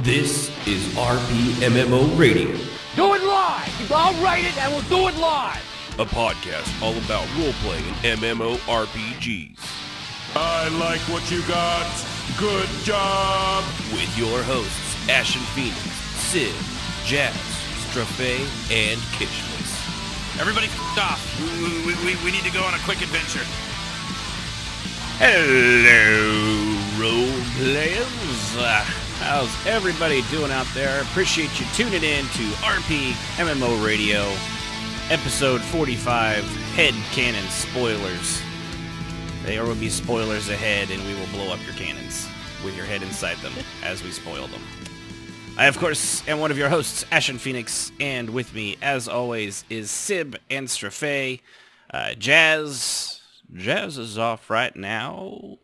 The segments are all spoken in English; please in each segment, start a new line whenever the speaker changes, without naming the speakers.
This is RPMMORadio,
Do it live! I'll write it and we'll do it live!
a podcast all about roleplay and MMORPGs.
I like what you got. Good job.
With your hosts, Ashen Phoenix, Sid, Jazz, Sibh'Bae, and Kishmas.
Everybody off. We need to go on a quick adventure.
Hello, roleplayers. How's everybody doing out there? Appreciate you tuning in to RPMMORadio, episode 45, Head Cannon Spoilers. There will be spoilers ahead, and we will blow up your cannons with your head inside them as we spoil them. I, of course, am one of your hosts, Ashen Phoenix, and with me, as always, is Sib and Sibh'Bae. Jazz is off right now.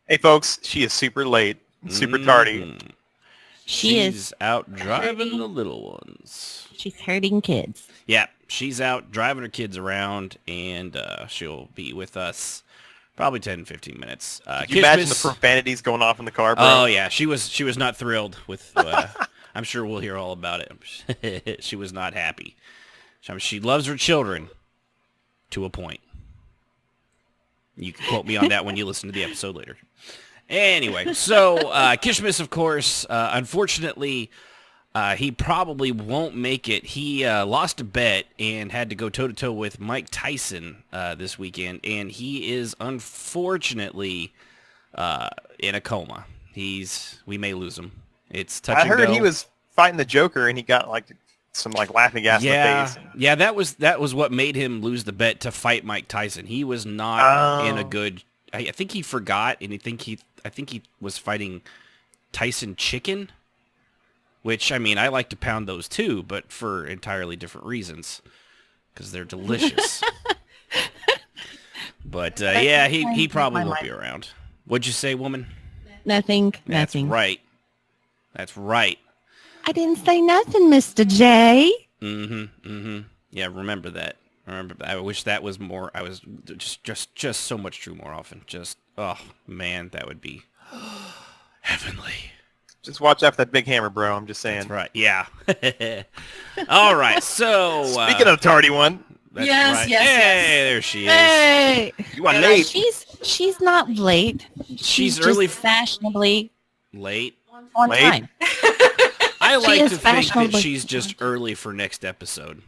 Hey folks, she is super late, super tardy.
She's out driving the little ones.
She's hurting kids.
Yeah, she's out driving her kids around, and she'll be with us probably 10, 15 minutes.
Can you imagine the profanities going off in the car, bro?
Oh yeah, she was not thrilled with. I'm sure we'll hear all about it. She was not happy. She loves her children to a point. You can quote me on that when you listen to the episode later. Anyway, so Kishmas, of course, unfortunately, he probably won't make it. He lost a bet and had to go toe-to-toe with Mike Tyson this weekend, and he is unfortunately in a coma. We may lose him. It's touch and go.
I heard he was fighting the Joker, and he got some laughing gas in the face.
Yeah, that was what made him lose the bet to fight Mike Tyson. He was not in a good. I think he forgot, and I think he was fighting Tyson Chicken, which, I mean, I like to pound those too, but for entirely different reasons, because they're delicious. But yeah, he probably won't be around. What'd you say, woman?
Nothing.
That's right. That's right.
I didn't say nothing, Mr. J.
Yeah, remember that. I wish that was more. I was just so much true more often. Just, oh man, that would be heavenly.
Just watch out for that big hammer, bro. I'm just saying.
That's right. Yeah. All right. So
speaking of tardy one.
That's
yes,
right.
yes,
Hey,
yes.
there she is.
Hey,
You are late.
she's not late.
She's
just
early.
Fashionably
Late.
on
Late?
time.
I like
is
to think that
fashionably-
she's just early for next episode.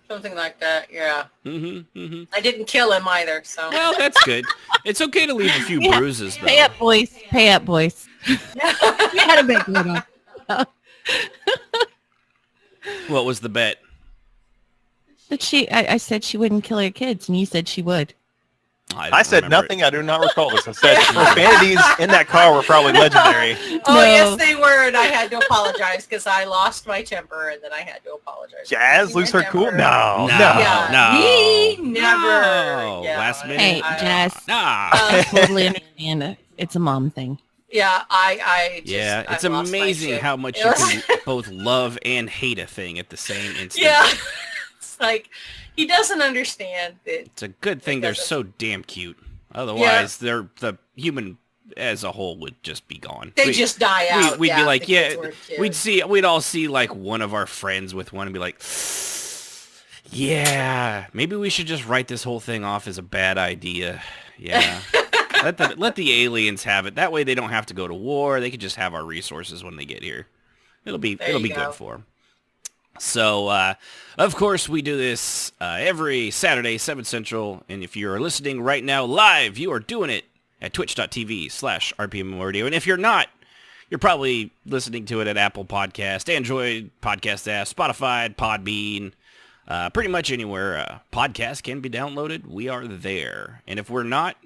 Something like that, yeah. I didn't kill him either, so.
Well, that's good. It's okay to leave a few
Yeah.
bruises, though.
Pay up, boys. Pay up, boys. You had a big one on.
What was the bet?
But I said she wouldn't kill her kids, and you said she would.
I said
remember
nothing. I do not recall this. I said profanities in that car were probably legendary.
Oh,
No.
yes, they were, and I had to apologize because I lost my temper, and then I had to apologize.
Jazz,
for
lose her
losing my
cool?
temper.
No.
Yeah,
No.
he never.
No.
Yeah,
Last minute.
Hey,
I-
Jazz.
Nah.
I totally understand. It's a mom thing.
Yeah, I just,
Yeah, it's
I lost my
amazing
shit.
how much
It
you
was-
can both love and hate a thing at the same instant.
Yeah, it's like he doesn't understand that.
It's a good thing they're so damn cute. Otherwise, the human as a whole would just be gone.
They just die out.
We'd be
yeah,
like,
the
yeah,
kids weren't
we'd all see like one of our friends with one and be like, yeah, maybe we should just write this whole thing off as a bad idea. Yeah. Let the aliens have it. That way they don't have to go to war. They could just have our resources when they get here. It'll be good for them. So, of course, we do this every Saturday, 7 Central. And if you're listening right now live, you are doing it at twitch.tv/RPMMORadio. And if you're not, you're probably listening to it at Apple Podcast, Android Podcast app, Spotify, Podbean, pretty much anywhere podcasts can be downloaded. We are there. And if we're not,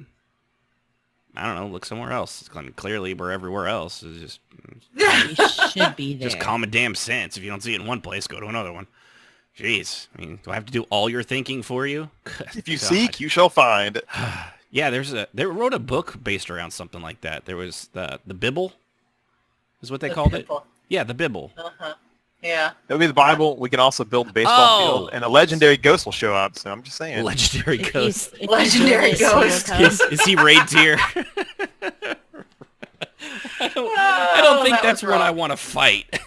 I don't know, look somewhere else. Clearly, we're everywhere else. It's just...
You should be there.
Just common damn sense. If you don't see it in one place, go to another one. Jeez. I mean, do I have to do all your thinking for you?
If you seek, you shall find.
Yeah, they wrote a book based around something like that. There was the Bible, is what they called it. Yeah, the Bible.
Yeah.
That would be the Bible. We can also build a baseball field, and a legendary ghost will show up. So I'm just saying.
Legendary ghost.
Legendary ghost.
Is he Raid Tier? I don't think that's what I want to fight.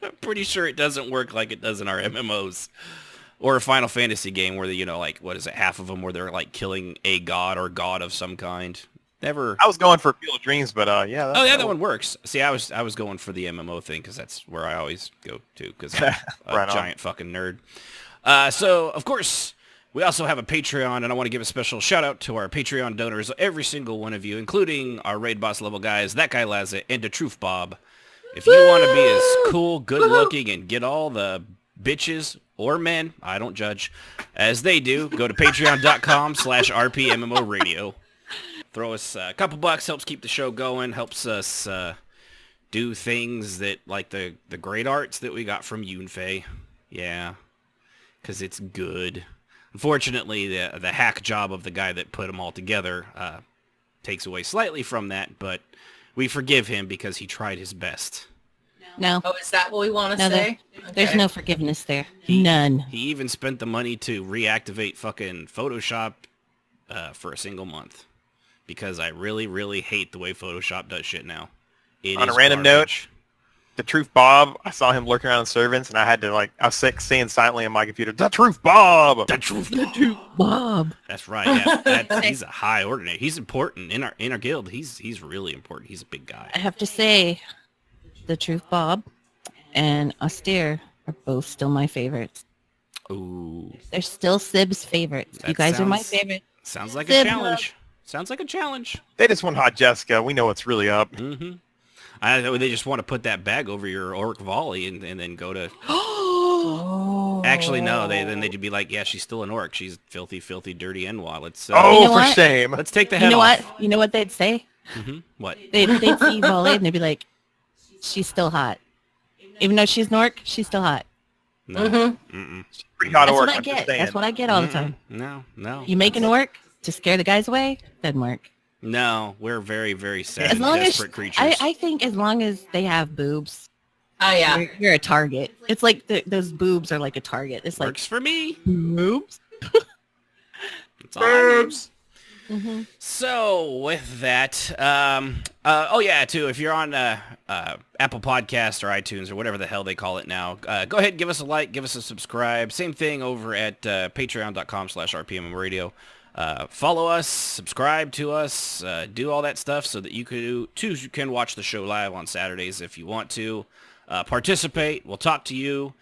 I'm pretty sure it doesn't work like it does in our MMOs. Or a Final Fantasy game where, like, what is it, half of them where they're, like, killing a god or god of some kind. Never.
I was going for Field of Dreams, but yeah.
That one works. See, I was going for the MMO thing because that's where I always go to because I'm a giant fucking nerd. So, of course, we also have a Patreon, and I want to give a special shout-out to our Patreon donors, every single one of you, including our Raid Boss level guys, That Guy Lazit, and the Truth Bob. If you want to be as cool, good-looking, and get all the bitches or men, I don't judge, as they do, go to patreon.com/RPMMORadio. Throw us a couple bucks, helps keep the show going, helps us do things that, like the great arts that we got from Yunfei. Yeah, because it's good. Unfortunately, the hack job of the guy that put them all together takes away slightly from that, but we forgive him because he tried his best.
No.
Oh, is that what we want to say?
There's no forgiveness there. None.
He even spent the money to reactivate fucking Photoshop for a single month. Because I really, really hate the way Photoshop does shit now.
On a random note, the Truth Bob, I saw him lurking around in servants, and I had to, I was saying silently on my computer, the Truth Bob!
The Truth
Bob.
That's right. Yeah, he's a high ordinary. He's important in our guild. He's really important. He's a big guy.
I have to say, the Truth Bob and Austere are both still my favorites.
Ooh.
They're still Sib's favorites. You guys are my favorite.
Sounds like a challenge. Sounds like a challenge.
They just want Hot Jessica. We know what's really up.
Mm-hmm. I know they just want to put that bag over your orc volley and then go to... Actually, no. They'd be like, yeah, she's still an orc. She's filthy, filthy, dirty Enwa. Let's...
for shame.
Let's take the head
off. You know what they'd say?
Mm-hmm. What?
They'd see volley and they'd be like, she's still hot. Even though she's an orc, she's still hot.
No.
Mm-hmm.
Pretty hot
That's
orc.
what I get. That's what I get all the time.
No.
You make an orc to scare the guys away, doesn't work.
No, we're very, very sad
As long
desperate
as
creatures.
I think as long as they have boobs,
oh yeah,
you're a target. It's like those boobs are like a target. It's like
works for me.
Boobs.
It's all I need.
Mm-hmm.
So with that, too, if you're on Apple Podcast or iTunes or whatever the hell they call it now, go ahead and give us a like, give us a subscribe. Same thing over at patreon.com/RPMMORadio. Follow us, subscribe to us, do all that stuff so that you can watch the show live on Saturdays if you want to. Participate. We'll talk to you.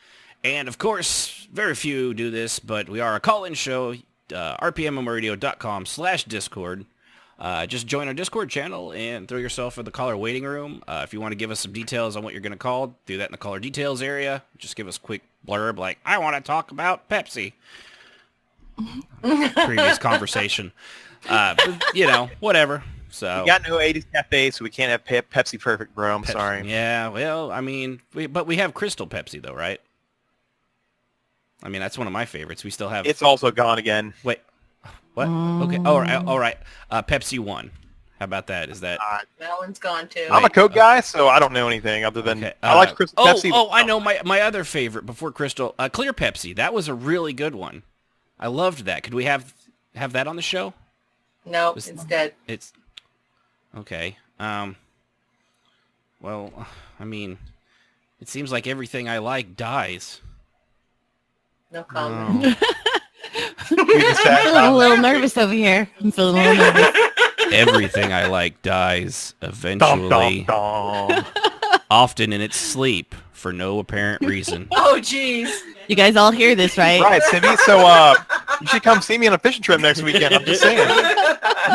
And of course, very few do this, but we are a call-in show. RPMMORadio.com/Discord. Just join our Discord channel and throw yourself in the caller waiting room. If you want to give us some details on what you're going to call, do that in the caller details area. Just give us a quick blurb like, I want to talk about Pepsi. Previous conversation. Whatever. So
we got no 80s Cafe, so we can't have Pepsi Perfect, bro. I'm sorry.
Yeah, well, I mean, but we have Crystal Pepsi, though, right? I mean, that's one of my favorites. We still have...
It's also gone again.
Wait. What? Okay. All right. Pepsi 1. How about that? Is that...
that one's gone too.
I'm a Coke guy, so I don't know anything other than...
Okay.
I like Crystal Pepsi.
Oh, I know my other favorite before Crystal. Clear Pepsi. That was a really good one. I loved that. Could we have that on the show?
No, it's dead.
It's... Okay. Well, I mean, it seems like everything I like dies.
No comment.
I'm feeling a little nervous over here. I'm feeling a little nervous.
Everything I like dies eventually, often in its sleep for no apparent reason.
Oh, jeez.
You guys all hear this, right?
Right, Sibby. So you should come see me on a fishing trip next weekend. I'm just saying.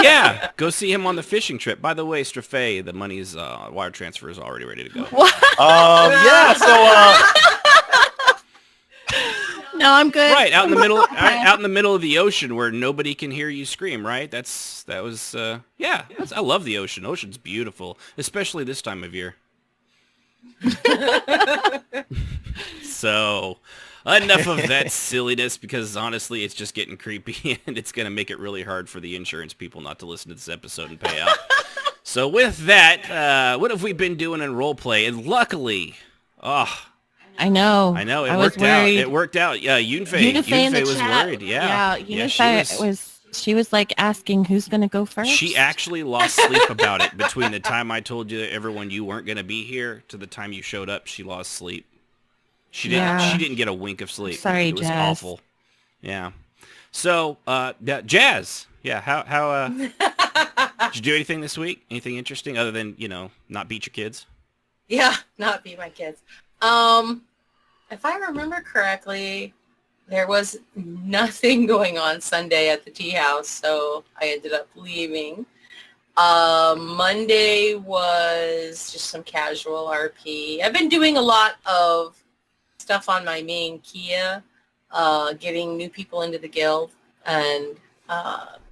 Yeah, go see him on the fishing trip. By the way, Strafei, the money's wire transfer is already ready to go.
What?
Yeah. So.
No, I'm good.
Right, out in the middle of the ocean where nobody can hear you scream, right? I love the ocean. Ocean's beautiful, especially this time of year. So, enough of that silliness because honestly, it's just getting creepy and it's going to make it really hard for the insurance people not to listen to this episode and pay out. So with that, what have we been doing in roleplay? And luckily,
I know.
It worked out. Yeah, Yunfei was worried. Yeah.
Yunfei She was like asking who's going to go first.
She actually lost sleep about it between the time I told you everyone you weren't going to be here to the time you showed up. She lost sleep. She didn't get a wink of sleep.
Sorry,
it was
Jazz.
awful. Yeah. So, Jazz. Yeah, how did you do anything this week? Anything interesting other than, not beat your kids?
Yeah, not beat my kids. If I remember correctly, there was nothing going on Sunday at the tea house, so I ended up leaving. Monday was just some casual RP. I've been doing a lot of stuff on my main Kia, getting new people into the guild, and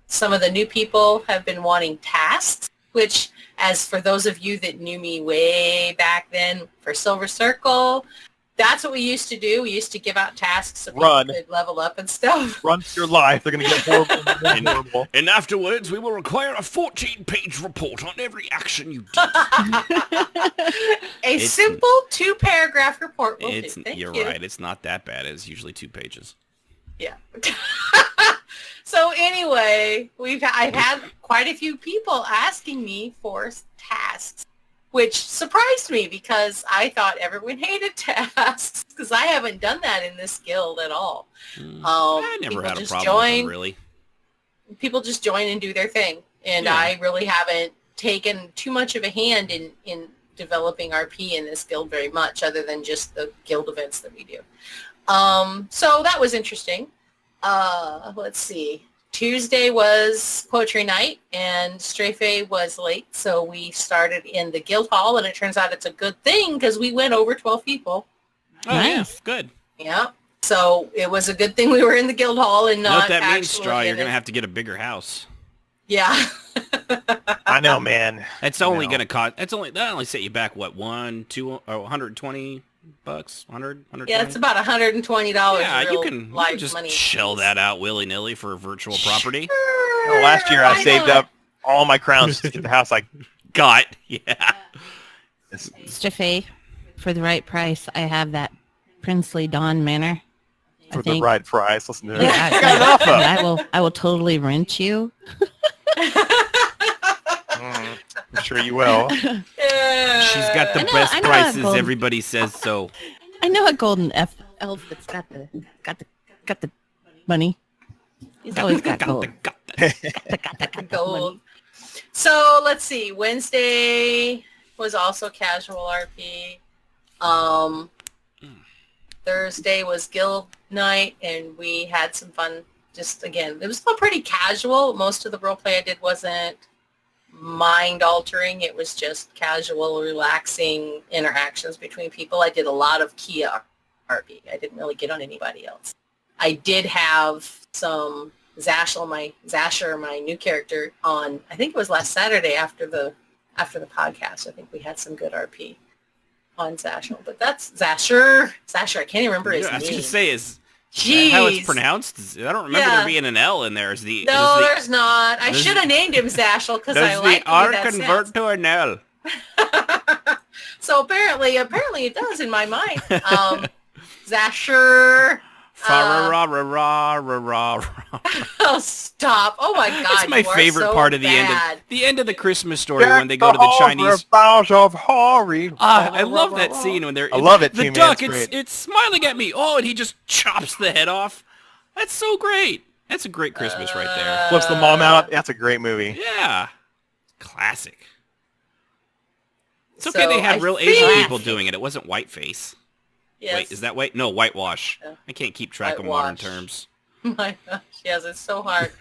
some of the new people have been wanting tasks, which, as for those of you that knew me way back then for Silver Circle, that's what we used to do. We used to give out tasks so people could level up and stuff.
Run for your life. They're going to get horrible and horrible.
And afterwards, we will require a 14-page report on every action you do.
A simple 2-paragraph report will do. Thank you.
You're right. It's not that bad. It's usually 2 pages.
Yeah. So anyway, I've had quite a few people asking me for tasks, which surprised me because I thought everyone hated tasks because I haven't done that in this guild at all.
I never had a problem with them, really.
People just join and do their thing, and I really haven't taken too much of a hand in developing RP in this guild very much, other than just the guild events that we do. So that was interesting. Let's see. Tuesday was poetry night, and Strafe was late, so we started in the guild hall, and it turns out it's a good thing because we went over 12 people.
Oh, nice. Yeah, good.
Yeah. So it was a good thing we were in the guild hall and not
that means, Straw, you're going to have to get a bigger house.
Yeah.
I know, man.
It's only going to cost, that only set you back, what, $120? 100
Yeah, it's about $120.
Yeah, you can just
money.
shell that out willy-nilly for a virtual property.
Well, last year I saved up all my crowns to get the house I
got. Yeah.
Strafe, for the right price, I have that princely Dawn Manor.
For the right price. Listen to
that. I will totally rent you.
I'm sure you will.
She's got the best prices. Everybody says so.
I know a golden elf that's got the money. He's always got gold. Got the
gold. So let's see. Wednesday was also casual RP. Thursday was guild night, and we had some fun. Just again, it was still pretty casual. Most of the roleplay I did wasn't mind-altering. It was just casual, relaxing interactions between people. I did a lot of Kia RP. I didn't really get on anybody else. I did have some Zasher, my new character, on, I think it was last Saturday after the podcast. I think we had some good RP on Zasher. But that's Zasher. I can't even remember his name.
I was going to say, is that how it's pronounced? I don't remember there being an L in there.
No, there's not. I should have named him Zashel because I like the way that
convert to an L?
So apparently it does in my mind. Zasher. Oh, stop. Oh, my God.
That's my favorite part of the end of the Christmas story when they go to the Chinese. I love that scene when they're...
I love it,
the duck, it's smiling at me. Oh, and he just chops the head off. That's so great. That's a great Christmas right there.
Flips the mom out. That's a great movie.
Yeah. Classic. It's okay they had real Asian people doing it. It wasn't whiteface.
Yes.
Wait, is that white? No, whitewash. Yeah. I can't keep track of modern terms.
My gosh, yes, it's so hard.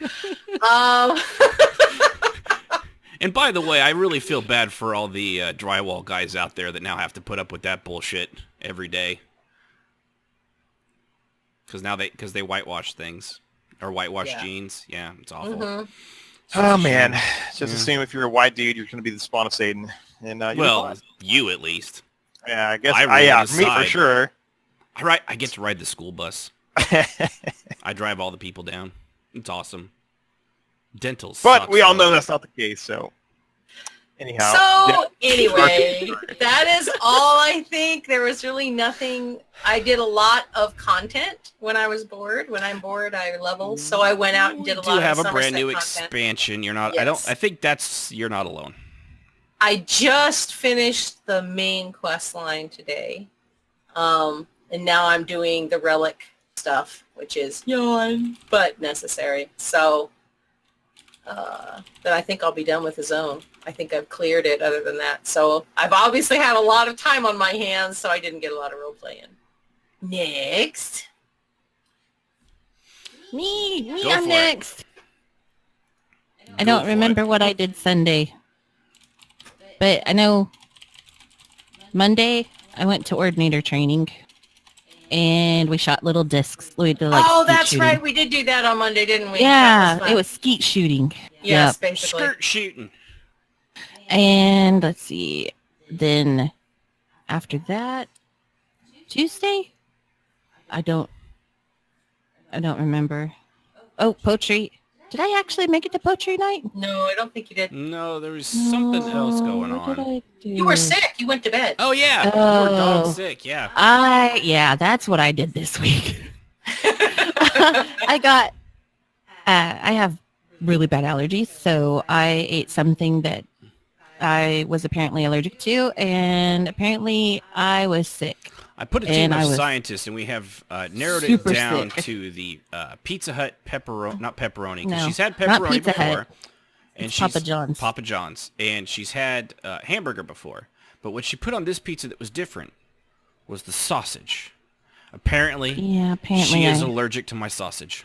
And by the way, I really feel bad for all the drywall guys out there that now have to put up with that bullshit every day. Because they whitewash things or whitewash jeans. Yeah, it's awful.
Mm-hmm.
Oh man, just assume if you're a white dude, you're going to be the spawn of Satan. And
you at least.
Yeah, I guess. Me for sure.
I get to ride the school bus. I drive all the people down. It's awesome. Dental sucks.
But we all know that's not the case, so. Anyhow.
So anyway, that is all I think. There was really nothing. I did a lot of content when I was bored. When I'm bored, I level. So I went out and did a lot of
You have a
Somerset
brand new
content.
expansion. You're not.
Yes.
I think you're not alone.
I just finished the main quest line today. And now I'm doing the relic stuff, which is yawn, but necessary. So then I think I'll be done with the zone. I think I've cleared it other than that. So I've obviously had a lot of time on my hands, so I didn't get a lot of role play in. Next.
Me,
Go
I'm
for it.
next. I don't remember what I did Sunday. But I know Monday I went to ordinator training and we shot little discs. We did, like,
Oh,
skeet
that's
shooting.
right. We did do that on Monday, didn't we?
Yeah,
That was
it was skeet shooting.
Yes,
Yep.
basically.
Skirt shooting.
And let's see. Then after that, Tuesday? I don't remember. Oh, poetry. Did I actually make it to poetry night?
No, I don't think you did.
No, there was something else going
What did
on.
I do?
You were sick. You went to bed.
Oh yeah, you were dog
Oh.
sick. Yeah.
Yeah, that's what I did this week. I have really bad allergies, so I ate something that I was apparently allergic to, and apparently I was sick.
I put a team of scientists, and we have narrowed it
super
down
sick.
to the Pizza Hut not pepperoni, because
No,
she's had
not
pepperoni
Pizza
before.
Hut.
And
It's
she's
Papa John's.
Papa John's, and she's had hamburger before. But what she put on this pizza that was different was the sausage. Apparently, she is allergic to my sausage.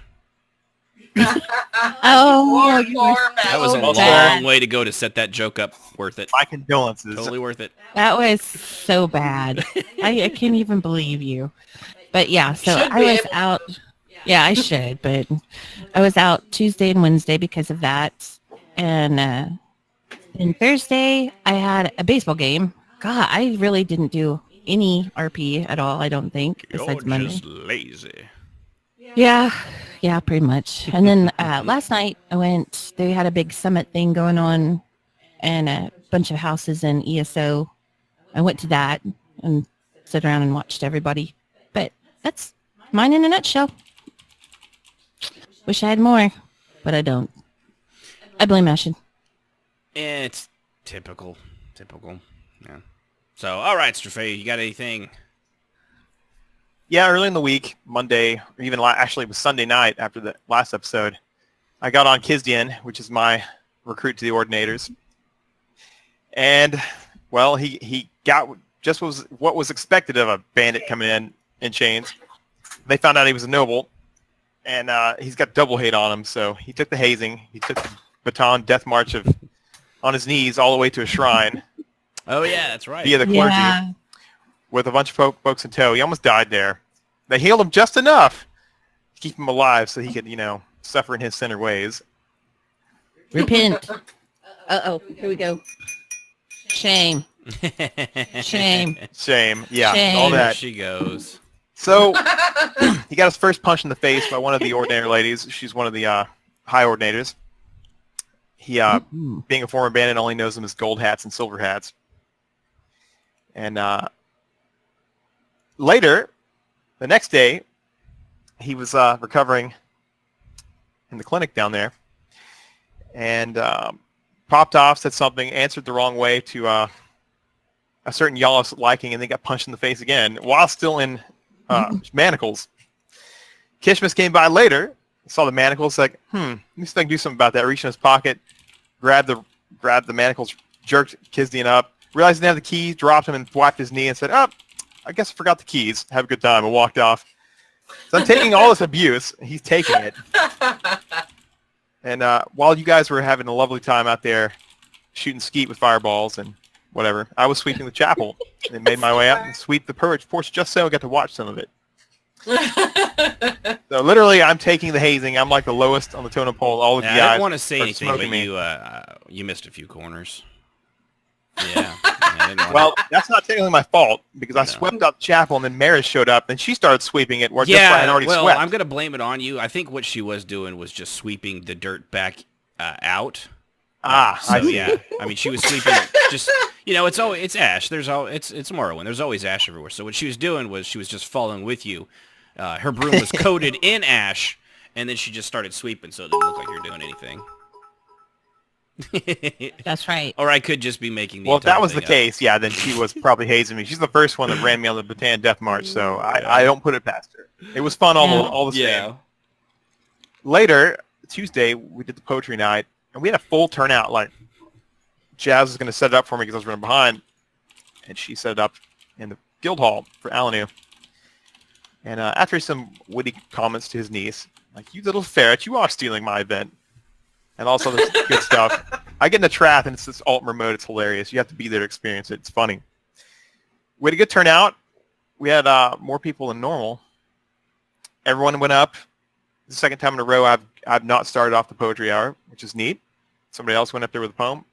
Oh, you were
That was a
so bad.
long way to go to set that joke up. Worth it.
My condolences.
Totally worth it.
That was so bad. I can't even believe you. But yeah, so
Should
I
be
was
able-
out. Yeah, I should, but I was out Tuesday and Wednesday because of that. And then Thursday, I had a baseball game. God, I really didn't do any RP at all, I don't think, besides
You're
Monday.
just lazy.
Yeah, pretty much. And then last night they had a big summit thing going on and a bunch of houses in ESO. I went to that and sat around and watched everybody. But that's mine in a nutshell. Wish I had more, but I don't. I blame Ashen.
It's typical. Yeah. So, all right, Strafay, you got anything?
Yeah, early in the week, Monday, or even actually it was Sunday night after the last episode, I got on Kizdian, which is my recruit to the Ordinators. And, well, he got just what was expected of a bandit coming in chains. They found out he was a noble, and he's got double hate on him, so he took the hazing. He took the baton death march on his knees all the way to a shrine.
Oh, yeah, that's right.
Via the clergy.
Yeah.
With a bunch of folks in tow. He almost died there. They healed him just enough to keep him alive so he could, suffer in his sinner ways.
Repent. Uh-oh, here we go. Shame. Shame.
Shame. Yeah,
Shame.
all
There
that.
she goes.
So he got his first punch in the face by one of the ordinator ladies. She's one of the high ordinators. He, being a former bandit, only knows them as gold hats and silver hats. And later, the next day, he was recovering in the clinic down there and popped off, said something, answered the wrong way to a certain Yalis liking, and then got punched in the face again while still in manacles. Kishmas came by later, saw the manacles, like, let me see if I can do something about that. Reached in his pocket, grabbed the manacles, jerked Kizdian up, realized he didn't have the keys, dropped him, and wiped his knee and said, I guess I forgot the keys. Have a good time, and walked off. So I'm taking all this abuse. He's taking it. And while you guys were having a lovely time out there shooting skeet with fireballs and whatever, I was sweeping the chapel and made my way out and sweep the porch just so I got to watch some of it. So literally, I'm taking the hazing. I'm like the lowest on the totem pole. All of you
I
guys
didn't want to say
are
anything, but
smoking me.
you missed a few corners. Yeah. I didn't wanna-
Well, that's not technically my fault because I swept out the chapel and then Maris showed up and she started sweeping it where just where I had already
well,
swept.
I'm going to blame it on you. I think what she was doing was just sweeping the dirt back out
I
So
see.
yeah, I mean, she was sleeping. Just it's Ash. It's Morrowind. There's always Ash everywhere. So what she was doing was she was just following with you. Her broom was coated in ash, and then she just started sweeping, so it didn't look like you're doing anything.
That's right.
Or I could just be making the
Well, if that
entire
was the
thing up.
case, yeah, then she was probably hazing me. She's the first one that ran me on the Bataan Death March, so I don't put it past her. It was fun all the same. Later, Tuesday, we did the poetry night, and we had a full turnout. Like, Jazz was going to set it up for me because I was running behind, and she set it up in the guild hall for Alanu. And after some witty comments to his niece, like, you little ferret, you are stealing my event, and all this other good stuff, I get in a trap, and it's this alt mode. It's hilarious. You have to be there to experience it. It's funny. We had a good turnout. We had more people than normal. Everyone went up. The second time in a row I've not started off the poetry hour, which is neat. Somebody else went up there with a poem.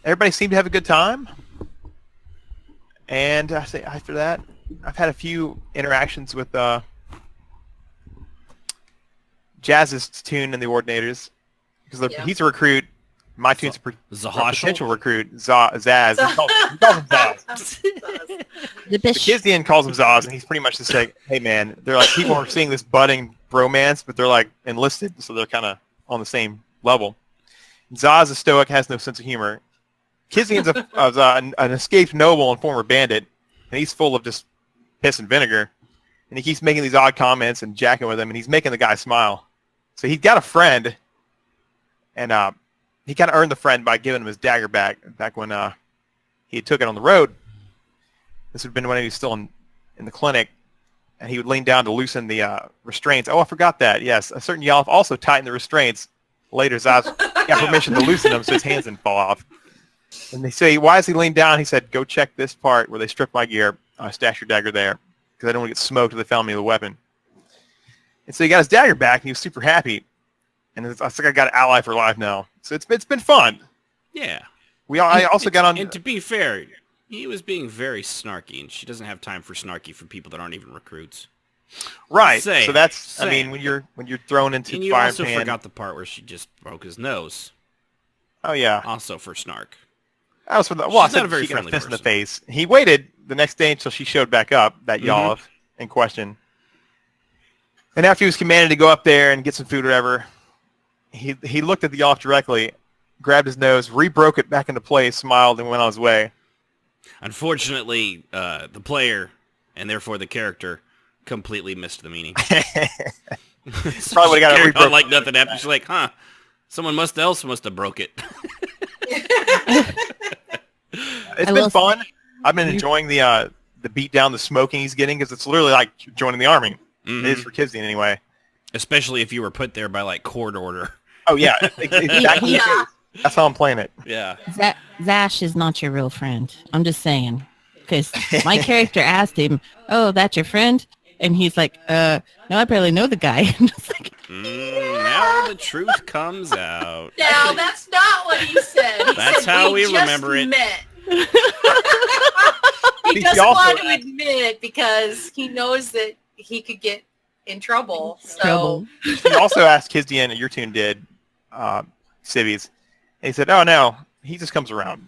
Everybody seemed to have a good time. And I say after that, I've had a few interactions with Jazz's tune and the Ordinators, because he's a recruit. My tune's a potential recruit. Zaz. He calls him Zaz.
The Bish.
Kizdian calls him Zaz, and he's pretty much just like, hey man, they're like, people are seeing this budding bromance, but they're like enlisted, so they're kind of on the same level. Zaz is stoic, has no sense of humor. Kizdian's an escaped noble and former bandit, and he's full of just piss and vinegar, and he keeps making these odd comments and jacking with him, and he's making the guy smile. So he's got a friend, and he kind of earned the friend by giving him his dagger back when he took it on the road. This would have been when he was still in the clinic, and he would lean down to loosen the restraints. Oh, I forgot that. Yes, a certain Yalf also tightened the restraints. Later, Zaz got permission to loosen them so his hands didn't fall off. And they say, why is he leaned down? He said, go check this part where they stripped my gear. Stash your dagger there, because I don't want to get smoked if they found me with a weapon. And so he got his dagger back, and he was super happy. And I think I got an ally for life now. So it's been fun.
Yeah.
I also got on.
And to be fair, he was being very snarky, and she doesn't have time for snarky for people that aren't even recruits.
Right.
Say,
so that's.
say.
I mean, when you're thrown into
and you
fire
also
pan.
forgot the part where she just broke his nose.
Oh yeah.
Also for snark.
That was for the. Well, I
She's not
said
a very
she got a
friendly
fist in the
person.
face. He waited the next day until she showed back up. That Yalf in question. And after he was commanded to go up there and get some food or whatever, he looked at the Yalf directly, grabbed his nose, re-broke it back into place, smiled, and went on his way.
Unfortunately, the player, and therefore the character, completely missed the meaning.
Probably would have got it rebroken.
Like nothing happened. She's like, huh, someone else must have broke it.
It's been fun. I've been enjoying the beat down, the smoking he's getting, because it's literally like joining the army.
Mm-hmm.
It is for Kizdian anyway.
Especially if you were put there by like court order.
Oh yeah, exactly.
Yeah.
That's how I'm playing it.
Yeah.
Zash is not your real friend. I'm just saying. Because my character asked him, oh, that's your friend? And he's like, no, I barely know the guy. And it's like,
now the truth comes out.
Now, that's not what he said. He
That's
said,
how we
just
remember it.
Met.
He
He doesn't
also-
want to admit it because he knows that he could get in trouble. So
He also asked Kizdian, your tune did, Civvies, and he said, oh no, he just comes around.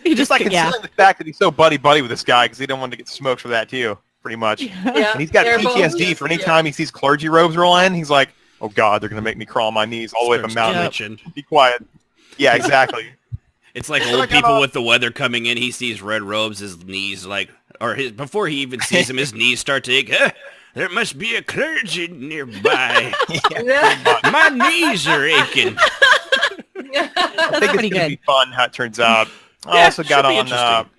he
Just like considering the fact that he's so buddy-buddy with this guy because he don't want to get smoked for that too, pretty much.
yeah,
And he's got
they're both-
PTSD for any time he sees clergy robes roll in, he's like, oh God, they're going to make me crawl on my knees all the way up a
Starts
mountain.
twitching.
Be quiet. Yeah, exactly.
It's like
So
old
I got
people
all-
with the weather coming in. He sees red robes, his knees like, or before he even sees him, his knees start to ache. There must be a clergy nearby. My knees are aching.
I think it's
pretty
going to
good.
be fun how it turns out. I
Yeah,
also got
should be
on
interesting.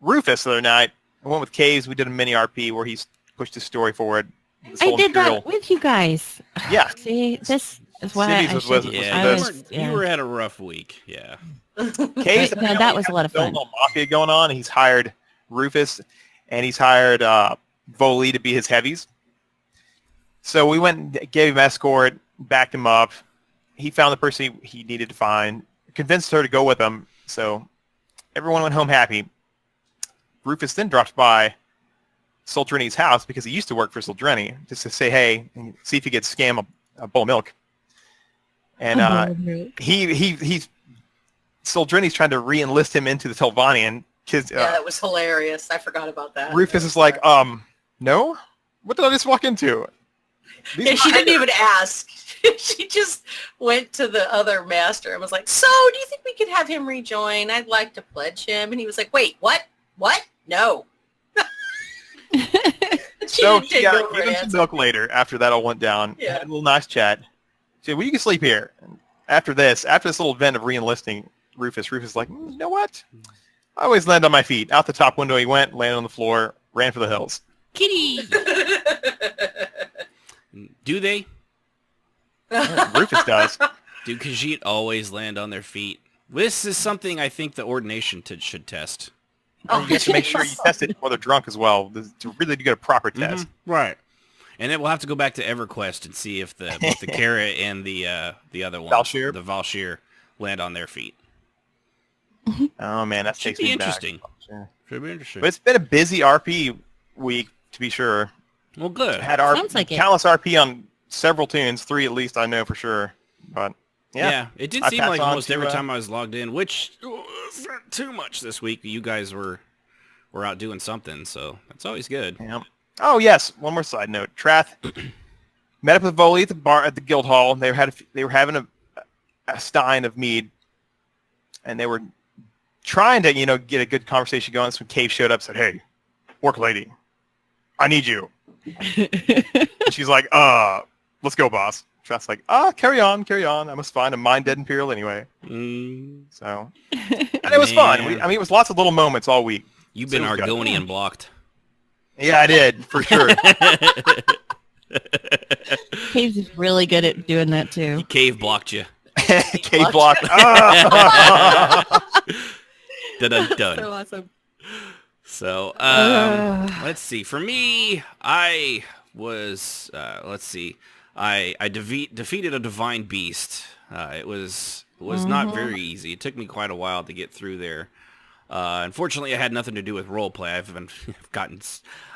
Rufus the other night. I went with Caves. We did a mini RP where he's pushed his story forward. This
I
whole
did
Imperial-
that with you guys.
Yeah.
See, this is why
Cities
I
was
should.
with-
Yeah,
I
those-
was,
you were had a rough week. Yeah.
Caves,
No, that was a lot of fun.
little mafia going on. He's hired Rufus, and he's hired Voli to be his heavies. So we went and gave him escort, backed him up. He found the person he needed to find, convinced her to go with him. So everyone went home happy. Rufus then dropped by Soldreni's house because he used to work for Soldreni, just to say hey and see if he could scam a bowl of milk. And he's Soldrini's trying to re-enlist him into the Telvanian.
Yeah, that was hilarious. I forgot about that.
Rufus is like, no? What did I just walk into?
Yeah, she didn't even ask. She just went to the other master and was like, so, do you think we could have him rejoin? I'd like to pledge him. And he was like, wait, what? What? No.
So she gave him some milk later after that all went down.
Yeah.
Had a little nice chat. She said, well, you can sleep here. And after this little event of re-enlisting Rufus is like, you know what? I always land on my feet. Out the top window he went, landed on the floor, ran for the hills.
Kitty! Do they?
Rufus does.
Do Khajiit always land on their feet? This is something I think the Ordination should test.
You have to make sure you test it while they're drunk as well to really get a proper test.
Right. And then we'll have to go back to EverQuest and see if both the Kara and the other one,
Valshir?
the Valshir, land on their feet.
Oh man, that takes me back.
Should be interesting.
But it's been a busy RP week, to be sure.
Well, good.
Had
Sounds like it.
countless RP on several tunes, 3 at least I know for sure. But yeah,
it did
I
seem
passed
like
on
almost
to,
every time I was logged in, which was not too much this week. You guys were out doing something, so that's always good.
Yeah. Oh yes, one more side note. Trath met up with Voli at the bar at the guild hall. They were having a stein of mead, and they were trying to get a good conversation going. So when Cave showed up, and said, "Hey, work lady, I need you." And she's like, let's go, boss." Trath's like, carry on. I must find a mind dead Imperial anyway. So, and it was fun. It was lots of little moments all week.
You've been Argonian blocked.
Yeah, I did, for sure.
Cave's is really good at doing that too.
He cave blocked you.
Cave blocked.
Dun.
So awesome.
So, let's see. For me, I was, I defeated a divine beast. It was not very easy. It took me quite a while to get through there. Unfortunately, it had nothing to do with roleplay.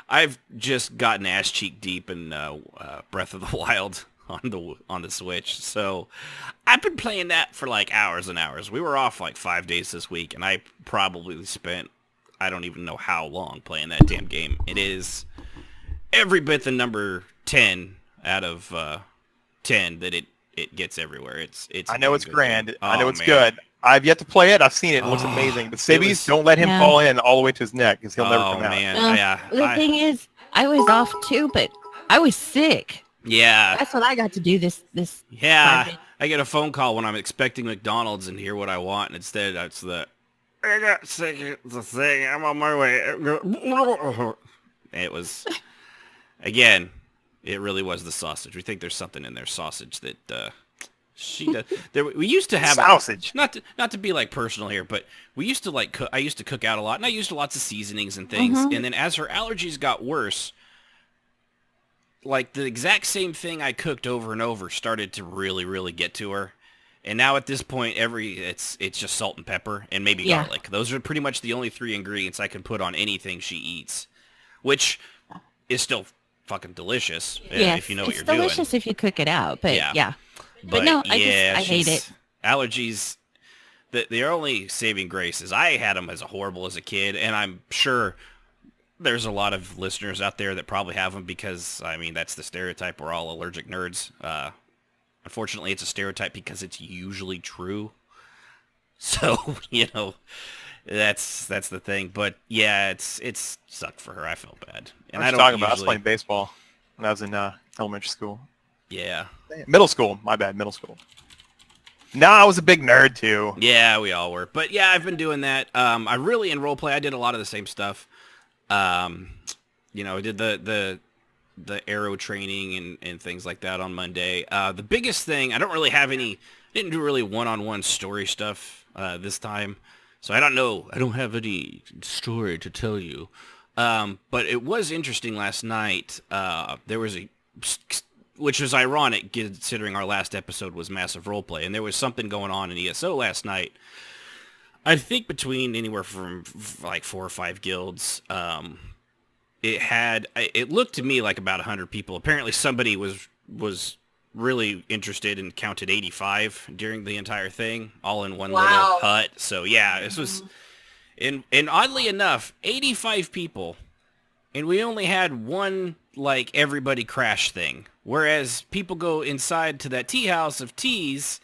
I've just gotten ass cheek deep in Breath of the Wild on the Switch. So I've been playing that for like hours and hours. We were off like 5 days this week, and I probably spent I don't even know how long playing that damn game. It is every bit the number 10 out of 10 that it gets everywhere. It's.
I know it's grand.
Oh,
I know it's
man.
good. I've yet to play it. I've seen it. It looks amazing. But Sibh'Bae, don't let him fall in all the way to his neck because he'll never come out.
Man.
The thing is, I was off too, but I was sick.
Yeah.
That's what I got to do this.
Yeah.
Friday.
I get a phone call when I'm expecting McDonald's and hear what I want, and instead it's I got sick. It's a thing. I'm on my way. It was, again, it really was the sausage. We think there's something in their sausage that she does. We used to have
sausage.
Not to be like personal here, but we used to like I used to cook out a lot, and I used lots of seasonings and things. And then as her allergies got worse, like the exact same thing I cooked over and over started to really, really get to her. And now at this point, it's just salt and pepper and maybe garlic. Those are pretty much the only 3 ingredients I can put on anything she eats, which is still fucing delicious if you know what you're doing.
It's delicious if you cook it out, but yeah. But no, I hate it.
Allergies, their only saving grace is I had them as horrible as a kid, and I'm sure there's a lot of listeners out there that probably have them because, I mean, that's the stereotype. We're all allergic nerds. Unfortunately, it's a stereotype because it's usually true. So, that's the thing. But yeah, it's sucked for her. I felt bad. And I don't
talking about. I was playing baseball when I was in elementary school.
Yeah.
Middle school. My bad. Middle school. No, I was a big nerd too.
Yeah, we all were. But yeah, I've been doing that. I really in roleplay. I did a lot of the same stuff. I did the arrow training and things like that on Monday. The biggest thing, I didn't do really one-on-one story stuff this time, so I don't have any story to tell you. But it was interesting last night. There was which was ironic considering our last episode was massive roleplay, and there was something going on in ESO last night. I think between anywhere from like 4 or 5 guilds. It looked to me like about 100 people. Apparently somebody was really interested and counted 85 during the entire thing, all in one
Wow.
little hut. So yeah, this was, and oddly enough, 85 people, and we only had one, like, everybody crash thing. Whereas people go inside to that tea house of teas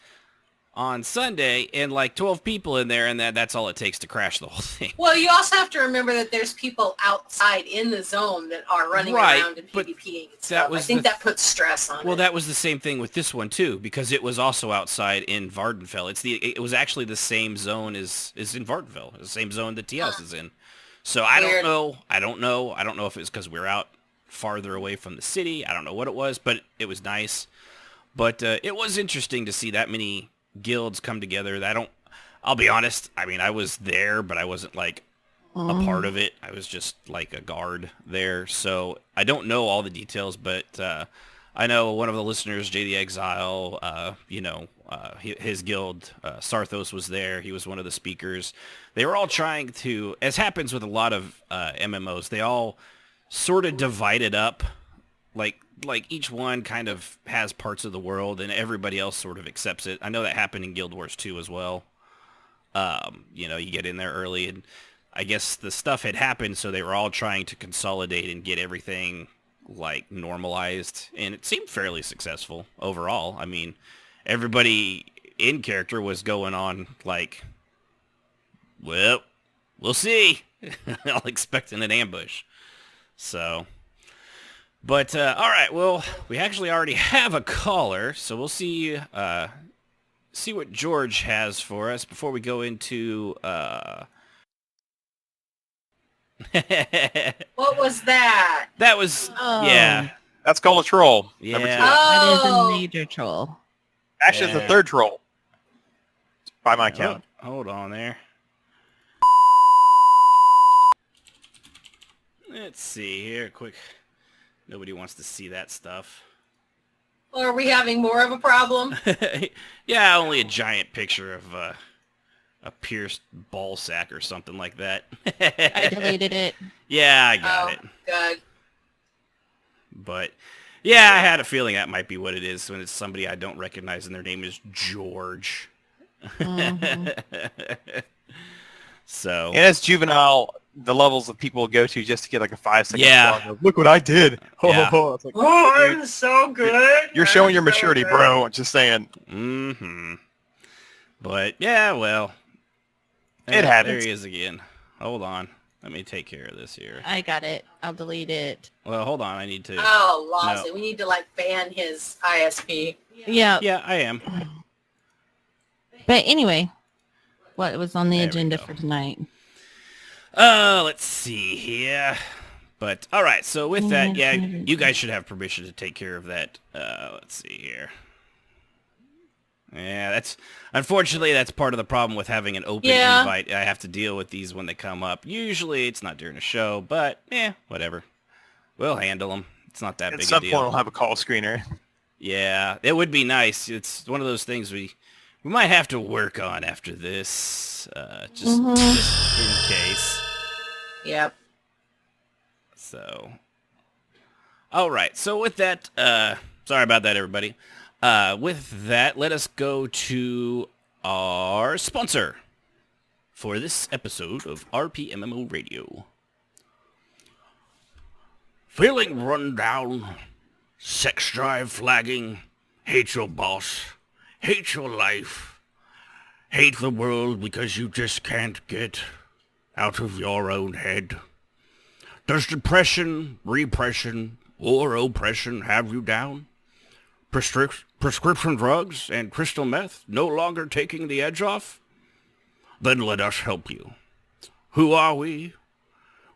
on Sunday, and like 12 people in there, and that's all it takes to crash the whole thing.
Well, you also have to remember that there's people outside in the zone that are running
Right,
around and
but
PvPing and
that
stuff. I
was
think
the-
that puts stress on
Well,
it.
that was the same thing with this one too, because it was also outside in Vardenfell. It was actually the same zone as in Vardenfell, the same zone that TS is in. So I don't
Weird.
know. I don't know if it was because we were out farther away from the city. I don't know what it was, but it was nice. But it was interesting to see that many guilds come together. I'll be honest. I mean, I was there, but I wasn't like a part of it. I was just like a guard there. So I don't know all the details, but I know one of the listeners, J the Exile, his guild, Sarthos, was there. He was one of the speakers. They were all trying to, as happens with a lot of MMOs, they all sort of divided up, like each one kind of has parts of the world, and everybody else sort of accepts it. I know that happened in Guild Wars 2 as well. You get in there early, and I guess the stuff had happened, so they were all trying to consolidate and get everything like normalized, and it seemed fairly successful overall. I mean, everybody in character was going on like, well, we'll see. All expecting an ambush. So, but all right, well, we actually already have a caller, so we'll see what George has for us before we go into
What was that?
that was
Oh.
yeah.
That's called a troll. Number
Yeah.
two.
That is
Oh,
a major troll.
Actually, it's the third troll. By my count.
Oh, hold on there. Let's see here, quick. Nobody wants to see that stuff.
are we having more of a problem?
Yeah, only a giant picture of a pierced ball sack or something like that.
I deleted it.
Yeah, I got
Oh,
it.
good.
But yeah, I had a feeling that might be what it is when it's somebody I don't recognize and their name is George. So
And it's juvenile, the levels that people go to just to get like a 5-second
Yeah.
song of, look what I did.
Yeah.
It's like,
Oh, I'm so good.
you're showing your
I'm so
maturity,
good.
bro. Just saying.
Mm-hmm. But yeah, well,
It
there
happens.
he is again. Hold on, let me take care of this here.
I got it. I'll delete it.
Well, hold on, I need to.
Oh, Lozzie,
No.
we need to like ban his ISP.
Yeah.
Yeah, I am.
But anyway, what was on the
There we
agenda
go.
for tonight?
Let's see here. But all right, so with that, yeah, you guys should have permission to take care of that. Let's see here. Yeah, unfortunately that's part of the problem with having an open
Yeah.
invite. I have to deal with these when they come up. Usually it's not during a show, but whatever. We'll handle them. It's not that
At
big a
some
deal.
point, we'll have a call screener.
Yeah, it would be nice. It's one of those things we might have to work on after this, just in case.
Yep.
So, all right. So with that, sorry about that, everybody. With that, let us go to our sponsor for this episode of RPMMO Radio. Feeling run down, sex drive flagging, hate your boss, hate your life, hate the world because you just can't get out of your own head. Does depression, repression, or oppression have you down? Prescription drugs and crystal meth no longer taking the edge off? Then let us help you. Who are we?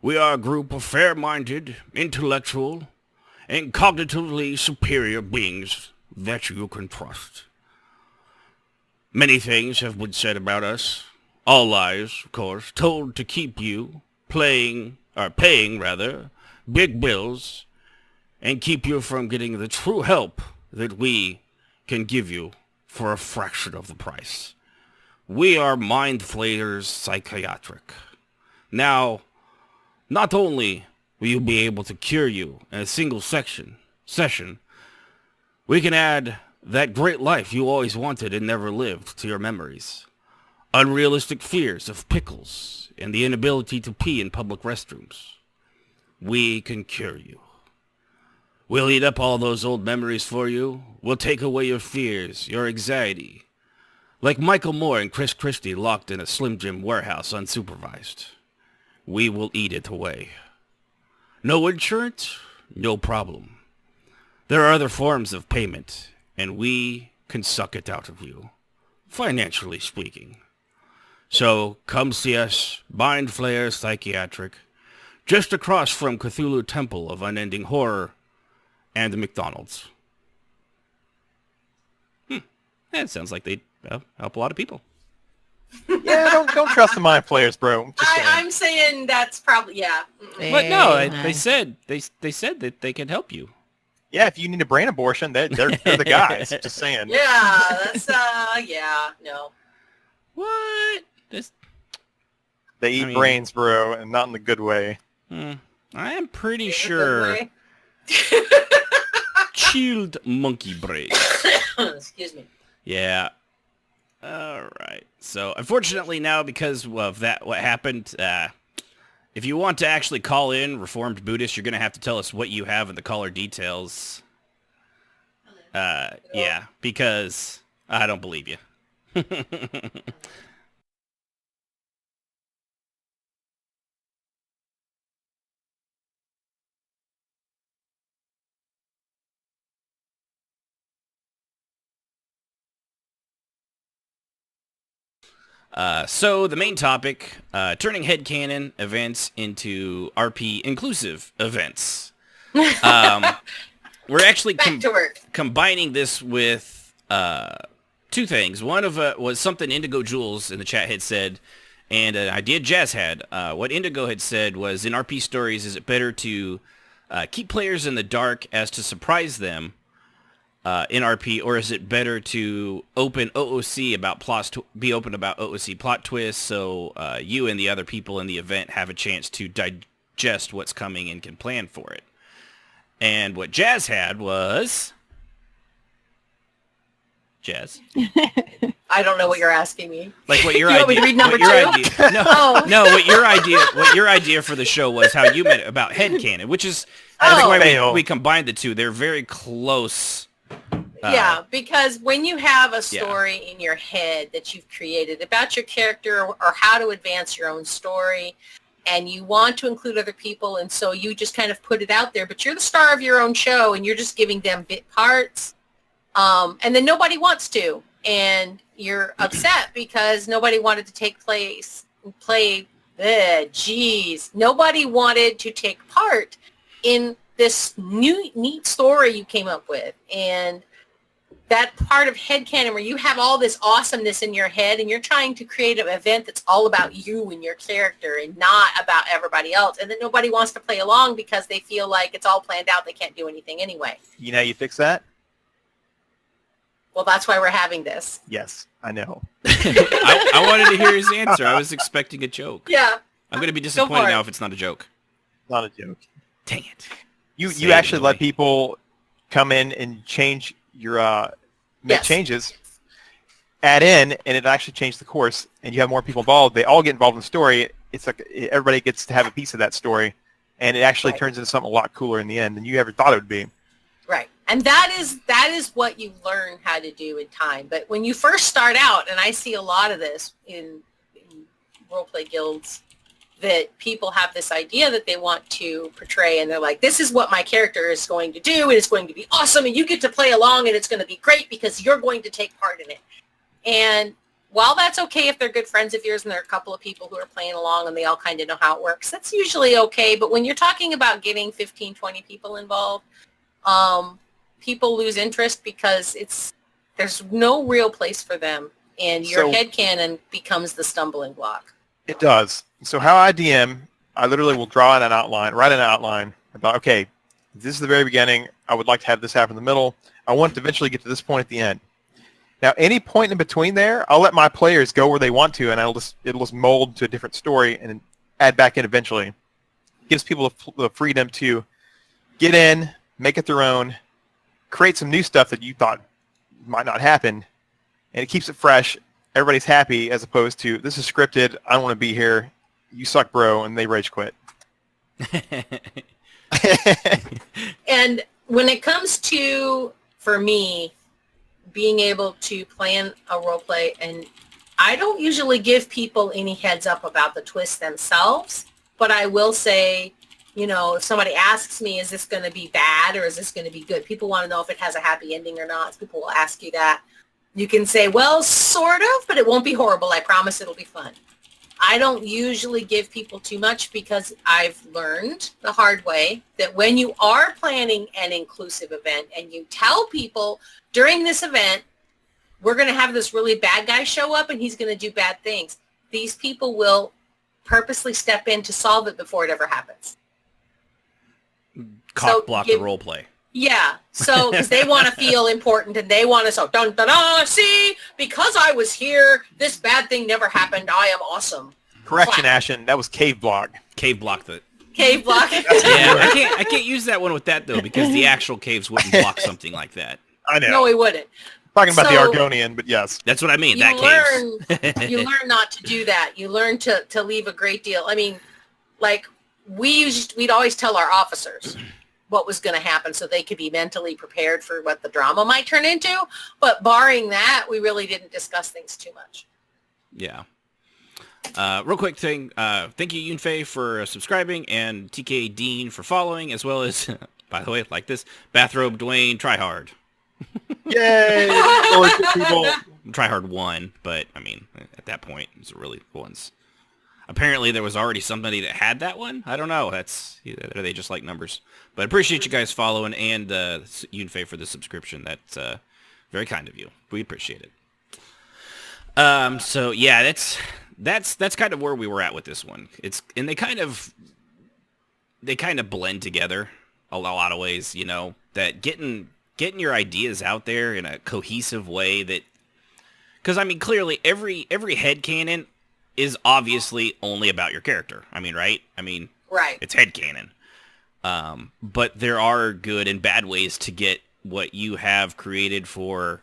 We are a group of fair-minded, intellectual, and cognitively superior beings that you can trust. Many things have been said about us, all lies, of course, told to keep you paying big bills and keep you from getting the true help that we can give you for a fraction of the price. We are Mind Flayers Psychiatric. Now, not only will you be able to cure you in a single session, we can add
That great life you always wanted and never lived to your memories. Unrealistic fears of pickles and the inability to pee in public restrooms. We can cure you. We'll eat up all those old memories for you. We'll take away your fears, your anxiety. Like Michael Moore and Chris Christie locked in a Slim Jim warehouse unsupervised. We will eat it away. No insurance? No problem. There are other forms of payment, and we can suck it out of you, financially speaking. So come see us, Mind Flayer Psychiatric, just across from Cthulhu Temple of Unending Horror and the McDonald's. That sounds like they help a lot of people.
Yeah, don't trust the mind players, bro. Just saying.
I'm saying that's probably, yeah.
But no, they said that they can help you.
Yeah, if you need a brain abortion, they're the guys. Just saying.
Yeah, that's, yeah, no.
What?
They eat brains, bro, and not in the good way.
I am pretty sure. Chilled monkey brains.
Excuse me.
Yeah. All right. So, unfortunately now, because of that, what happened, if you want to actually call in Reformed Buddhist, you're going to have to tell us what you have in the caller details. Yeah, because I don't believe you. So the main topic, turning headcanon events into RP inclusive events. We're actually combining this with two things. One of was something Indigo Jules in the chat had said, and an idea Jazz had. What Indigo had said was, in RP stories, is it better to keep players in the dark as to surprise them in RP, or is it better to open OOC about be open about OOC plot twists, so you and the other people in the event have a chance to digest what's coming and can plan for it? And what Jazz had was... Jazz?
I don't know what you're asking me.
Like what your
you
idea?
Want me to read number two?
No, what your idea for the show was how you meant about headcanon, which is that's why we combined the two. They're very close.
Yeah, because when you have a story in your head that you've created about your character or how to advance your own story, and you want to include other people, and so you just kind of put it out there, but you're the star of your own show, and you're just giving them bit parts, and then nobody wants to, and you're upset because nobody wanted to nobody wanted to take part in this new neat story you came up with. And that part of headcanon where you have all this awesomeness in your head and you're trying to create an event that's all about you and your character and not about everybody else. And then nobody wants to play along because they feel like it's all planned out. They can't do anything anyway.
You know how you fix that?
Well, that's why we're having this.
Yes, I know.
I wanted to hear his answer. I was expecting a joke.
Yeah.
I'm going to be disappointed now if it's not a joke.
Not a joke.
Dang it.
You actually let people come in and change your make changes, add in, and it actually changed the course, and you have more people involved. They all get involved in the story. It's like everybody gets to have a piece of that story, and it actually turns into something a lot cooler in the end than you ever thought it would be.
Right. And that is what you learn how to do in time. But when you first start out, and I see a lot of this in roleplay guilds, that people have this idea that they want to portray, and they're like, this is what my character is going to do, and it's going to be awesome, and you get to play along, and it's going to be great because you're going to take part in it. And while that's okay if they're good friends of yours and there are a couple of people who are playing along and they all kind of know how it works, that's usually okay. But when you're talking about getting 15, 20 people involved, people lose interest because there's no real place for them, and your headcanon becomes the stumbling block.
It does. So how I DM, I literally will write an outline about, okay, this is the very beginning. I would like to have this happen in the middle. I want to eventually get to this point at the end. Now, any point in between there, I'll let my players go where they want to, and it'll just mold to a different story and add back in eventually. It gives people the freedom to get in, make it their own, create some new stuff that you thought might not happen, and it keeps it fresh. Everybody's happy, as opposed to, this is scripted, I don't want to be here, you suck, bro, and they rage quit.
And when it comes to, for me, being able to plan a role play, and I don't usually give people any heads up about the twists themselves, but I will say, you know, if somebody asks me, is this going to be bad or is this going to be good? People want to know if it has a happy ending or not. People will ask you that. You can say, well, sort of, but it won't be horrible. I promise it'll be fun. I don't usually give people too much because I've learned the hard way that when you are planning an inclusive event and you tell people during this event, we're going to have this really bad guy show up and he's going to do bad things, these people will purposely step in to solve it before it ever happens.
Cock block the role play.
Yeah, so because they want to feel important and they want to so dun dun dun. See, because I was here, this bad thing never happened. I am awesome.
Correction,
Clap.
Ashen. That was cave block.
Cave block the.
Cave block.
Yeah, I can't use that one with that though because the actual caves wouldn't block something like that.
I know.
No, he wouldn't.
Talking about the
So-
Argonian, but yes.
That's what I mean.
You
That
learn, you learn not to do that. You learn to leave a great deal. I mean, like we'd always tell our officers what was going to happen so they could be mentally prepared for what the drama might turn into. But barring that, we really didn't discuss things too much.
Yeah. Real quick thing. Thank you, Yunfei, for subscribing, and TK Dean for following, as well as, by the way, like this, Bathrobe Dwayne Tryhard.
Yay! Or people.
Tryhard won, but, I mean, at that point, it's really ones. Apparently, there was already somebody that had that one. I don't know. Are they just like numbers? But I appreciate you guys following, and Yunfei for the subscription. That's very kind of you. We appreciate it. So yeah, that's kind of where we were at with this one. And they kind of blend together a lot of ways. You know, that getting your ideas out there in a cohesive way. That because I mean, clearly every headcanon is obviously only about your character. I mean, right? I mean,
Right.
it's headcanon. But there are good and bad ways to get what you have created for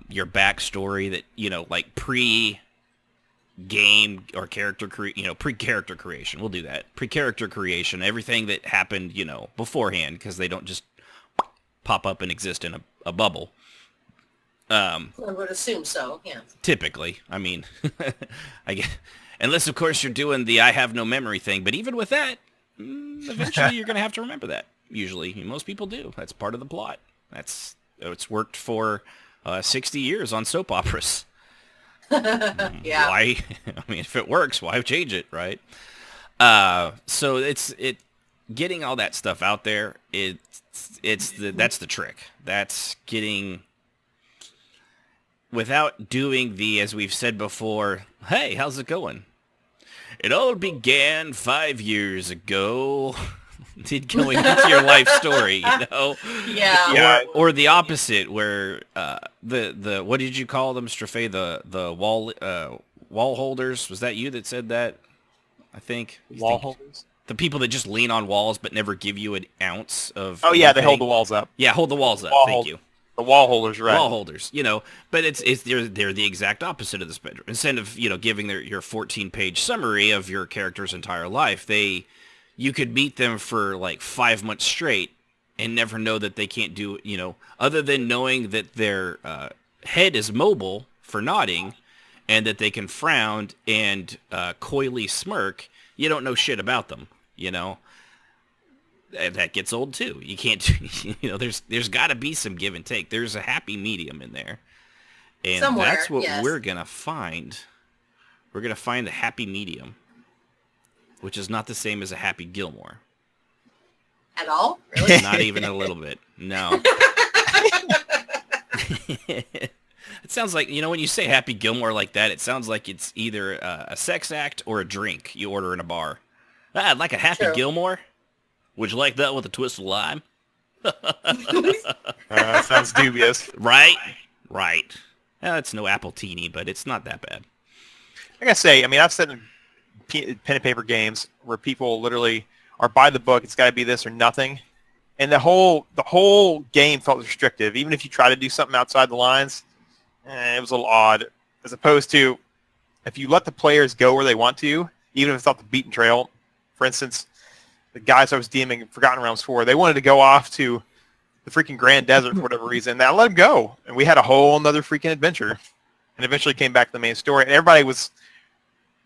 your backstory that, you know, like pre-game or pre-character creation. We'll do that. Pre-character creation, everything that happened, you know, beforehand, because they don't just pop up and exist in a bubble.
I would assume so, yeah.
Typically. I mean, unless, of course, you're doing the I have no memory thing. But even with that, eventually you're going to have to remember that. Usually. Most people do. That's part of the plot. It's worked for 60 years on soap operas.
Yeah.
Why? I mean, if it works, why change it, right? So it's getting all that stuff out there. That's the trick. That's getting... Without doing the, as we've said before, hey, how's it going? It all began 5 years ago. Going into your life story, you know?
Yeah.
Or the opposite, where the what did you call them, Strafe? The wall holders? Was that you that said that? I think.
Wall holders?
The people that just lean on walls but never give you an ounce of...
Oh, yeah, they
anything.
hold the walls up.
Yeah, hold the walls up. Thank you.
The wall holders, right?
Wall holders, you know, but they're the exact opposite of the spectrum. Instead of, you know, giving your 14-page summary of your character's entire life, you could meet them for like 5 months straight and never know that they can't do, you know, other than knowing that their head is mobile for nodding and that they can frown and coyly smirk. You don't know shit about them, you know. That gets old too. You can't, you know, there's got to be some give and take. There's a happy medium in there. And
Somewhere,
that's what
yes.
we're going to find. We're going to find the happy medium, which is not the same as a Happy Gilmore.
At all? Really?
Not even a little bit. No. It sounds like, you know, when you say Happy Gilmore like that, it sounds like it's either a sex act or a drink you order in a bar. I'd like a Happy
True.
Gilmore. Would you like that with a twist of lime?
Sounds dubious.
Right? Right. It's no appletini, but it's not that bad.
I gotta say, I mean, I've said in pen and paper games where people literally are by the book, it's got to be this or nothing, And the whole game felt restrictive. Even if you try to do something outside the lines, it was a little odd. As opposed to if you let the players go where they want to, even if it's off the beaten trail. For instance, the guys I was DMing in Forgotten Realms 4, they wanted to go off to the freaking Grand Desert for whatever reason. And I let them go. And we had a whole another freaking adventure. And eventually came back to the main story. And everybody was...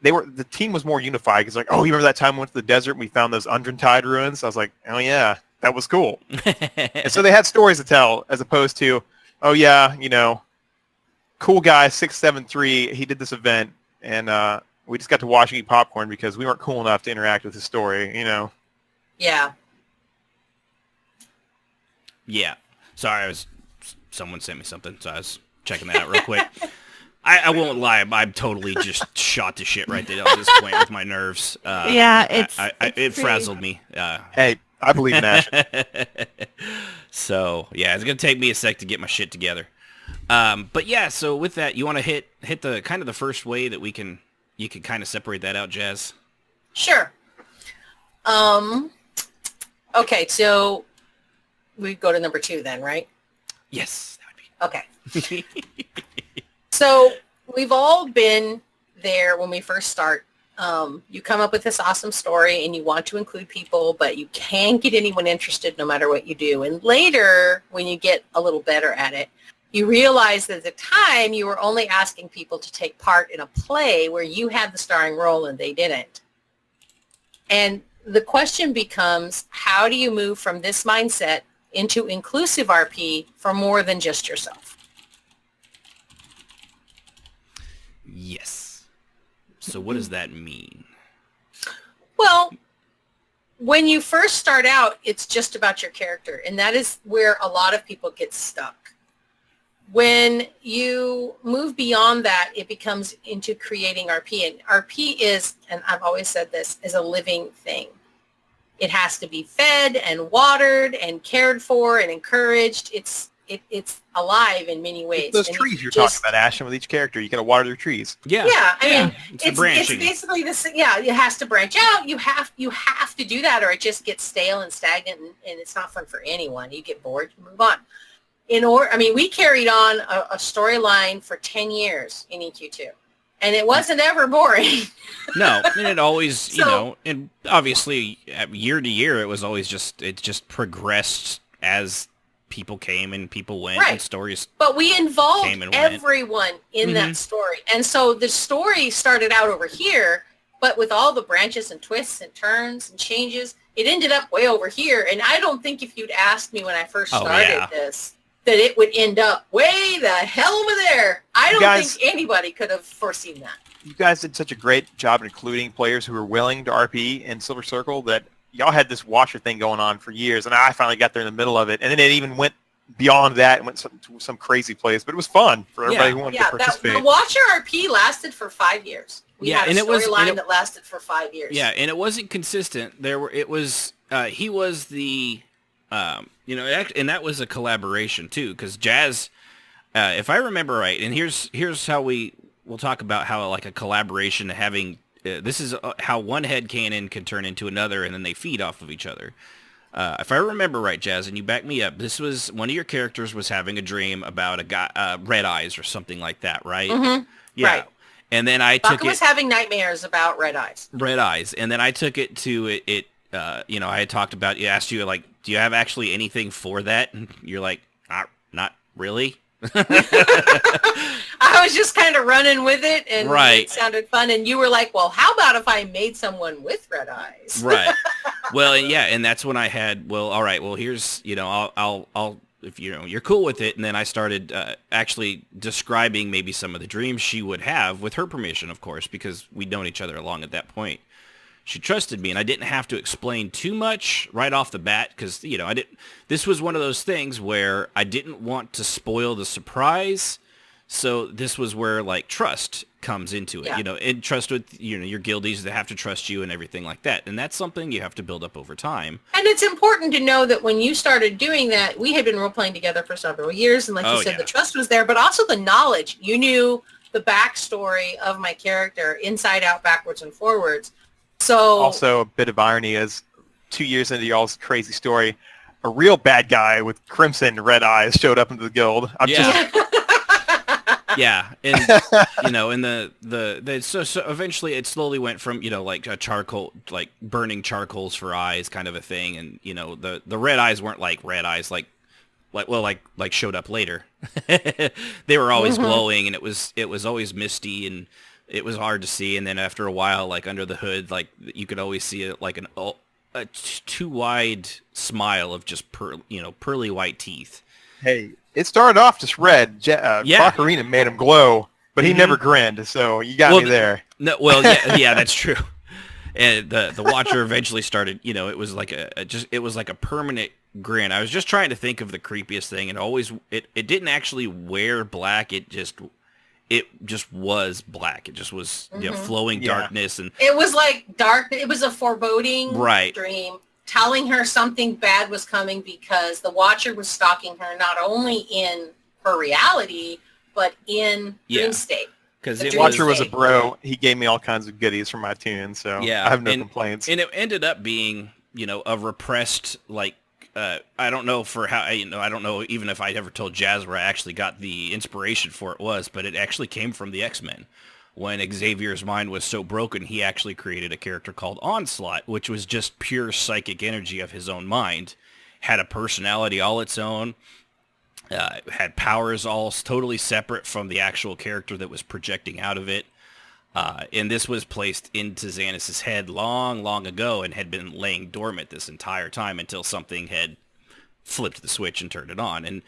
the team was more unified. Because like, oh, you remember that time we went to the desert and we found those Undrentide ruins? I was like, oh, yeah. That was cool. And so they had stories to tell as opposed to, oh, yeah, cool guy, 673, he did this event, and we just got to watch and eat popcorn because we weren't cool enough to interact with his story,
Yeah.
Yeah. Sorry, someone sent me something, so I was checking that out real quick. I won't lie, I'm totally just shot to shit right there at this point with my nerves. It frazzled me.
Hey, I believe in Ash.
So, yeah, it's going to take me a sec to get my shit together. But yeah, so with that, you want to hit the kind of the first way that you can kind of separate that out, Jazz?
Sure. Okay, so we go to number 2 then, right?
Yes, that would be.
Okay. So we've all been there when we first start. You come up with this awesome story and you want to include people, but you can't get anyone interested no matter what you do. And later, when you get a little better at it, you realize that at the time you were only asking people to take part in a play where you had the starring role and they didn't. And the question becomes, how do you move from this mindset into inclusive RP for more than just yourself?
Yes. So what does that mean?
Well, when you first start out, it's just about your character, and that is where a lot of people get stuck. When you move beyond that, it becomes into creating RP, and RP is, and I've always said this, is a living thing. It has to be fed and watered and cared for and encouraged. It's alive in many ways.
Those trees you're talking about, Ashton, with each character, you got to water their trees.
Yeah.
Yeah, I mean, it's
branching.
basically this. Yeah, it has to branch out. You have to do that, or it just gets stale and stagnant, and it's not fun for anyone. You get bored, you move on. We carried on a storyline for 10 years in EQ2, and it wasn't ever boring.
No, and it always, and obviously year to year, it just progressed as people came and people went,
right.
And stories.
But we involved
came and
everyone in that story, and so the story started out over here, but with all the branches and twists and turns and changes, it ended up way over here. And I don't think if you'd asked me when I first started this, that it would end up way the hell over there. I don't think anybody could have foreseen that.
You guys did such a great job including players who were willing to RP in Silver Circle that y'all had this washer thing going on for years, and I finally got there in the middle of it, and then it even went beyond that and went to some crazy place, but it was fun for everybody who wanted to participate.
The Watcher RP lasted for 5 years. We had a storyline that lasted for 5 years.
Yeah, and it wasn't consistent. He was the, and that was a collaboration too, because Jazz, if I remember right, and here's how we'll talk about how like a collaboration having. This is how one headcanon can turn into another, and then they feed off of each other. If I remember right, Jazz, and you back me up, this was one of your characters was having a dream about a guy, Red Eyes or something like that, right?
Mm-hmm.
Yeah. Right. And then I took it.
was having nightmares about Red Eyes.
Red Eyes, and then I took it to it. I had talked about. You asked you like, do you have actually anything for that? And you're like, not really.
I was just kind of running with it, and
right.
It sounded fun. And you were like, "Well, how about if I made someone with red eyes?"
Right. Well, yeah, and that's when I had. Well, all right. Well, here's I'll if you're cool with it, and then I started actually describing maybe some of the dreams she would have with her permission, of course, because we'd known each other along at that point. She trusted me, and I didn't have to explain too much right off the bat because I didn't. This was one of those things where I didn't want to spoil the surprise, so this was where like trust comes into it.
Yeah.
And trust with your guildies that have to trust you and everything like that, and that's something you have to build up over time.
And it's important to know that when you started doing that, we had been role playing together for several years, and like you said, the trust was there, but also the knowledge. You knew the backstory of my character, inside out, backwards, and forwards. So
also a bit of irony is 2 years into y'all's crazy story, a real bad guy with crimson red eyes showed up into the guild.
Yeah, and and so eventually it slowly went from like a charcoal, like burning charcoals for eyes kind of a thing, and the red eyes weren't like red eyes like showed up later. They were always glowing, and it was always misty, and it was hard to see. And then after a while, like under the hood, like you could always see it like a too wide smile of just pearly white teeth.
Hey, it started off just red. Ocarina made him glow, but he never grinned, so you got me there.
No, well, yeah, that's true. And the Watcher eventually started, it was like it was like a permanent grin. I was just trying to think of the creepiest thing, and it didn't actually wear black. It just was black. It just was flowing darkness, and
it was like dark. It was a foreboding
right.
dream, telling her something bad was coming because the Watcher was stalking her not only in her reality but in dream state.
Because the Watcher was a bro. He gave me all kinds of goodies from my tune, so I have no complaints.
And it ended up being, a repressed, like, I don't know for how, I don't know even if I ever told Jazz where I actually got the inspiration for it was, but it actually came from the X-Men. When Xavier's mind was so broken, he actually created a character called Onslaught, which was just pure psychic energy of his own mind, had a personality all its own, had powers all totally separate from the actual character that was projecting out of it. And this was placed into Xanus' head long, long ago and had been laying dormant this entire time until something had flipped the switch and turned it on. And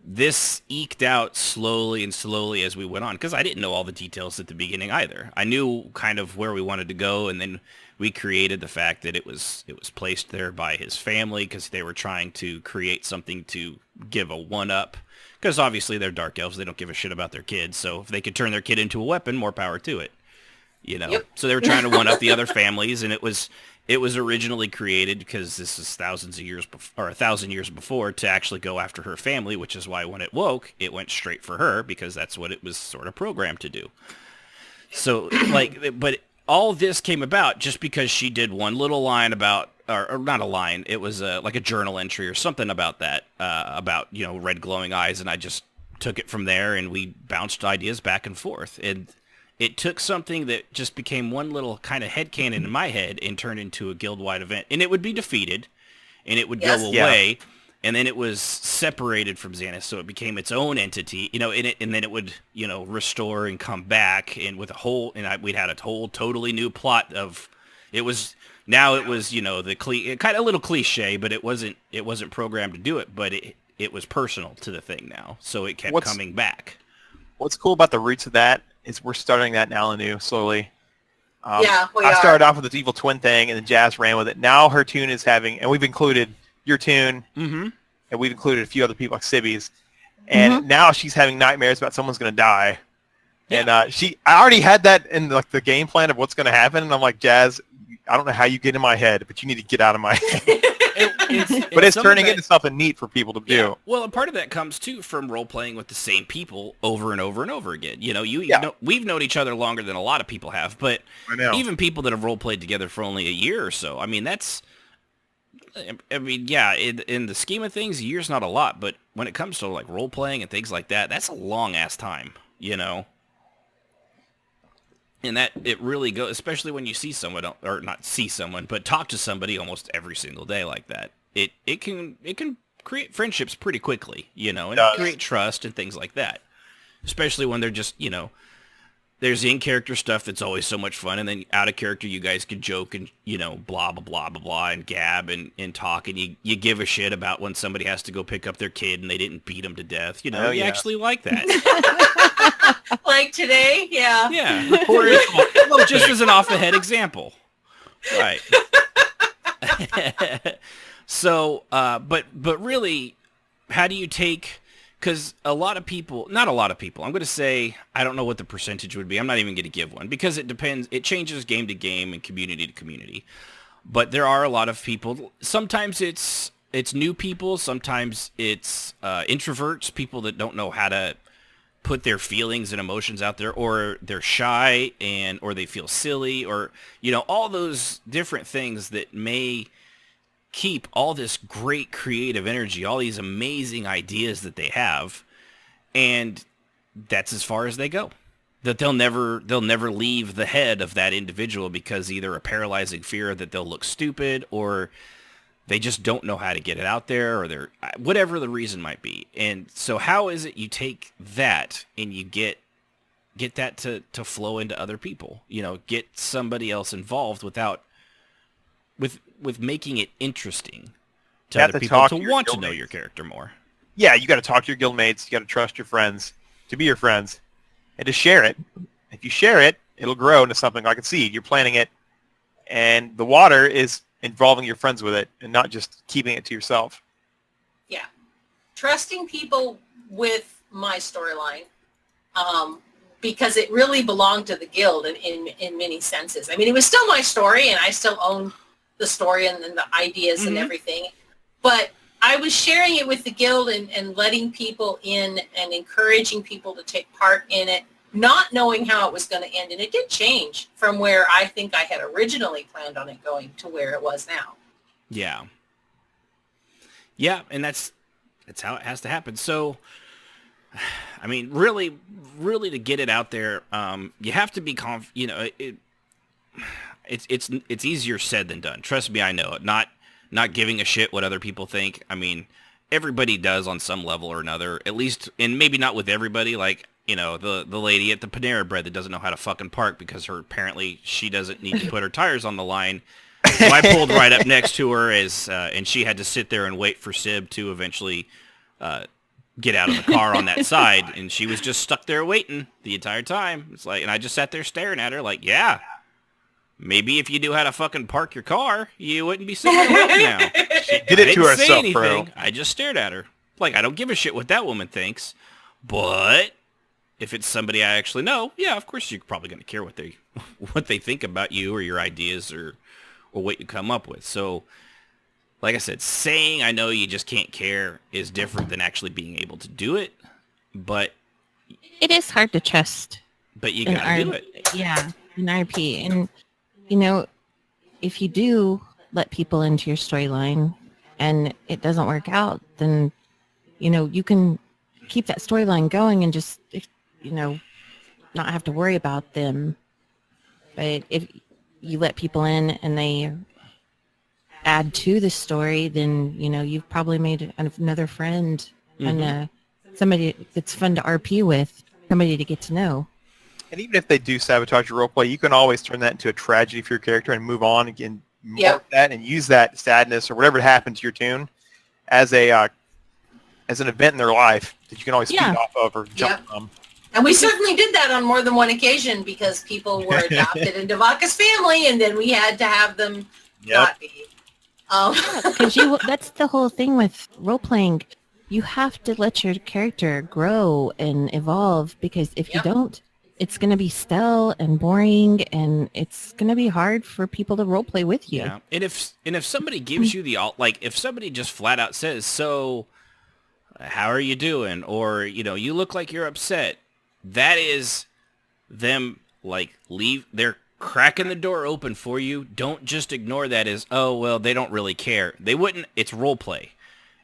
this eked out slowly and slowly as we went on, because I didn't know all the details at the beginning either. I knew kind of where we wanted to go, and then we created the fact that it was placed there by his family because they were trying to create something to give a one-up. Because obviously they're dark elves, they don't give a shit about their kids, so if they could turn their kid into a weapon, more power to it. Yep. So they were trying to one-up the other families, and it was originally created because this is 1,000 years before to actually go after her family, which is why when it woke, it went straight for her because that's what it was sort of programmed to do. So, but all this came about just because she did one little line about, or not a line, it was like a journal entry or something about that, about, red glowing eyes, and I just took it from there, and we bounced ideas back and forth, and it took something that just became one little kind of headcanon in my head and turned into a guild-wide event. And it would be defeated, and it would go away, and then it was separated from Xanus, so it became its own entity, and then it would, restore and come back, and with we'd had a whole totally new plot of, it was the kind of a little cliche, but it wasn't programmed to do it, but it was personal to the thing now, so it kept coming back.
What's cool about the roots of that is we're starting that now anew slowly.
I
started off with this evil twin thing, and then Jazz ran with it. Now her tune is having, and we've included your tune, and we've included a few other people like Sibby's, and now she's having nightmares about someone's going to die. Yeah. And I already had that in the game plan of what's going to happen, and I'm like, Jazz, I don't know how you get in my head, but you need to get out of my head. But it's turning into something neat for people to do.
Yeah. Well, and part of that comes, too, from role-playing with the same people over and over and over again. We've known each other longer than a lot of people have, but even people that have role-played together for only a year or so, in the scheme of things, a year's not a lot, but when it comes to, role-playing and things like that, that's a long-ass time, And that it really goes, especially when you see someone, or not see someone, but talk to somebody almost every single day like that. It can create friendships pretty quickly, and create trust and things like that. Especially when they're just, there's in-character stuff that's always so much fun, and then out of character you guys can joke and, blah, blah, blah, blah, blah, and gab and talk, and you give a shit about when somebody has to go pick up their kid and they didn't beat them to death. You actually like that.
Like today, yeah.
Yeah. Just as an off-the-head example. Right. So, but really, how do you take... Because not a lot of people, I'm going to say, I don't know what the percentage would be. I'm not even going to give one because it depends. It changes game to game and community to community. But there are a lot of people. Sometimes it's new people. Sometimes it's introverts, people that don't know how to put their feelings and emotions out there, or they're shy or they feel silly, or, all those different things that may keep all this great creative energy, all these amazing ideas that they have, and that's as far as they go. That they'll never leave the head of that individual because either a paralyzing fear that they'll look stupid, or they just don't know how to get it out there, or they're whatever the reason might be. And so how is it you take that and you get that to flow into other people? You know, get somebody else involved with making it interesting to other people to want to know your character more.
Yeah, you got to talk to your guildmates. You got to trust your friends to be your friends and to share it. If you share it, it'll grow into something like a seed. You're planting it, and the water is involving your friends with it and not just keeping it to yourself.
Yeah. Trusting people with my storyline, because it really belonged to the guild in many senses. I mean, it was still my story, and I still own the story and the ideas and everything. But I was sharing it with the guild and letting people in and encouraging people to take part in it, not knowing how it was going to end. And it did change from where I think I had originally planned on it going to where it was now.
Yeah. Yeah, and that's how it has to happen. So, I mean, really to get it out there, you have to be it's easier said than done. Trust me, I know it. Not giving a shit what other people think. I mean, everybody does on some level or another, at least, and maybe not with everybody. Like, you know, the lady at the Panera Bread that doesn't know how to fucking park because apparently she doesn't need to put her tires on the line. So I pulled right up next to her and she had to sit there and wait for Sib to eventually get out of the car on that side, and she was just stuck there waiting the entire time. It's like, and I just sat there staring at her like, yeah, maybe if you knew how to fucking park your car, you wouldn't be sitting there waiting now.
She did it to herself, bro.
I just stared at her. Like, I don't give a shit what that woman thinks, but if it's somebody I actually know, yeah, of course you're probably going to care what they think about you or your ideas or what you come up with. So, like I said, saying I know you just can't care is different than actually being able to do it, but
It is hard to trust.
But you got to do it.
Yeah, in RP. And, you know, if you do let people into your storyline and it doesn't work out, then, you know, you can keep that storyline going and just, you know, not have to worry about them. But if you let people in and they add to the story, then, you know, you've probably made another friend and somebody that's fun to RP with, somebody to get to know.
And even if they do sabotage your roleplay, you can always turn that into a tragedy for your character and move on and mark that and use that sadness or whatever happened to your tune as an event in their life that you can always feed off of or jump from.
And we certainly did that on more than one occasion because people were adopted into Vaca's family, and then we had to have them not be.
Because that's the whole thing with role-playing. You have to let your character grow and evolve, because if you don't, it's going to be stale and boring, and it's going to be hard for people to role-play with you.
Yeah, and if somebody gives you the like, if somebody just flat out says, "So, how are you doing?" or, you know, "You look like you're upset," that is them like they're cracking the door open for you. Don't just ignore that as, "Oh, well, they don't really care." They wouldn't. It's role play.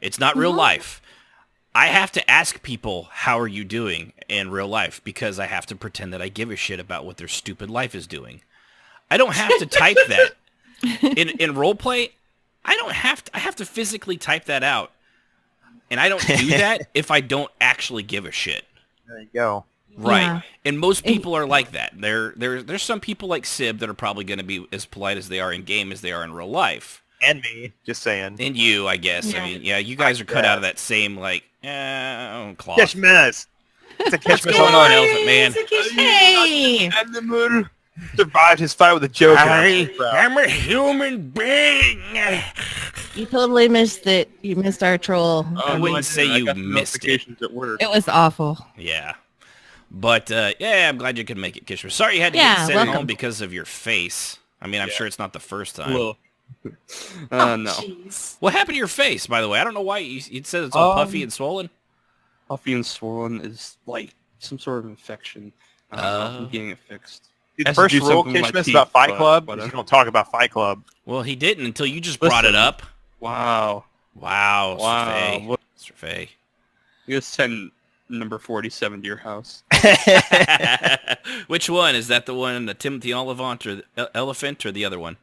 It's not real life. I have to ask people, "How are you doing?" in real life, because I have to pretend that I give a shit about what their stupid life is doing. I don't have to type that. In role play, I don't have to. I have to physically type that out. And I don't do that if I don't actually give a shit.
There you go.
Right.
Yeah.
And most people are like that. There's some people like Sib that are probably going to be as polite as they are in game as they are in real life.
And me, just saying.
And you, I guess.
Yeah.
I mean, yeah, you guys are cut out of that same, like, cloth.
Kishmas. It's a Kishmas
going on,
on
Elephant Man?
Hey!
Animal survived his fight with a Joker.
I'm a human being.
You totally missed it. You missed our troll.
I wouldn't say you missed it.
At work.
It was awful.
Yeah. But, yeah, I'm glad you could make it, Kishma. Sorry you had to
Yeah,
get sent
welcome.
home because of your face. I mean, I'm sure it's not the first time.
Well, no.
Jeez.
What happened to your face, by the way? I don't know why you said it's all puffy and swollen.
Puffy and swollen is like some sort of infection. I'm getting it fixed.
Dude, the
Has to
first
do
rule
something with my
Kishmas
teeth,
about Fight
but
Club is
whatever.
you don't talk about Fight Club.
Well, he didn't until you just brought it
Listen.
up.
Wow.
Wow,
Wow.
Sibh'Bae. Sibh'Bae.
You just send number 47 to your house.
Which one? Is that the one, the Timothy Oliphant or the Elephant, or the other one?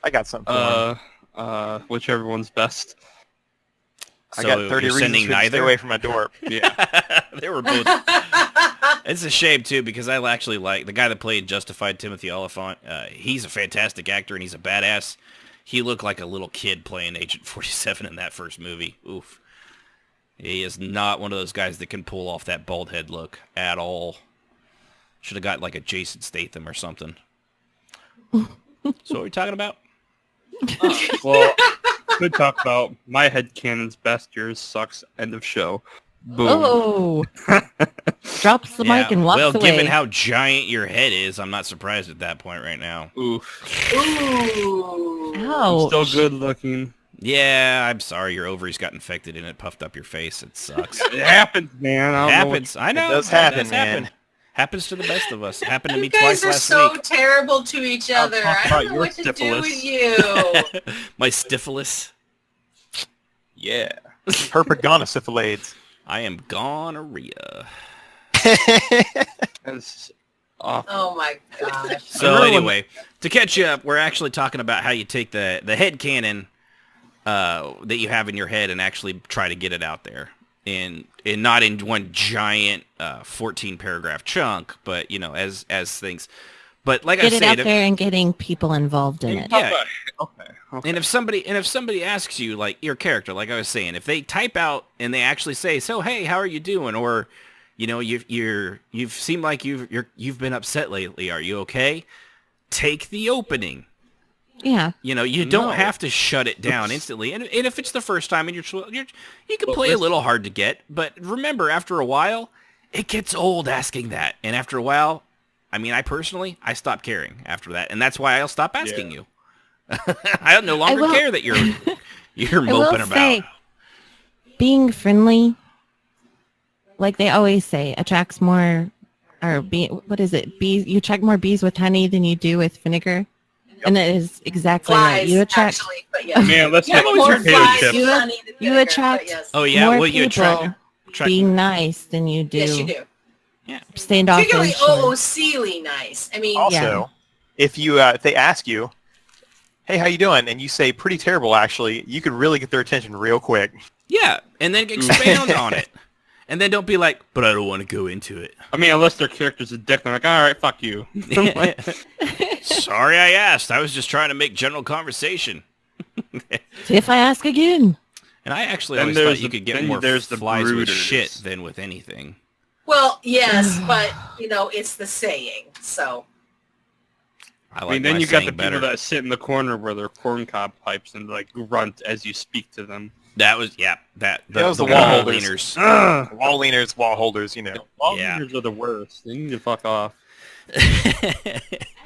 I got something for him.
Whichever one's best.
I got 30
you're
reasons
sending
for you to stay
neither?
away from my door.
Yeah.
They were both. It's a shame too, because I actually like the guy that played Justified, Timothy Oliphant. He's a fantastic actor and he's a badass. He looked like a little kid playing Agent 47 in that first movie. Oof. He is not one of those guys that can pull off that bald head look at all. Should have got like a Jason Statham or something. So what are we talking about?
Well, could talk about my headcanon's best, yours sucks, end of show. Boom.
Oh. Drops the mic and walks
well,
away.
given how giant your head is, I'm not surprised at that point right now.
Oof.
Ooh.
Ouch.
Still good looking.
Yeah, I'm sorry your ovaries got infected and it puffed up your face. It sucks.
It happens, man. I don't know what-
Happens. I know.
It does happen, man.
Happens to the best of us. Happened to
You
me
guys
twice
are
last
so
week.
terrible to each other.
talk
I
about
don't know
your
what to do
syphilis.
with you.
My syphilis.
Yeah.
Herpetogonosyphilades.
I am gonorrhea.
That's awful.
Oh my gosh.
So anyway, to catch you up, we're actually talking about how you take the head cannon that you have in your head and actually try to get it out there. In not in one giant 14 paragraph chunk, but you know, as things. But like
Get
I
it
said,
out there and getting people involved in it.
yeah.
Okay.
And if somebody asks you, like your character, like I was saying, if they type out and they actually say, "So hey, how are you doing?" or you know, you've seemed like you've been upset lately. Are you okay? Take the opening.
Yeah.
You know, you don't have to shut it down instantly. And if it's the first time and you can play a little hard to get, but remember, after a while, it gets old asking that. And after a while, I mean, I stopped caring after that, and that's why I'll stop asking you. I no longer care that you're moping about.
Say, being friendly, like they always say, attracts more, what is it? Bees. You attract more bees with honey than you do with vinegar. And that is exactly right.
Flies,
You attract
actually, but yes.
Man, let's
Yeah,
make
more
potato
flies
chips.
with honey than
You
vinegar,
attract-
but yes.
Oh yeah,
more
well you
people
attract
being nice than you do.
Yes, you do.
Standoffish.
Particularly
or-
silly nice. I mean,
Also, if they ask you, "Hey, how you doing?" and you say "pretty terrible," actually, you could really get their attention real quick.
Yeah, and then expand on it. And then don't be like, "But I don't want to go into it."
I mean, unless their character's a dick, they're like, all right, fuck you.
Sorry I asked. I was just trying to make general conversation.
See if I ask again.
And I actually
Then
always
there's
thought you
the-
could get
then
more
there's the
flies with
brooders.
shit than with anything.
well, yes, but you know, it's the saying. So
I like
I mean, then
my
you got
saying
the
better.
people that sit in the corner where they're corncob pipes and like grunt as you speak to them.
That was
That was the
wall
wall holders.
leaners.
Ugh.
Wall leaners, wall holders, you know.
Wall
Yeah.
leaders are the worst. They need to fuck off.
I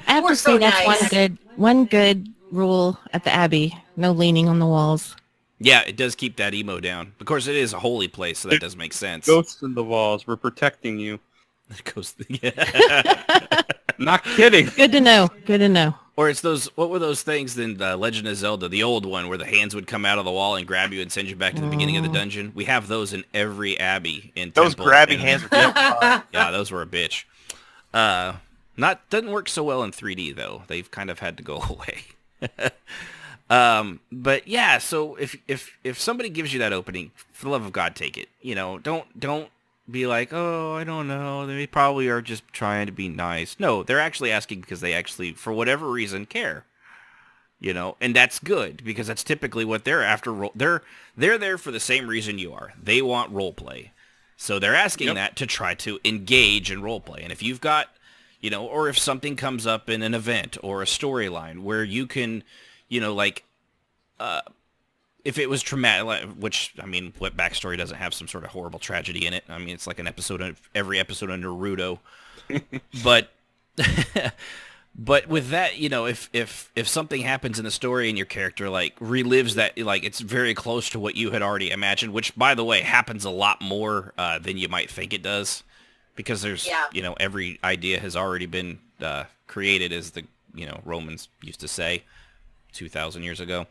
have
We're
to say
so
that's
nice.
one good rule at the Abbey. No leaning on the walls.
Yeah, it does keep that emo down. Of course, it is a holy place, so that does make sense.
Ghosts in the walls. We're protecting you.
Yeah.
Not kidding.
Good to know. Good to know.
Or it's those, what were those things in Legend of Zelda, the old one, where the hands would come out of the wall and grab you and send you back to the beginning of the dungeon? We have those in every abbey in
Those
temple.
grabbing
And-
hands were
Yeah, those were a bitch. Doesn't work so well in 3D though. They've kind of had to go away. But yeah, so if somebody gives you that opening, for the love of God, take it. You know, don't be like, oh, I don't know. They probably are just trying to be nice. No, they're actually asking because they actually, for whatever reason, care. You know, and that's good because that's typically what they're after. They're there for the same reason you are. They want role play. So they're asking that to try to engage in role play. And if you've got, you know, or if something comes up in an event or a storyline where you can, you know, like, if it was traumatic, which, I mean, what backstory doesn't have some sort of horrible tragedy in it? I mean, it's like an episode of every episode under Naruto. But but with that, you know, if something happens in the story and your character like relives that, like it's very close to what you had already imagined, which by the way happens a lot more than you might think it does, because there's you know, every idea has already been created, as the, you know, Romans used to say 2,000 years ago.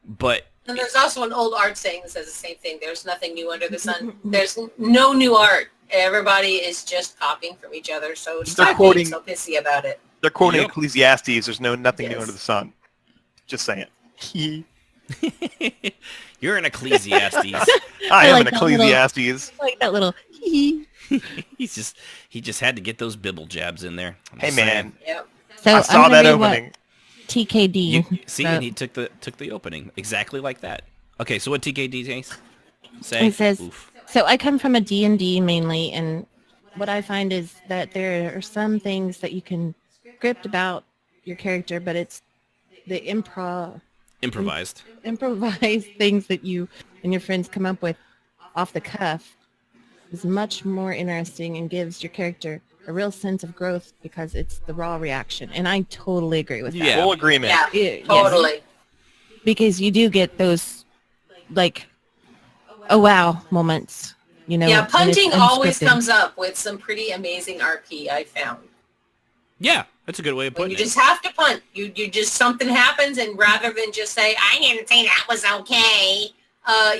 But
And there's also an old art saying that says the same thing. There's nothing new under the sun. There's no new art. Everybody is just copying from each other. So stop being so pissy about it.
They're quoting Ecclesiastes. There's nothing new under the sun. Just saying.
You're an Ecclesiastes.
I am an Ecclesiastes.
Like that little.
He just had to get those bibble jabs in there.
Hey man.
Yep.
So
I saw that opening.
TKD.
And he took the opening exactly like that. Okay, so what TKD say?
It says, so I come from a D&D mainly, and what I find is that there are some things that you can script about your character, but it's the
improvised
things that you and your friends come up with off the cuff is much more interesting and gives your character a real sense of growth because it's the raw reaction. And I totally agree with that.
Yeah.
Full agreement.
Yeah, totally.
Yes. Because you do get those, like, oh wow moments, you know.
Yeah, punting always
unscripted.
comes up with some pretty amazing RP, I found.
Yeah, that's a good way of
When
putting
you
it.
just have to punt. You just, something happens, and rather than just say, I didn't say that was okay,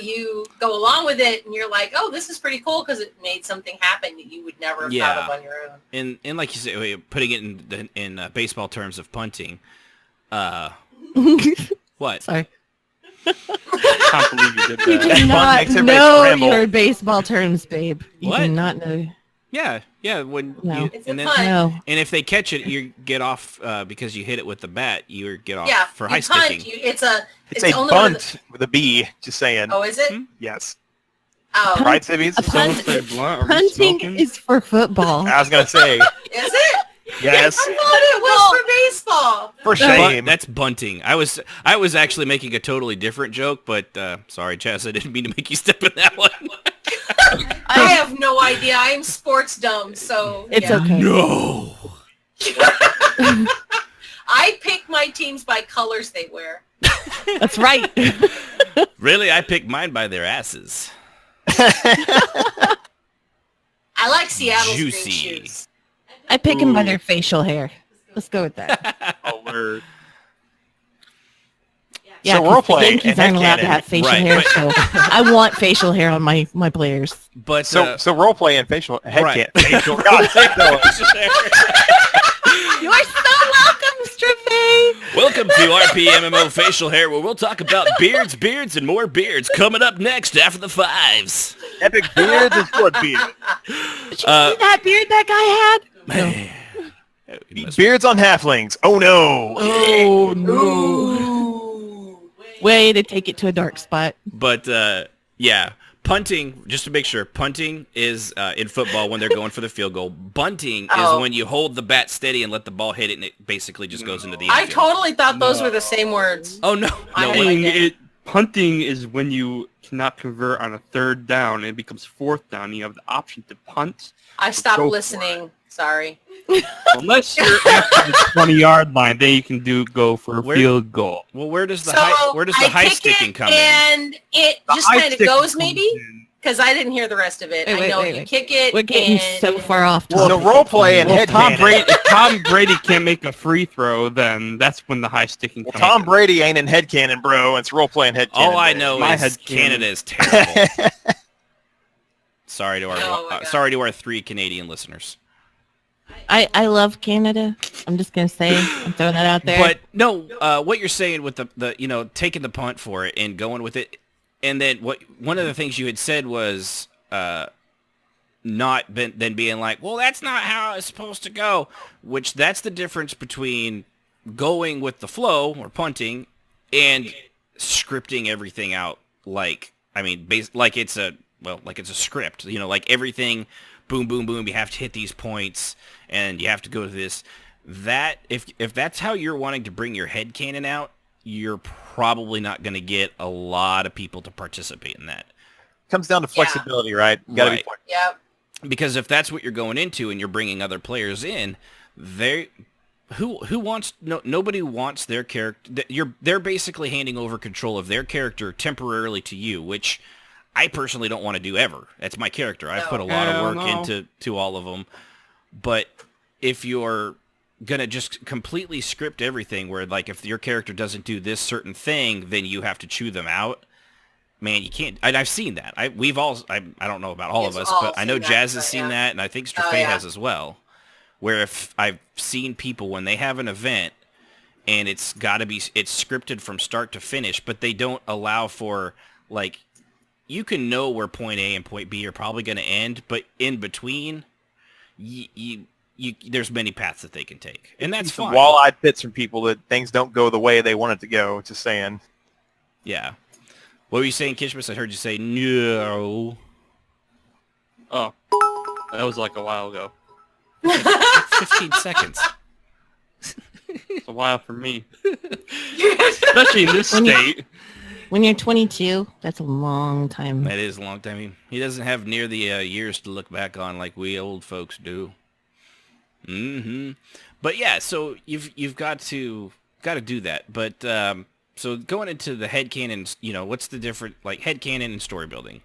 you go along with it, and you're like, oh, this is pretty cool because it made something happen that you would never have thought of on your own.
And like you say, putting it in baseball terms of punting. What?
Sorry.
I can't believe you did
You
that.
do not
makes everybody
know
scramble.
your baseball terms, babe. You
What?
do not know.
Yeah. When
No.
you,
It's a
and then
punt.
No.
and if they catch it, you get off because you hit it with the bat. You get off
Yeah,
for
you
high
punt.
sticking.
It's a
only one of
bunt with a B. Just saying.
Oh, is it?
Yes.
Oh,
Right, Sibbies?
A punt-
Say blunt, are we
Punting
smoking?
is for football.
I was gonna say
is it?
yes.
I thought it was for baseball.
For shame.
That's bunting. I was actually making a totally different joke, but sorry, Chaz, I didn't mean to make you step in that one.
I have no idea. I am sports dumb, so
It's
yeah.
okay.
No.
I pick my teams by colors they wear.
That's right.
Really, I picked mine by their asses.
I like Seattle's
Juicy.
green shoes.
I pick them by their facial hair. Let's go with that.
Oh, word.
Yeah,
So
'cause the
roleplay
Yankees
and
aren't allowed to
headcanon.
have facial
Right,
hair,
but-
so I want facial hair on my players.
But
So roleplay and facial head
Right.
can't. Facial. God, sake, Noah.
You are so welcome, Mr. Faye.
welcome to RPMMO Facial Hair, where we'll talk about beards, and more beards. Coming up next after the fives.
Epic beards and sport beard.
Did you see that beard that guy had?
Man. He must-
Beards on halflings. Oh no.
Oh no! Way to take it to a dark spot.
But yeah, punting. Just to make sure, punting is in football when they're going for the field goal. Bunting
Oh.
is when you hold the bat steady and let the ball hit it, and it basically just goes into the
I
infield.
totally thought those were the same words.
Oh no!
I
No,
had
wait.
no
Punting is when you cannot convert on a third down and it becomes fourth down. You have the option to punt.
I stopped
Go for
listening. Sorry.
Unless you're after the 20-yard line, then you can go for a
Where-
field goal.
Well, where does the
So
high
pick
sticking
it,
come in?
and it
The
just
high
kind of
stick
goes
comes
maybe
in.
because I didn't hear the rest of it. I know you kick it.
We're getting
and
so far off
So
topic.
roleplay and
Well,
head
Tom
cannon.
Brady, if Tom Brady can't make a free throw, then that's when the high sticking
Well,
comes
Tom
in.
Brady ain't in head cannon, bro. It's roleplay and head cannon.
All I
baby.
know
My
is
head
Canada
cannon.
is terrible. Sorry to
Oh my God.
sorry to our 3 Canadian listeners.
I love Canada. I'm just gonna say, I'm throwing that out there.
But no, what you're saying with the taking the punt for it and going with it, and then one of the things you had said was then being like, well, that's not how it's supposed to go. Which that's the difference between going with the flow or punting and scripting everything out like it's a script. Like everything, boom, boom, boom. You have to hit these points, and you have to go to this. That if that's how you're wanting to bring your headcanon out, you're probably not going to get a lot of people to participate in that.
Comes down to flexibility, right? You gotta be
Right.
flexible.
Yep.
Because if that's what you're going into and you're bringing other players in, nobody wants their character. They're basically handing over control of their character temporarily to you, which I personally don't want to do ever. That's my character. I've put a lot of
Hell
work
no.
into all of them. But if you're gonna just completely script everything where like if your character doesn't do this certain thing, then you have to chew them out. Man, you can't. And I've seen that. I don't know about all of us, but I know Jazz has seen that, and I think Strafay has as well. Where if I've seen people when they have an event, and it's scripted from start to finish, but they don't allow for like, you can know where point A and point B are probably going to end, but in between, there's many paths that they can take, and that's fine.
Wall-eyed pits from people that things don't go the way they want it to go. Just saying.
Yeah. What were you saying, Kishmas? I heard you say no.
Oh, that was like a while ago.
15 seconds.
It's a while for me. Especially in this state.
When you're 22, that's a long time.
That is a long time. He doesn't have near the years to look back on like we old folks do. But yeah, so you've got to do that. But so going into the headcanon, what's the different, like, headcanon and story building?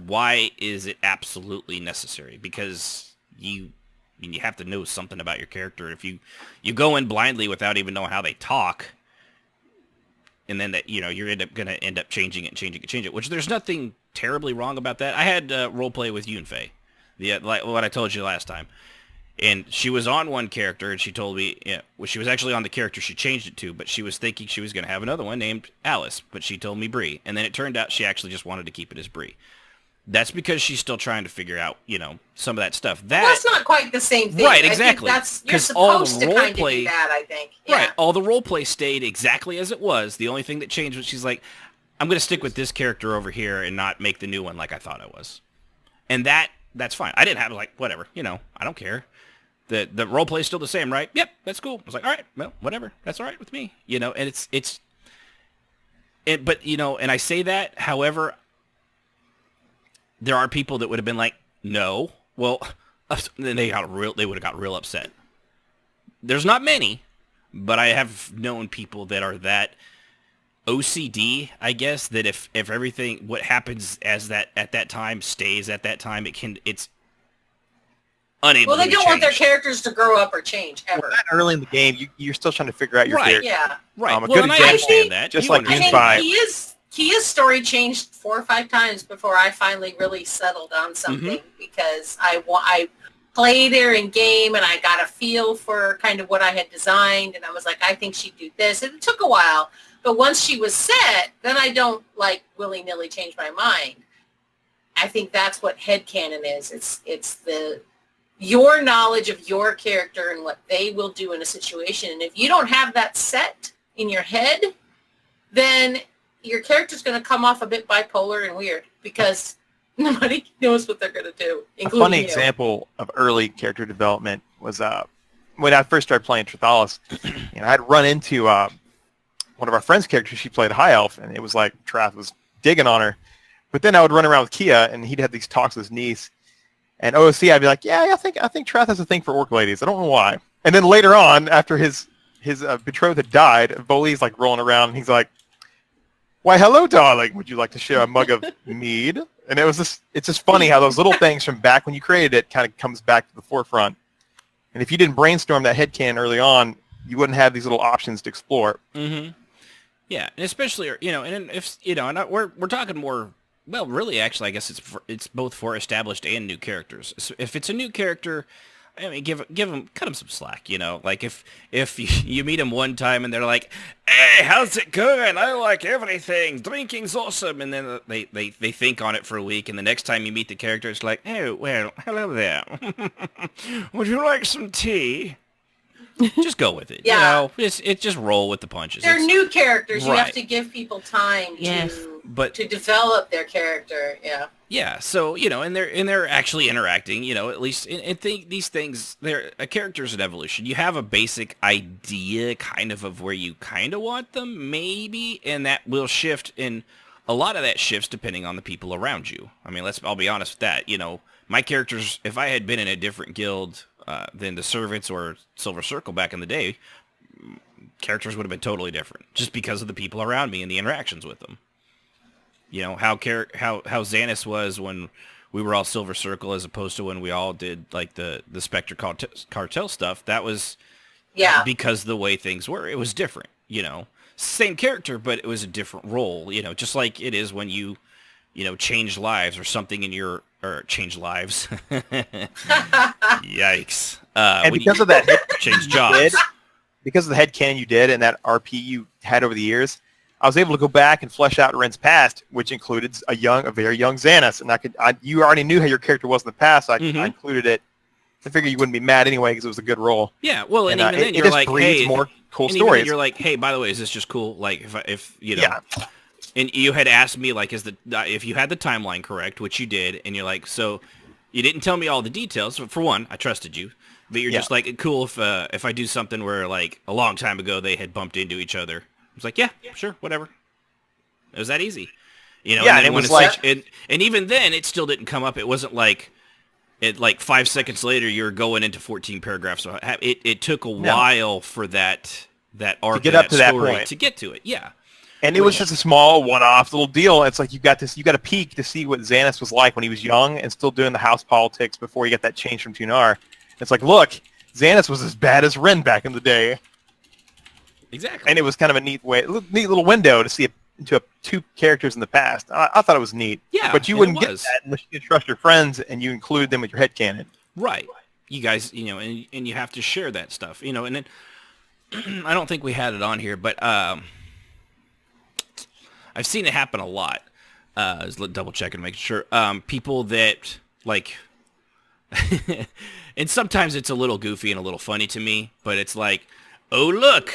Why is it absolutely necessary? Because you have to know something about your character. If you go in blindly without even knowing how they talk, and then that you're going to end up changing it, which there's nothing terribly wrong about that. I had roleplay with Yunfei, like what I told you last time. And she was on one character, and she told me, she was actually on the character she changed it to, but she was thinking she was going to have another one named Alice, but she told me Bree. And then it turned out she actually just wanted to keep it as Bree. That's because she's still trying to figure out, some of that stuff.
That's not quite the same thing.
Right, exactly.
You're supposed to kind of do that, I think. Yeah.
Right, all the roleplay stayed exactly as it was. The only thing that changed was she's like, I'm going to stick with this character over here and not make the new one like I thought I was. And that's fine. I didn't have, like, whatever, I don't care. The role play is still the same, right? Yep, that's cool. I was like, all right, well, whatever. That's all right with me. And and I say that, however, there are people that would have been like, no. Well, then they would have got real upset. There's not many, but I have known people that are that OCD, I guess, that if everything, what happens at that time stays at that time, it's unable
well, they
to
don't
change.
Want their characters to grow up or change ever.
Well, that early in the game, you're still trying to figure out your character.
Yeah.
Right.
A good example,
I understand that.
just like
I
Unify.
think Kia's story changed 4 or 5 times before I finally really settled on something because I played her in game and I got a feel for kind of what I had designed, and I was like, I think she'd do this. And it took a while, but once she was set, then I don't like willy-nilly change my mind. I think that's what headcanon is. It's your knowledge of your character and what they will do in a situation. And if you don't have that set in your head, then your character's going to come off a bit bipolar and weird because nobody knows what they're going to do.
A funny example of early character development was when I first started playing Trithalis, I'd run into one of our friends' characters. She played High Elf, and it was like Trath was digging on her. But then I would run around with Kia, and he'd have these talks with his niece. And OOC, I'd be like, yeah, I think Trath has a thing for orc ladies. I don't know why. And then later on, after his betrothed had died, Boley's like rolling around, and he's like, why, hello, darling. Would you like to share a mug of mead? And it's just funny how those little things from back when you created it kind of comes back to the forefront. And if you didn't brainstorm that headcanon early on, you wouldn't have these little options to explore.
Mm-hmm. Yeah, and especially, and if, and we're talking more. Well, really, actually, I guess it's both for established and new characters. So if it's a new character, I mean, cut them some slack, Like if you meet them one time and they're like, "Hey, how's it going? I like everything. Drinking's awesome," and then they think on it for a week, and the next time you meet the character, it's like, "Oh, well, hello there. Would you like some tea?" Just go with it.
Yeah.
Just roll with the punches.
They're new characters.
Right.
You have to give people time to develop their character. Yeah.
Yeah. So, and they're actually interacting, at least and these things, a character's an evolution. You have a basic idea kind of where you kind of want them, maybe, and that will shift, and a lot of that shifts depending on the people around you. I mean, I'll be honest with that. My characters, if I had been in a different guild than the Servants or Silver Circle back in the day, characters would have been totally different just because of the people around me and the interactions with them. How Xanis was when we were all Silver Circle as opposed to when we all did like the Spectre Cartel stuff. That was,
Yeah.
Because the way things were, it was different. Same character, but it was a different role. Just like it is when you change lives or something or change lives. Yikes!
And because of that,
change jobs.
Because of the headcanon you did and that RP you had over the years, I was able to go back and flesh out Ren's past, which included a very young Xanis. And you already knew how your character was in the past. I included it. I figured you wouldn't be mad anyway because it was a good role.
Yeah, well, and even then you're like, hey,
more cool
and
stories.
Even you're like, hey, by the way, is this just cool? Like, if
Yeah.
And you had asked me like, if you had the timeline correct, which you did, and you're like, so you didn't tell me all the details. For one, I trusted you, but you're just like, cool if I do something where like a long time ago they had bumped into each other. I was like, yeah, sure, whatever. It was that easy,
Yeah,
and
it was like,
and even then, it still didn't come up. It wasn't like. Like 5 seconds later, you're going into 14 paragraphs. So it took a while for that arc
to get up to that
story
point
to get to it. Yeah,
and it was just a small one-off little deal. It's like you got a peek to see what Xanis was like when he was young and still doing the house politics before he got that change from Tunar. It's like, look, Xanis was as bad as Ren back in the day.
Exactly.
And it was kind of a neat little window to see into two characters in the past. I thought it was neat.
Yeah,
but you wouldn't get that unless you could trust your friends and you included them with your headcanon.
Right. You guys, and you have to share that stuff, and then I don't think we had it on here, but I've seen it happen a lot. Let's double check and make sure. People that like, and sometimes it's a little goofy and a little funny to me, but it's like, oh look,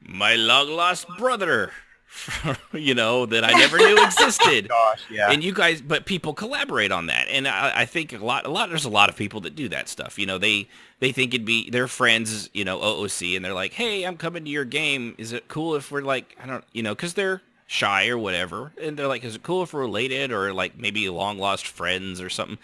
my long lost brother. That I never knew existed.
Gosh, yeah.
And you guys, but people collaborate on that, and I think there's a lot of people that do that stuff. They think it'd be their friends, OOC, and they're like, hey, I'm coming to your game. Is it cool if we're like, I don't, because they're shy or whatever, and they're like, is it cool if we're related or like maybe long lost friends or something?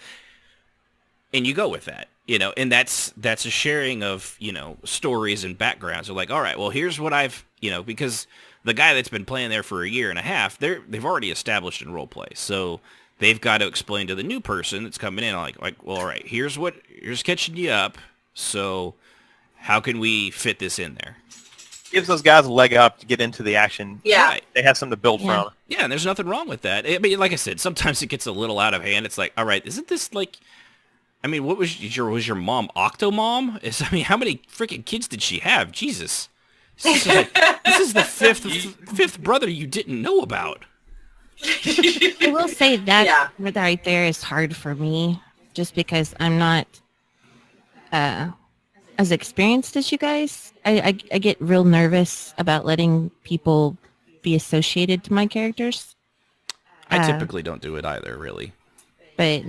And you go with that, and that's a sharing of stories and backgrounds. They're like, all right, well, here's what I've because the guy that's been playing there for a year and a half, they've already established in roleplay. So they've got to explain to the new person that's coming in, like, well, all right, here's catching you up. So how can we fit this in there?
Gives those guys a leg up to get into the action.
Yeah.
Right.
They have something to build from.
Yeah, and there's nothing wrong with that. I mean, like I said, sometimes it gets a little out of hand. It's like, all right, isn't this like, I mean, was your mom Octomom? How many freaking kids did she have? Jesus. This is the fifth brother you didn't know about.
I will say that right there is hard for me, just because I'm not as experienced as you guys. I get real nervous about letting people be associated to my characters.
I typically don't do it either, really.
But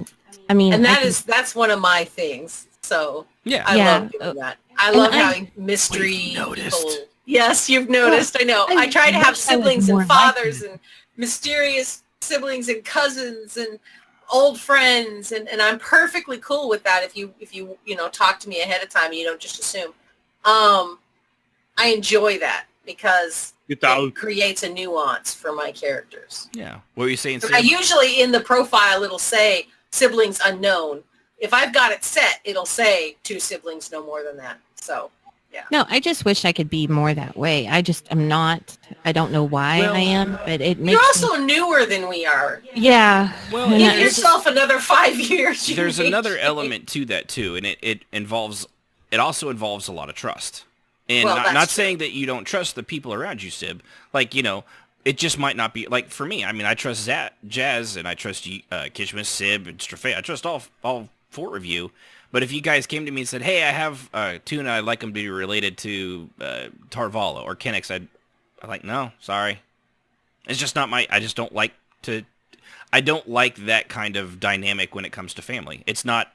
I mean,
and that's one of my things. So
yeah,
I love doing that. I love having mystery people. Yes, you've noticed. I know. I try to have siblings and fathers and mysterious siblings and cousins and old friends, and I'm perfectly cool with that if you talk to me ahead of time and you don't just assume. I enjoy that because it creates a nuance for my characters.
Yeah. What were you saying, Sid?
Usually in the profile it'll say siblings unknown. If I've got it set, it'll say 2 siblings, no more than that. So yeah.
No, I just wish I could be more that way. I'm not. I don't know why I am, but it makes
You're also newer than we are.
Yeah.
Well, give yourself another 5 years.
There's another element to that too, and it also involves a lot of trust. And not saying that you don't trust the people around you, Sib. Like, it just might not be like for me. I mean, I trust Jazz and I trust Kishma, Sib, and Strafei. I trust all 4 of you. But if you guys came to me and said, hey, I have Tuna, I'd like him to be related to Tarvala or Kenix, I'm like, no, sorry. It's just not I don't like that kind of dynamic when it comes to family. It's not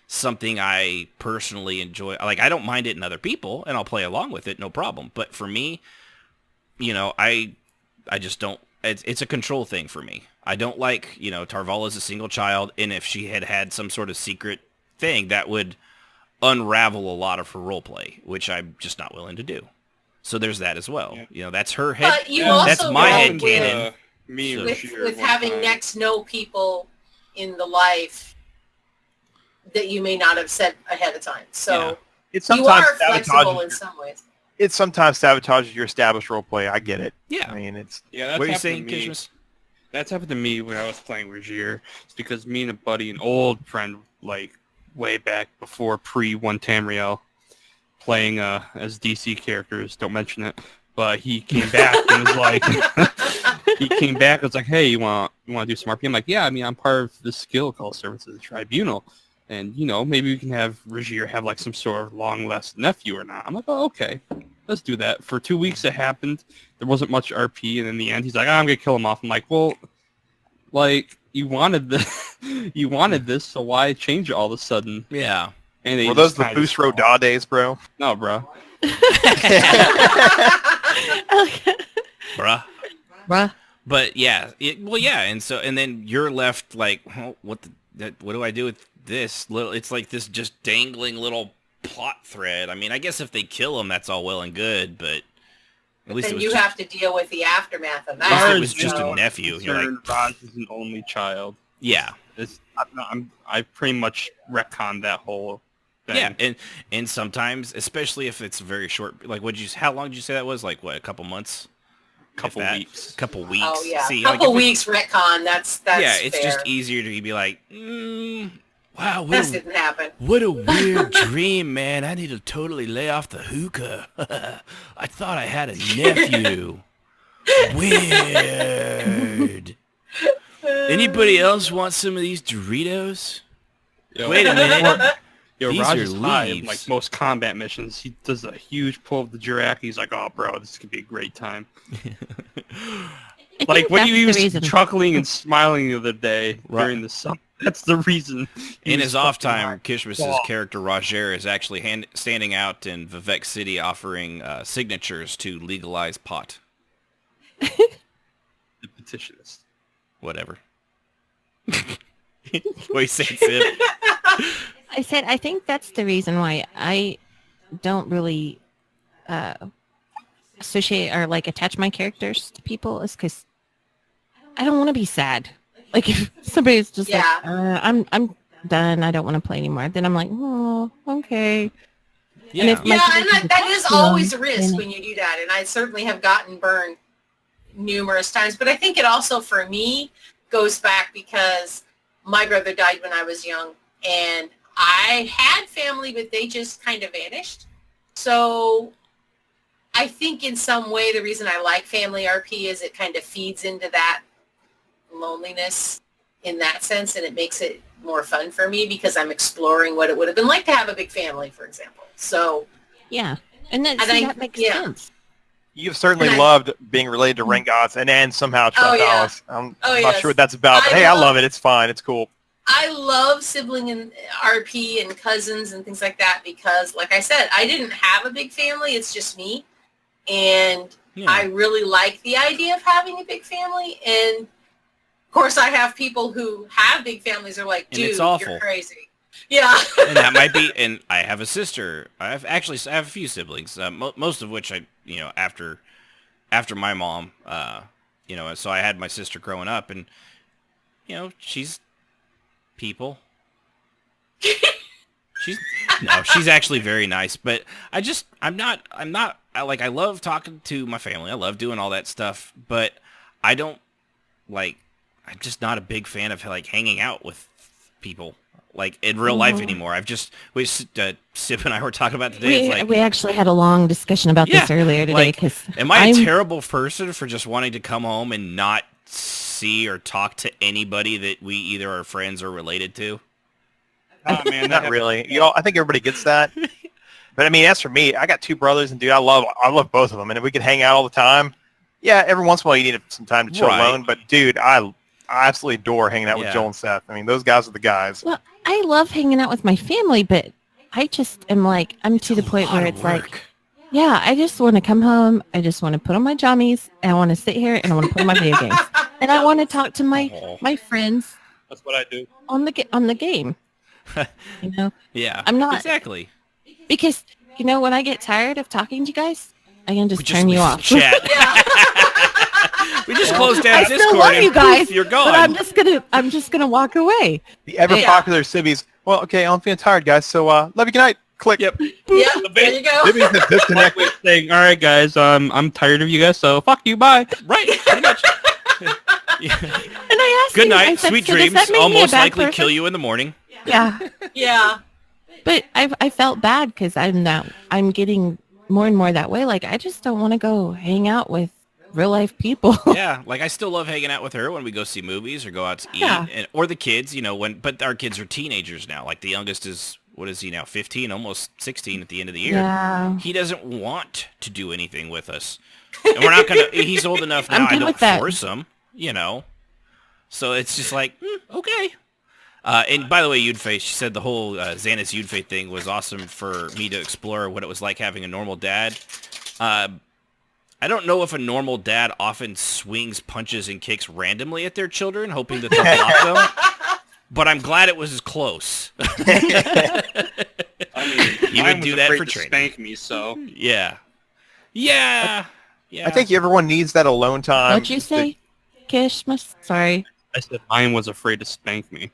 something I personally enjoy. Like, I don't mind it in other people, and I'll play along with it, no problem. But for me, I just don't, it's a control thing for me. I don't like, Tarvala's a single child, and if she had some sort of secret thing, that would unravel a lot of her role play, which I'm just not willing to do. So there's that as well. That's her head.
But you also
that's my head canon.
With having next know people in the life that you may not have said ahead of time. So
It
You
sometimes
are flexible in
sabotages.
some ways.
It sometimes sabotages your established role play. I get it.
Yeah.
I mean, it's
Yeah, that's
What are you
happened
saying,
to me.
Kishmas?
That's happened to me when I was playing Regier. It's because me and a buddy, an old friend, like way back before pre-One Tamriel, playing as DC characters. Don't mention it. But he came back and was like, hey, you want to do some RP? I'm like, yeah. I mean, I'm part of this guild called Servants of the Tribunal, and maybe we can have Regier have like some sort of long-lost nephew or not. I'm like, oh, okay, let's do that. For 2 weeks it happened. There wasn't much RP, and in the end, he's like, I'm gonna kill him off. I'm like, well, like you wanted this, so why change it all of a sudden?
Yeah.
And they
were those
just
the
kinda
Boost
just-
Row Daw days, bro?
No, bro.
Bruh.
Bruh.
But yeah, and then you're left like, oh, what do I do with this little? It's like this just dangling little plot thread. I mean, I guess if they kill him, that's all well and good, but at least
Then
it was
you
just,
have to deal with the aftermath of
at least
that.
it was just
so-
a nephew. You're like,
Raj is an only child.
yeah,
I pretty much retconned that whole thing.
yeah, and sometimes, especially if it's very short, like how long did you say that was? Like what, a couple months?
Couple
If that?
weeks.
Couple weeks.
Oh yeah,
See, like,
couple
if it-
weeks retcon. That's
yeah, it's
fair.
just easier to be like, wow,
This didn't happen.
What a weird dream, man. I need to totally lay off the hookah. I thought I had a nephew. Weird. Anybody else want some of these Doritos?
Yo,
Wait a minute.
Yo,
These
Raj
are
is high in,
leaves.
like most combat missions. He does a huge pull of the Jiraki. He's like, oh, bro, this could be a great time.
I
Like
think
when
that's
he was
the reason.
chuckling and smiling the other day
Right.
during the summer. That's the reason. he
In
was
his off
fucking
time,
high.
Kishmas's character Roger is actually standing out in Vivek City offering signatures to legalize pot.
The petitionist.
Whatever. What are you saying, Sid?
I said I think that's the reason why I don't really associate or like attach my characters to people is because I don't want to be sad. Like if somebody's just
Yeah.
like, I'm done. I don't want to play anymore. Then I'm like, oh, okay.
Yeah.
if my
Yeah, and
character
that is
talks to them,
always a risk
then-
when you do that. And I certainly have gotten burned numerous times. But I think it also, for me, goes back because my brother died when I was young. And I had family, but they just kind of vanished. So I think in some way the reason I like family RP is it kind of feeds into that loneliness in that sense. And it makes it more fun for me because I'm exploring what it would have been like to have a big family, for example. So
Yeah. And that,
And
see,
I-
that makes
yeah.
sense.
You've certainly
And I-
loved being related to Rengots and somehow
Oh, yeah.
Trentalis. I'm
Oh,
not
yes.
sure what that's about, but
I
hey, I
love-
love it. It's fine. It's cool.
I love sibling and RP and cousins and things like that because, like I said, I didn't have a big family. It's just me. And
Yeah.
I really like the idea of having a big family. And, of course, I have people who have big families are like,
And
dude,
it's awful.
you're crazy. Yeah.
And that might be, and I have a sister. I have a few siblings, most of which after my mom, so I had my sister growing up, and she's people. She's actually very nice, but I'm not, I love talking to my family. I love doing all that stuff, but I'm just not a big fan of like hanging out with people like in real life anymore. Sib and I were talking about today.
We actually had a long discussion about this earlier today
like,
because
am I a terrible person for just wanting to come home and not see or talk to anybody that we either are friends or related to?
Oh, man,
Not really. I think everybody gets that. But I mean, as for me, I got two brothers, and dude, I love both of them. And if we could hang out all the time, yeah, every once in a while you need some time to chill
Right.
alone. But dude, I absolutely adore hanging out with
Yeah.
Joel and Seth. I mean, those guys are the guys.
Well, I love hanging out with my family, but I just am like, I'm to the point where it's like, yeah, I just want to come home. I just want to put on my jammies and I want to sit here and I want to play my video games. And I want to talk to my friends
That's what I do.
on the game.
Yeah,
I'm not-
exactly.
Because, when I get tired of talking to you guys, I can just turn you off.
Chat. We just closed down
I
Discord
still love
and
you guys,
poof, you're gone.
but I'm just gonna walk away.
The ever popular Sibbies. Well, okay, I'm feeling tired, guys. So love you. Good night. Click.
Yep.
Yeah, there you go.
Maybe it's a disconnect.
Saying, all right, guys, I'm tired of you guys, so fuck you, bye.
Right. Pretty much.
And I asked
Good
him,
night.
I said,
Sweet
"So does
dreams.
that make
I'll
me a
most
bad
likely
person?"
kill you in the morning.
Yeah.
Yeah.
But I felt bad because I'm getting more and more that way. Like, I just don't want to go hang out with real life people.
Yeah, like I still love hanging out with her when we go see movies or go out to eat,
Yeah.
or the kids, but our kids are teenagers now. Like the youngest is, what is he now, 15, almost 16 at the end of the year.
Yeah.
He doesn't want to do anything with us. And we're not going to, he's old enough now,
I'm
I
good
don't
with that.
force him, So it's just like, okay. And by the way, Yudfei, she said the whole Xanis Yudfei thing was awesome for me to explore what it was like having a normal dad. I don't know if a normal dad often swings punches and kicks randomly at their children, hoping that they'll block them. But I'm glad it was as close.
I mean,
He
mine
would do
was
that
afraid
for
to
training.
spank me, so
Yeah. Yeah.
I think everyone needs that alone time.
What'd you say, Kish? Sorry.
I said mine was afraid to spank me.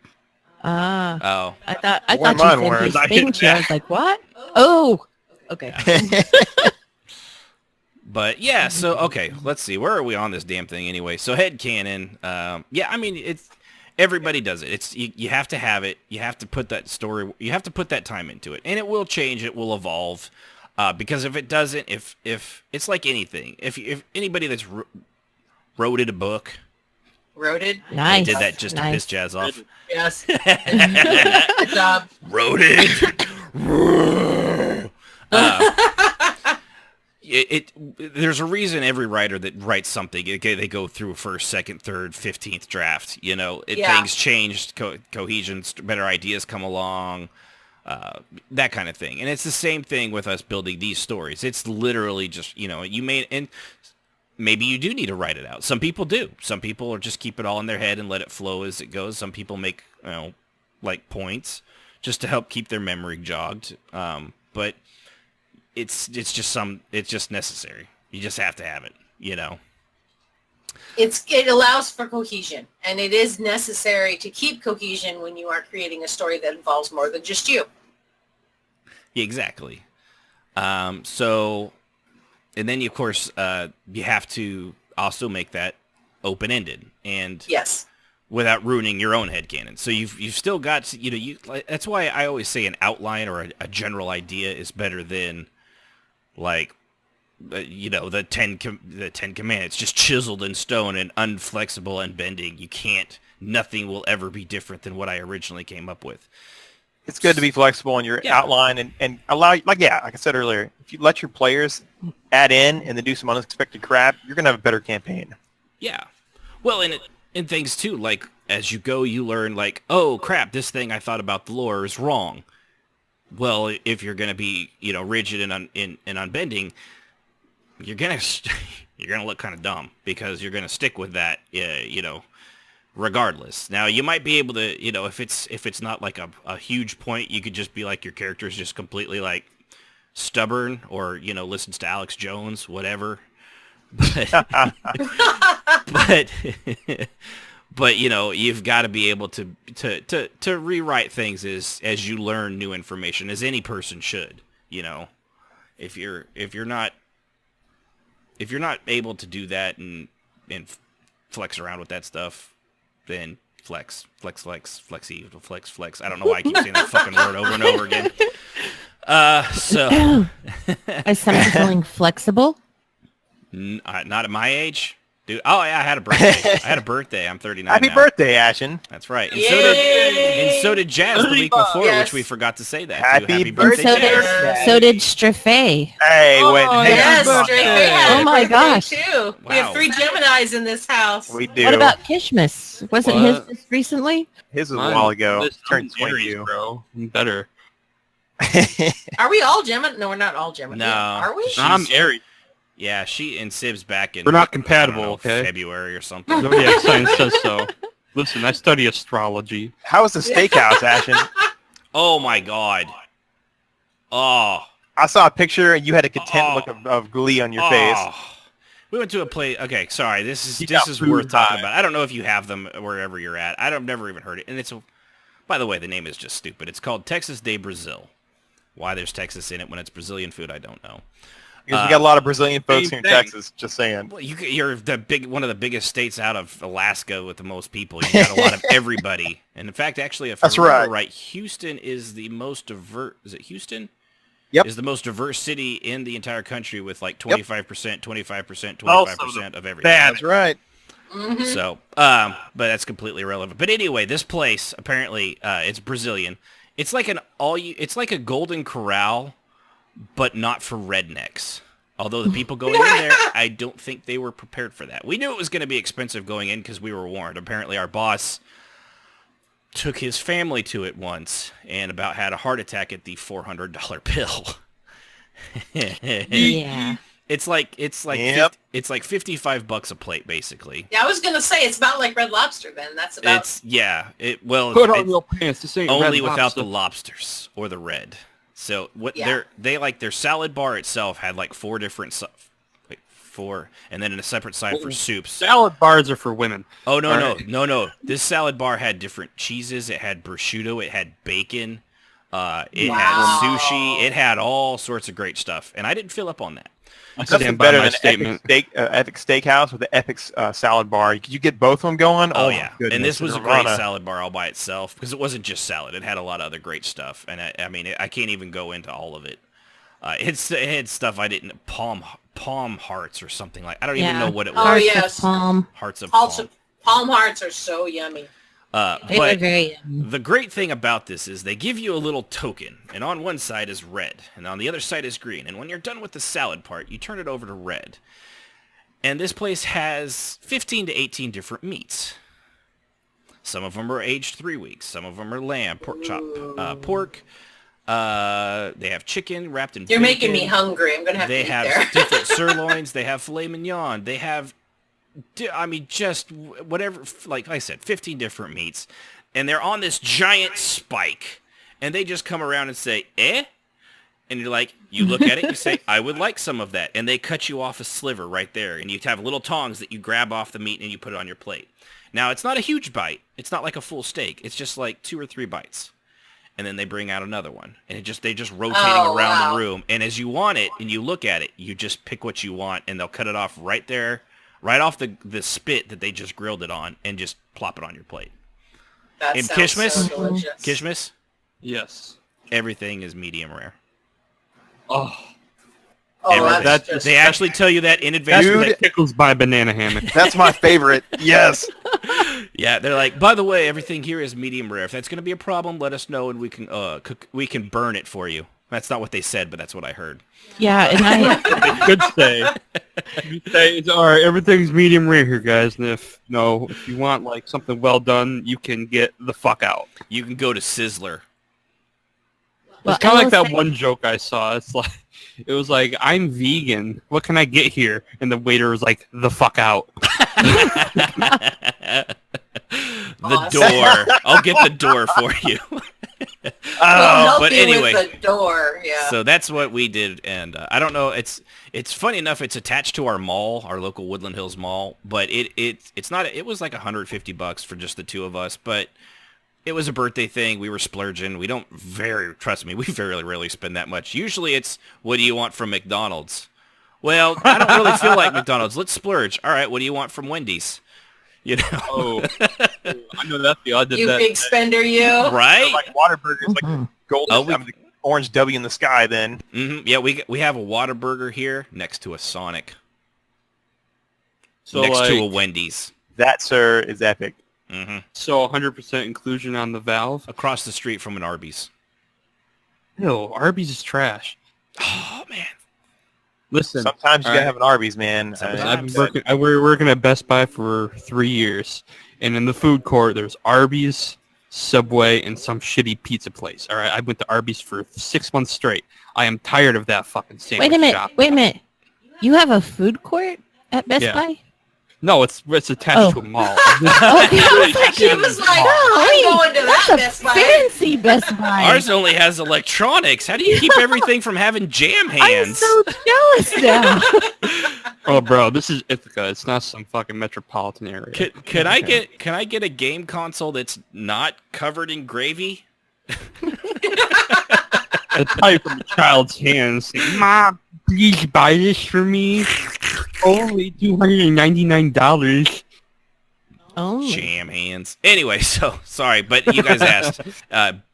Ah.
Oh.
I thought
Well,
you
mine
said
weren't.
he spanked you. I was like, what? Oh. Okay.
But yeah, so okay, let's see. Where are we on this damn thing anyway? So headcanon, yeah, I mean everybody does it. It's you have to have it. You have to put that story. You have to put that time into it, and it will change. It will evolve. Because if it doesn't, if it's like anything, if anybody that's wrote a book,
Roaded.
Nice.
did that just to
Nice.
piss Jazz off.
Yes. Good job.
Wrote it. There's a reason every writer that writes something, they go through first, second, third, 15th draft.
Yeah.
Things change, cohesion, better ideas come along, that kind of thing. And it's the same thing with us building these stories. It's literally just, and maybe you do need to write it out. Some people do. Some people just keep it all in their head and let it flow as it goes. Some people make, like points just to help keep their memory jogged. But it's just necessary. You just have to have it,
It allows for cohesion, and it is necessary to keep cohesion when you are creating a story that involves more than just you.
Yeah, exactly. So, and then of course, you have to also make that open-ended and
Yes.
without ruining your own headcanon. So you've still got to, that's why I always say an outline or a general idea is better than like the Ten Commandments, just chiseled in stone and unflexible and bending. Nothing will ever be different than what I originally came up with.
It's good to be flexible in your outline and allow, like I said earlier, if you let your players add in and then do some unexpected crap, you're going to have a better campaign.
Yeah. Well, and things too, like as you go, you learn like, oh crap, this thing I thought about the lore is wrong. Well, if you're going to be, rigid and unbending, you're going to look kind of dumb because you're going to stick with that, regardless. Now, you might be able to, if it's not like a huge point, you could just be like your character is just completely like stubborn or, listens to Alex Jones, whatever. But you've got to be able to rewrite things as you learn new information, as any person should. If you're not able to do that and flex around with that stuff, then flex. I don't know why I keep saying that fucking word over and over again. So
Is somebody feeling flexible?
not at my age. Dude, oh yeah, I had a birthday. I'm 39
Happy
now.
birthday, Ashen.
That's right. And
Yay!
so did Jazz the week before,
Yes.
which we forgot to say that.
Happy
too. Happy
birthday,
birthday,
So
Jazz.
did, so did Strafay.
Hey,
Oh,
wait. Hey,
yes,
happy
Drake
birthday.
had
Oh
a
my
birthday,
gosh.
Too. We
Wow.
have 3 Geminis in this house.
We do.
What about Kishmas? Wasn't
What?
his just recently?
His was
Mine-
a while ago.
this
Turned
one's Aries,
22.
bro. I'm better.
Are we all Gemini? No, we're not all Gemini.
No.
Are we?
I'm Aries.
Yeah, she and Sib's back in.
We're not
I don't
compatible,
know,
okay?
February or something.
Zodiac sign says so. Listen, I study astrology.
How was the steakhouse, Ashen?
Oh my god. Oh.
I saw a picture and you had a content look of glee on your face.
We went to a place. Okay, sorry. This
You
is
got food
worth talking
high.
about. I don't know if you have them wherever you're at. I've never even heard it. And by the way, the name is just stupid. It's called Texas de Brazil, Why there's Texas in it when it's Brazilian food, I don't know.
Because we got a lot of Brazilian folks
same
here in
thing.
Texas. Just saying.
Well, you're one of the biggest states out of Alaska with the most people. You got a lot of everybody. And in fact, actually, if I remember right, Houston is the most diverse. Is it Houston?
Yep.
Is the most diverse city in the entire country with like 25%, 25%, 25% of everything.
That's right.
Mm-hmm.
So, but that's completely irrelevant. But anyway, this place apparently it's Brazilian. It's like it's like a Golden Corral, but not for rednecks. Although the people going in there, I don't think they were prepared for that. We knew it was going to be expensive going in because we were warned. Apparently, our boss took his family to it once and about had a heart attack at the $400 bill.
Yeah.
It's like
Yep.
it's like $55 a plate basically.
Yeah, I was gonna say it's about like Red Lobster. Then that's about.
Put on real pants. This ain't
Only
Red
without
Lobster.
the lobsters or the red. So what
Yeah.
their salad bar itself had like four, and then in a separate side for soups.
Salad bars are for women.
Oh no. This salad bar had different cheeses. It had prosciutto. It had bacon. It had sushi. It had all sorts of great stuff, and I didn't fill up on that.
I
Nothing
stand by
better
my
than
statement.
Epic Steakhouse with the Epic salad bar. Could you get both of them going?
Oh yeah,
goodness.
and this was a
Nirvana.
great salad bar all by itself because it wasn't just salad. It had a lot of other great stuff, and I mean, I can't even go into all of it. It had stuff I didn't palm hearts or something like. I don't even know what it was.
Oh,
Hearts
yes.
of palm.
Hearts of
Palm
palm.
hearts are so yummy.
They were
But
very
the great thing about this is they give you a little token, and on one side is red, and on the other side is green. And when you're done with the salad part, you turn it over to red. And this place has 15 to 18 different meats. Some of them are aged 3 weeks. Some of them are lamb, pork chop, pork. They have chicken wrapped in
You're making
bacon.
me hungry. I'm gonna have
They
to eat
have
there.
different sirloins. They have filet mignon. They have, I mean, just whatever, like I said, 15 different meats. And they're on this giant spike. And they just come around and say, eh? And you're like, you look at it, you say, I would like some of that. And they cut you off a sliver right there. And you have little tongs that you grab off the meat and you put it on your plate. Now, it's not a huge bite. It's not like a full steak. It's just like 2 or 3 bites. And then they bring out another one. And they just rotating around the room. And as you want it and you look at it, you just pick what you want. And they'll cut it off right there, right off the spit that they just grilled it on and just plop it on your plate.
That
And
sounds
Kishmas?
so delicious.
Kishmas,
Yes.
everything is medium rare.
Oh,
Oh, that's just...
They actually tell you that in advance.
Dude.
That-
pickles by banana hammock.
That's my favorite. Yes.
yeah, they're like, by the way, everything here is medium rare. If that's going to be a problem, let us know and we can burn it for you. That's not what they said, but that's what I heard.
Yeah, and I
Good say. You say it's all right. Everything's medium rare here, guys. And if you want like something well done, you can get the fuck out.
You can go to Sizzler.
well,
It's kind of
I
like
will
that
say-
one joke I saw. It was like, I'm vegan. What can I get here? And the waiter was like, the fuck out.
The door. I'll get the door for you.
We'll help
but
you
anyway.
with the door. Yeah.
So that's what we did, and I don't know. It's funny enough. It's attached to our mall, our local Woodland Hills mall, but it's not. It was like $150 for just the two of us, but it was a birthday thing. We were splurging. We don't trust me. We very rarely spend that much. Usually, it's what do you want from McDonald's? Well, I don't really feel like McDonald's. Let's splurge. All right, what do you want from Wendy's? You know,
Oh, I know that deal. I did
You
that.
big spender, you.
right?
Like Whataburger is like
Mhm.
golden,
Oh,
the orange W in the sky then.
Yeah, we have a Whataburger here next to a Sonic,
So
next
like,
to a Wendy's.
That, sir, is epic.
so 100% inclusion on the valve.
Across the street from an Arby's.
No, Arby's is trash.
Oh man.
Listen,
Sometimes you
all
gotta
right.
have an Arby's, man.
I've been working. We're working at Best Buy for 3 years, and in the food court, there's Arby's, Subway, and some shitty pizza place. All right, I went to Arby's for 6 months straight. I am tired of that fucking sandwich
wait a minute.
shop.
Wait a minute. You have a food court at Best
Yeah.
Buy?
No, it's attached
Oh.
to a mall.
Okay, I was like,
She was like,
Golly,
I'm going to that
that's a
Best Buy.
fancy Best Buy.
Ours only has electronics. How do you keep everything from having jam
I'm
hands?
so jealous now.
Oh, bro, this is Ithaca. It's not some fucking metropolitan area.
Can I get a game console that's not covered in gravy?
It's probably from a child's hands. Like, Mom, please buy this for me. Only $299.
Oh,
Jam hands. Anyway, so sorry, but you guys asked.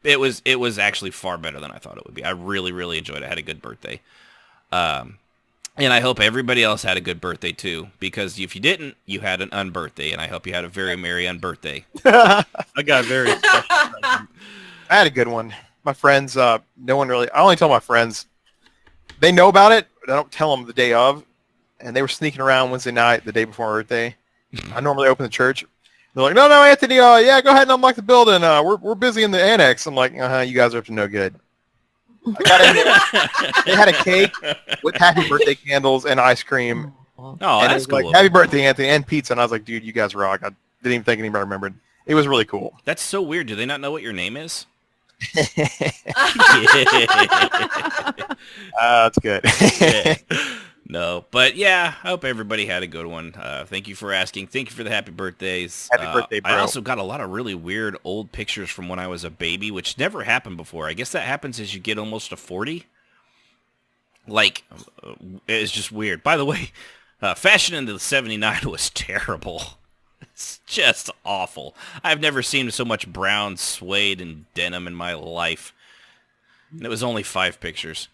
It was actually far better than I thought it would be. I really, really enjoyed it. I had a good birthday. And I hope everybody else had a good birthday too, because if you didn't, you had an unbirthday, and I hope you had a very merry unbirthday.
I got a very special present.
I had a good one. My friends, no one really, I only tell my friends, they know about it, but I don't tell them the day of. And they were sneaking around Wednesday night, the day before my birthday. I normally open the church. They're like, no, Anthony, yeah, go ahead and unlock the building. We're busy in the annex. I'm like, you guys are up to no good. I got in there. They had a cake with happy birthday candles and ice cream.
Oh,
And it
that's
was
cool.
like, happy birthday, Anthony, and pizza. And I was like, dude, you guys rock. I didn't even think anybody remembered. It was really cool.
That's so weird. Do they not know what your name is?
That's good.
No, but yeah, I hope everybody had a good one. Thank you for asking. Thank you for the happy birthdays.
Happy birthday, bro.
I also got a lot of really weird old pictures from when I was a baby, which never happened before. I guess that happens as you get almost to 40. Like, it's just weird. By the way, fashion in the 79 was terrible. It's just awful. I've never seen so much brown suede and denim in my life. And it was only 5 pictures.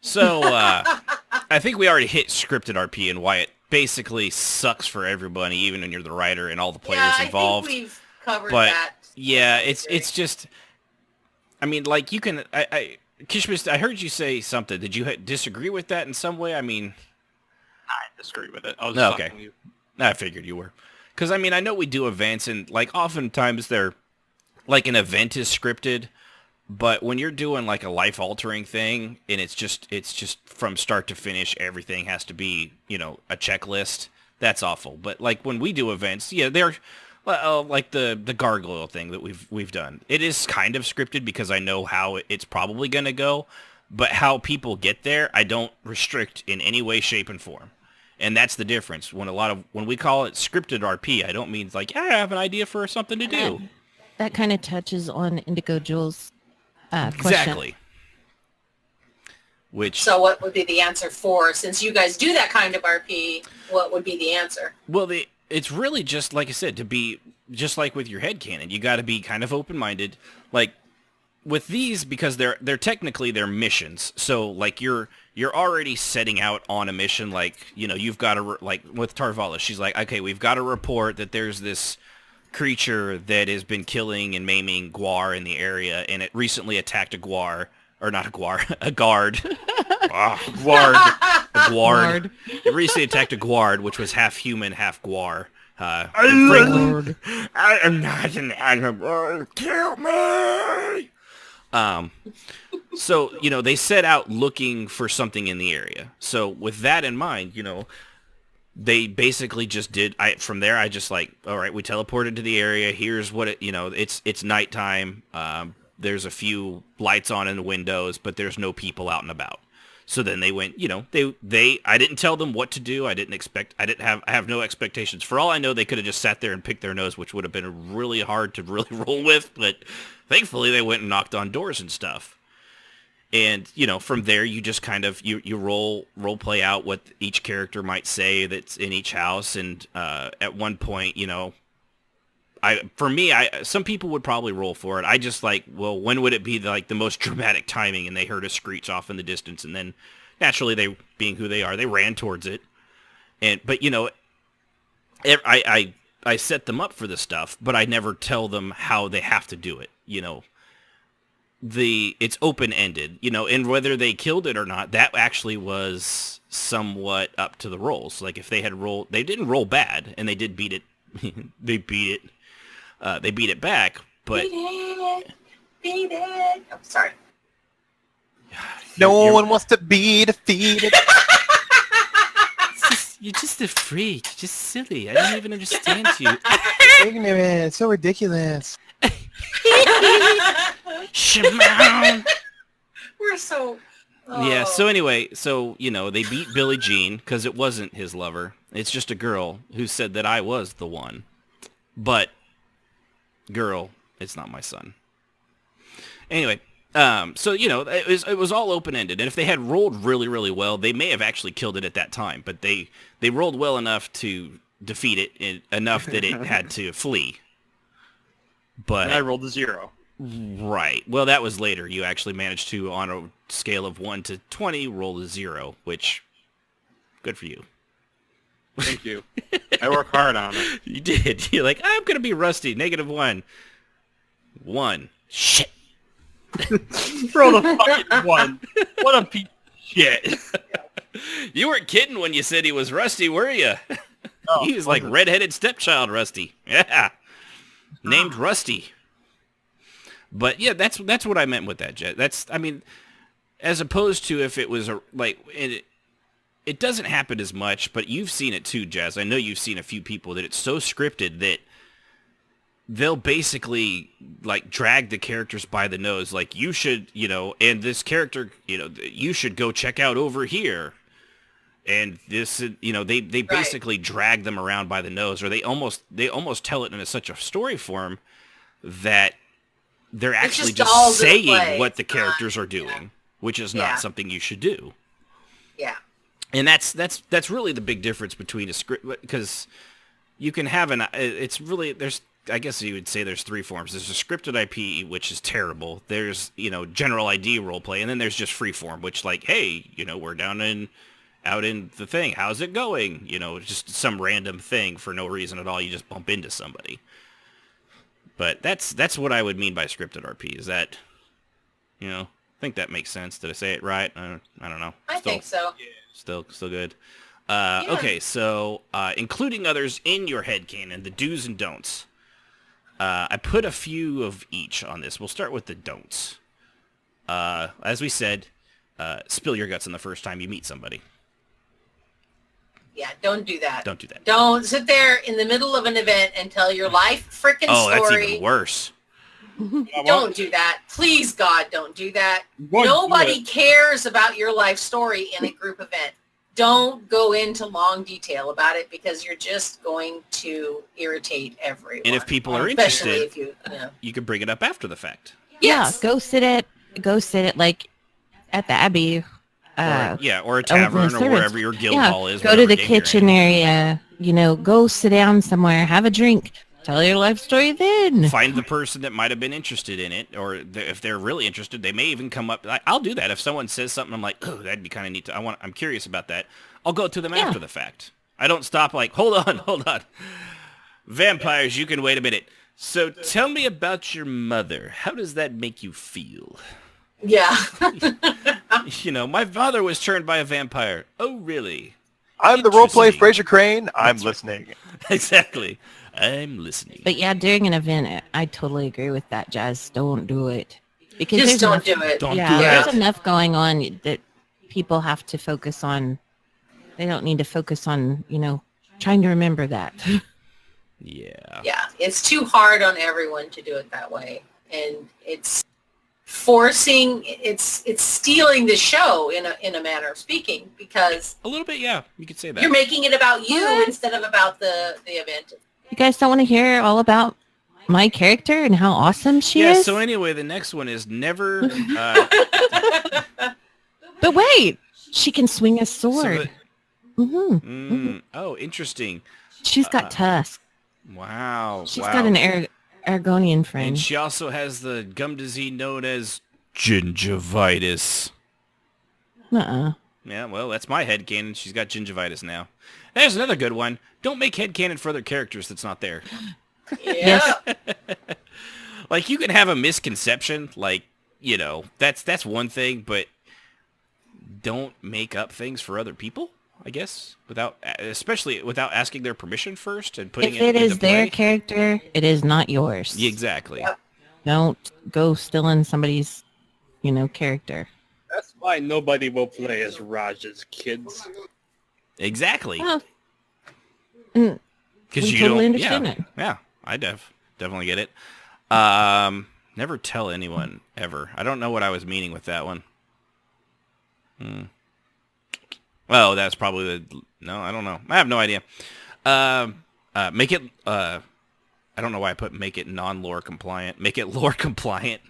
So, I think we already hit scripted RP and why it basically sucks for everybody, even when you're the writer and all the players involved.
I think we've covered
But,
that.
yeah, it's just, I mean, like, you can, Kishmis, I heard you say something. Did you disagree with that in some way? I mean...
I disagree with it. I was
Okay.
talking to you.
I figured you were. Because, I mean, I know we do events, and, like, oftentimes they're, like, an event is scripted, but when you're doing, like, a life-altering thing, and it's just from start to finish, everything has to be, you know, a checklist, that's awful. But, like, when we do events, yeah, they're, like, the gargoyle thing that we've done. It is kind of scripted because I know how it's probably going to go, but how people get there, I don't restrict in any way, shape, and form. And that's the difference. When we call it scripted RP, I don't mean like, I have an idea for something to do.
that kind of touches on Indigo Jules' question.
Exactly.
So what would be the answer for, since you guys do that kind of RP, what would be the answer?
Well, it's really just, like I said, to be just like with your headcanon. You got to be kind of open-minded. Like, with these, because they're technically they're missions, so like you're already setting out on a mission. Like, you know, you've got to, like with Tarvala, she's like, okay, we've got to report that there's this creature that has been killing and maiming Gwar in the area, and it recently attacked a Gwar, or not a Gwar, a guard. Gward. A Gward. It recently attacked a Gward, which was half human, half Gwar. I am not an animal. Kill me! So, you know, they set out looking for something in the area. So with that in mind, you know, they basically just did, from there, I just like, all right, we teleported to the area. Here's what it, you know, it's nighttime. There's a few lights on in the windows, but there's no people out and about. So then they went, you know, I didn't tell them what to do. I have no expectations. For all I know, they could have just sat there and picked their nose, which would have been really hard to really roll with. But thankfully, they went and knocked on doors and stuff. And, you know, from there, you just kind of, you role play out what each character might say that's in each house. And at one point, you know, some people would probably roll for it. I just like, well, when would it be like the most dramatic timing? And they heard a screech off in the distance, and then naturally, they being who they are, they ran towards it. But you know, I set them up for this stuff, but I never tell them how they have to do it. You know, it's open ended. You know, and whether they killed it or not, that actually was somewhat up to the rolls. Like if they had rolled, they didn't roll bad, and they did beat it. They beat it back, but...
Beat it. Oh, sorry.
No one wants to be defeated.
You're just a freak. You're just silly. I don't even understand you.
Ignorant. It's so ridiculous.
Shimon.
We're so... Oh.
Yeah, so anyway, you know, they beat Billie Jean because it wasn't his lover. It's just a girl who said that I was the one. But... girl, it's not my son. Anyway, So, it was all open-ended. And if they had rolled really, really well, they may have actually killed it at that time. But they rolled well enough to defeat it, enough that it had to flee. But
And I rolled a 0.
Right. Well, that was later. You actually managed to, on a scale of 1 to 20, roll a 0, which, good for you.
Thank you. I work hard on it.
You did. You're like, I'm going to be rusty. -1. 1. Shit.
Roll the fucking 1. What a piece of shit.
You weren't kidding when you said he was rusty, were you?
No,
He was like redheaded stepchild Rusty. Yeah. Named Rusty. But yeah, that's what I meant with that, Jet. As opposed to if it was it doesn't happen as much, but you've seen it too, Jazz. I know you've seen a few people that it's so scripted that they'll basically like drag the characters by the nose, like you should, and this character, you should go check out over here. And this, they basically drag them around by the nose, or they almost tell it in such a story form that they're actually just saying what the characters are doing, which is not something you should do.
Yeah.
And that's really the big difference between a script, because you can have I guess you would say there's 3 forms. There's a scripted IP, which is terrible. There's, general ID roleplay, and then there's just free form, which like, hey, we're out in the thing. How's it going? Just some random thing for no reason at all. You just bump into somebody. But that's what I would mean by scripted RP. Is that, I think that makes sense. Did I say it right? I don't know.
I think so.
Still good. Okay, so including others in your headcanon, the do's and don'ts. I put a few of each on this. We'll start with the don'ts. As we said, spill your guts on the first time you meet somebody.
Yeah, don't do that.
Don't do that.
Don't sit there in the middle of an event and tell your life freaking story.
Oh, that's even worse.
Don't do that. Please, God, don't do that. Nobody cares about your life story in a group event. Don't go into long detail about it, because you're just going to irritate everyone.
And if people are
especially
interested,
if
you can bring it up after the fact.
Yes.
Yeah, go sit it like at the Abbey.
Or a tavern, or wherever your guild hall is.
Go to the kitchen area. Go sit down somewhere, have a drink, tell your life story then.
Find the person that might have been interested in it, or if they're really interested, they may even come up. I'll do that if someone says something. I'm like, oh, that'd be kind of neat. I'm curious about that. I'll go to them after the fact. I don't stop like, hold on. Vampires, you can wait a minute. So tell me about your mother. How does that make you feel?
Yeah.
My father was turned by a vampire. Oh, really?
I'm the roleplay Fraser Crane. I'm listening.
Exactly. I'm listening.
But yeah, during an event, I totally agree with that, Jazz. Don't do it. Because
just don't do it.
Don't do
there's
it.
enough going on that people have to focus on. They don't need to focus on, trying to remember that.
Yeah.
Yeah, it's too hard on everyone to do it that way. And it's it's stealing the show in a manner of speaking, because
a little bit, yeah, you could say that.
You're making it about you instead of about the event.
You guys don't want to hear all about my character and how awesome she is?
Yeah, so anyway, the next one is never...
But wait, she can swing a sword.
Oh, interesting.
She's got tusks.
Wow.
She's got an Argonian friend.
And she also has the gum disease known as gingivitis. Yeah, well, that's my headcanon. She's got gingivitis now. There's another good one. Don't make headcanon for other characters that's not there.
Yeah.
Like, you can have a misconception, like, that's one thing, but don't make up things for other people, I guess, especially without asking their permission first and putting
if
it
it is
into play.
their character, it is not yours.
Exactly.
Yep.
Don't go stealing somebody's, character.
That's why nobody will play as Raj's kids.
Exactly.
Well,
Because
we totally understand it.
Yeah, I definitely get it. Never tell anyone ever. I don't know what I was meaning with that one. Well, that's probably no, I don't know. I have no idea. Make it, I don't know why I put make it non-lore compliant. Make it lore compliant.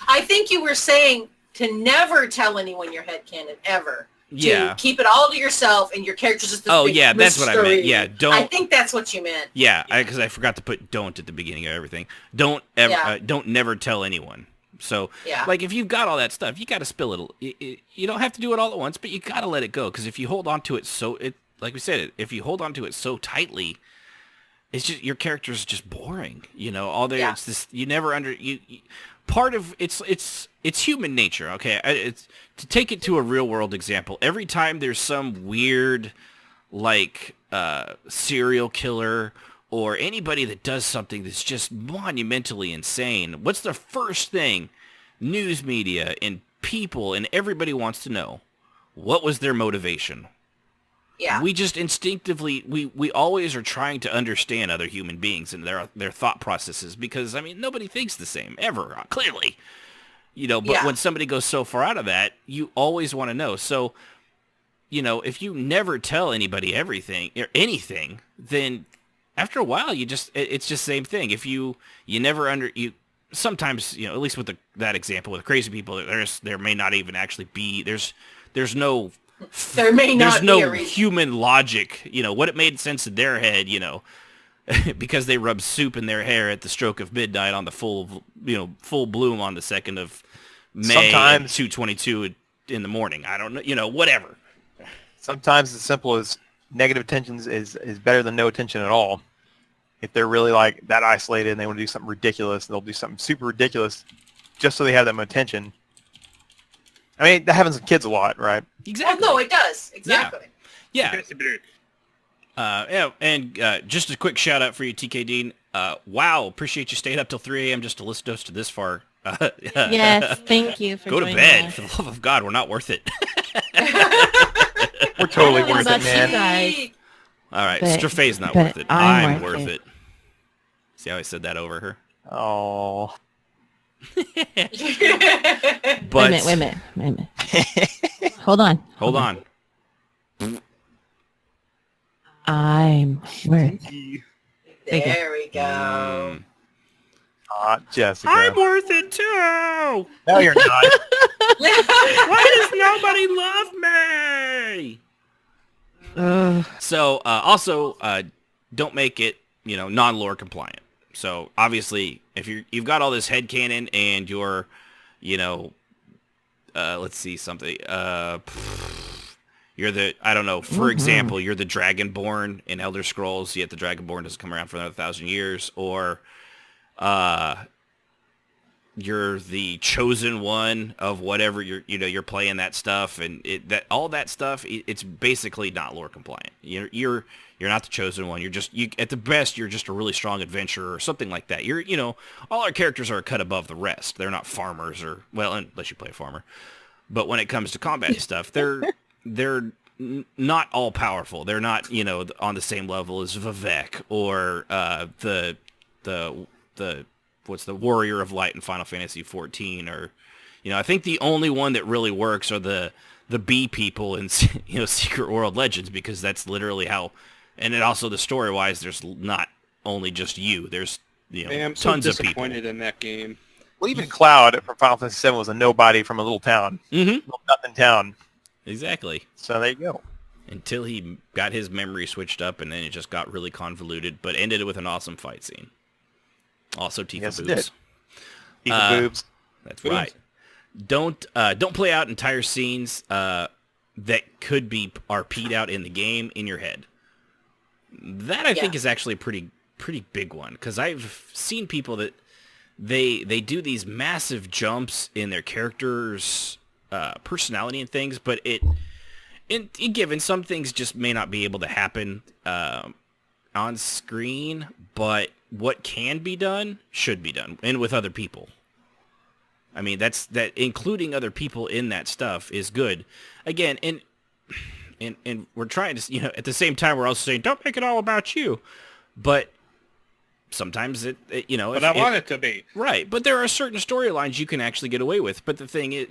I think you were saying to never tell anyone your headcanon, ever.
Yeah.
To keep it all to yourself and your character's just this
Oh,
big
yeah, that's what I meant.
mystery.
Yeah, don't...
I think that's what you meant.
Yeah, because I forgot to put "don't" at the beginning of everything. Don't ever, don't never tell anyone. So, like, if you've got all that stuff, you got to spill it. You don't have to do it all at once, but you got to let it go. Because if you hold on to it like we said, if you hold on to it so tightly, it's just your character's just boring. You know, it's this. You never part of it's human nature. Okay, it's to take it to a real world example. Every time there's some weird, like, serial killer or anybody that does something that's just monumentally insane, what's the first thing news media and people and everybody wants to know? What was their motivation?
Yeah.
We just instinctively, we always are trying to understand other human beings and their thought processes because, I mean, nobody thinks the same, ever, clearly. You know, but when somebody goes so far out of that, you always want to know. So, you know, if you never tell anybody everything or anything, then after a while, it's just the same thing. If you never sometimes, you know, at least with that example with crazy people, there may not even actually be, there's no human logic, you know, what it made sense in their head, you know, because they rub soup in their hair at the stroke of midnight on the full bloom on the 2nd of May at 2:22 in the morning. I don't know, you know, whatever.
Sometimes as simple as negative attention is better than no attention at all. If they're really like that isolated and they want to do something ridiculous, they'll do something super ridiculous just so they have that attention. I mean, that happens with kids a lot, right?
Exactly.
Oh, no, it does. Exactly.
Yeah. And just a quick shout out for you, TK Dean. Wow, appreciate you staying up till 3 a.m. just to listen to us to this far.
Yes, thank you for
Go to
joining
bed.
us.
For the love of God, we're not worth it.
We're totally
I don't know
worth it,
about
man.
you guys,
All right,
But-
Strafe's not
but
worth it.
I'm
I'm
worth
worth
it.
it. See how I said that over her?
Oh.
But
wait a minute. Hold on.
hold on.
I'm worth it.
There we go.
Jessica.
I'm worth it too.
No, you're not.
Why does nobody love me? So also don't make it, you know, non-lore compliant. So obviously, if you've got all this headcanon and you're, you know, let's see something. You're the, I don't know, for example, you're the Dragonborn in Elder Scrolls, yet the Dragonborn doesn't come around for another 1,000 years, or you're the chosen one of whatever you're playing that stuff, and all that stuff, it's basically not lore compliant. You're not the chosen one. You at the best you're just a really strong adventurer or something like that. All our characters are cut above the rest. They're not farmers unless you play a farmer. But when it comes to combat stuff, they're not all powerful. They're not, on the same level as Vivek or the what's the Warrior of Light in Final Fantasy 14, or I think the only one that really works are the bee people in Secret World Legends, because that's literally how. And it also, the story wise, there's not only just you. There's
I'm so
tons of people.
disappointed in that game.
Well, even Cloud from Final Fantasy VII was a nobody from a little town.
Mm-hmm.
Little nothing town.
Exactly.
So there you go.
Until he got his memory switched up, and then it just got really convoluted, but ended with an awesome fight scene. Also, Tifa
Yes, it
boobs.
did. Tifa boobs.
That's right. Don't play out entire scenes that could be RP'd out in the game in your head. That I think is actually a pretty big one, because I've seen people that they do these massive jumps in their characters' personality and things, but given some things just may not be able to happen on screen, but what can be done should be done, and with other people. I mean, that including other people in that stuff is good. Again, and we're trying to, at the same time, we're also saying, don't make it all about you. But sometimes
But I want it to be.
Right. But there are certain storylines you can actually get away with. But the thing is,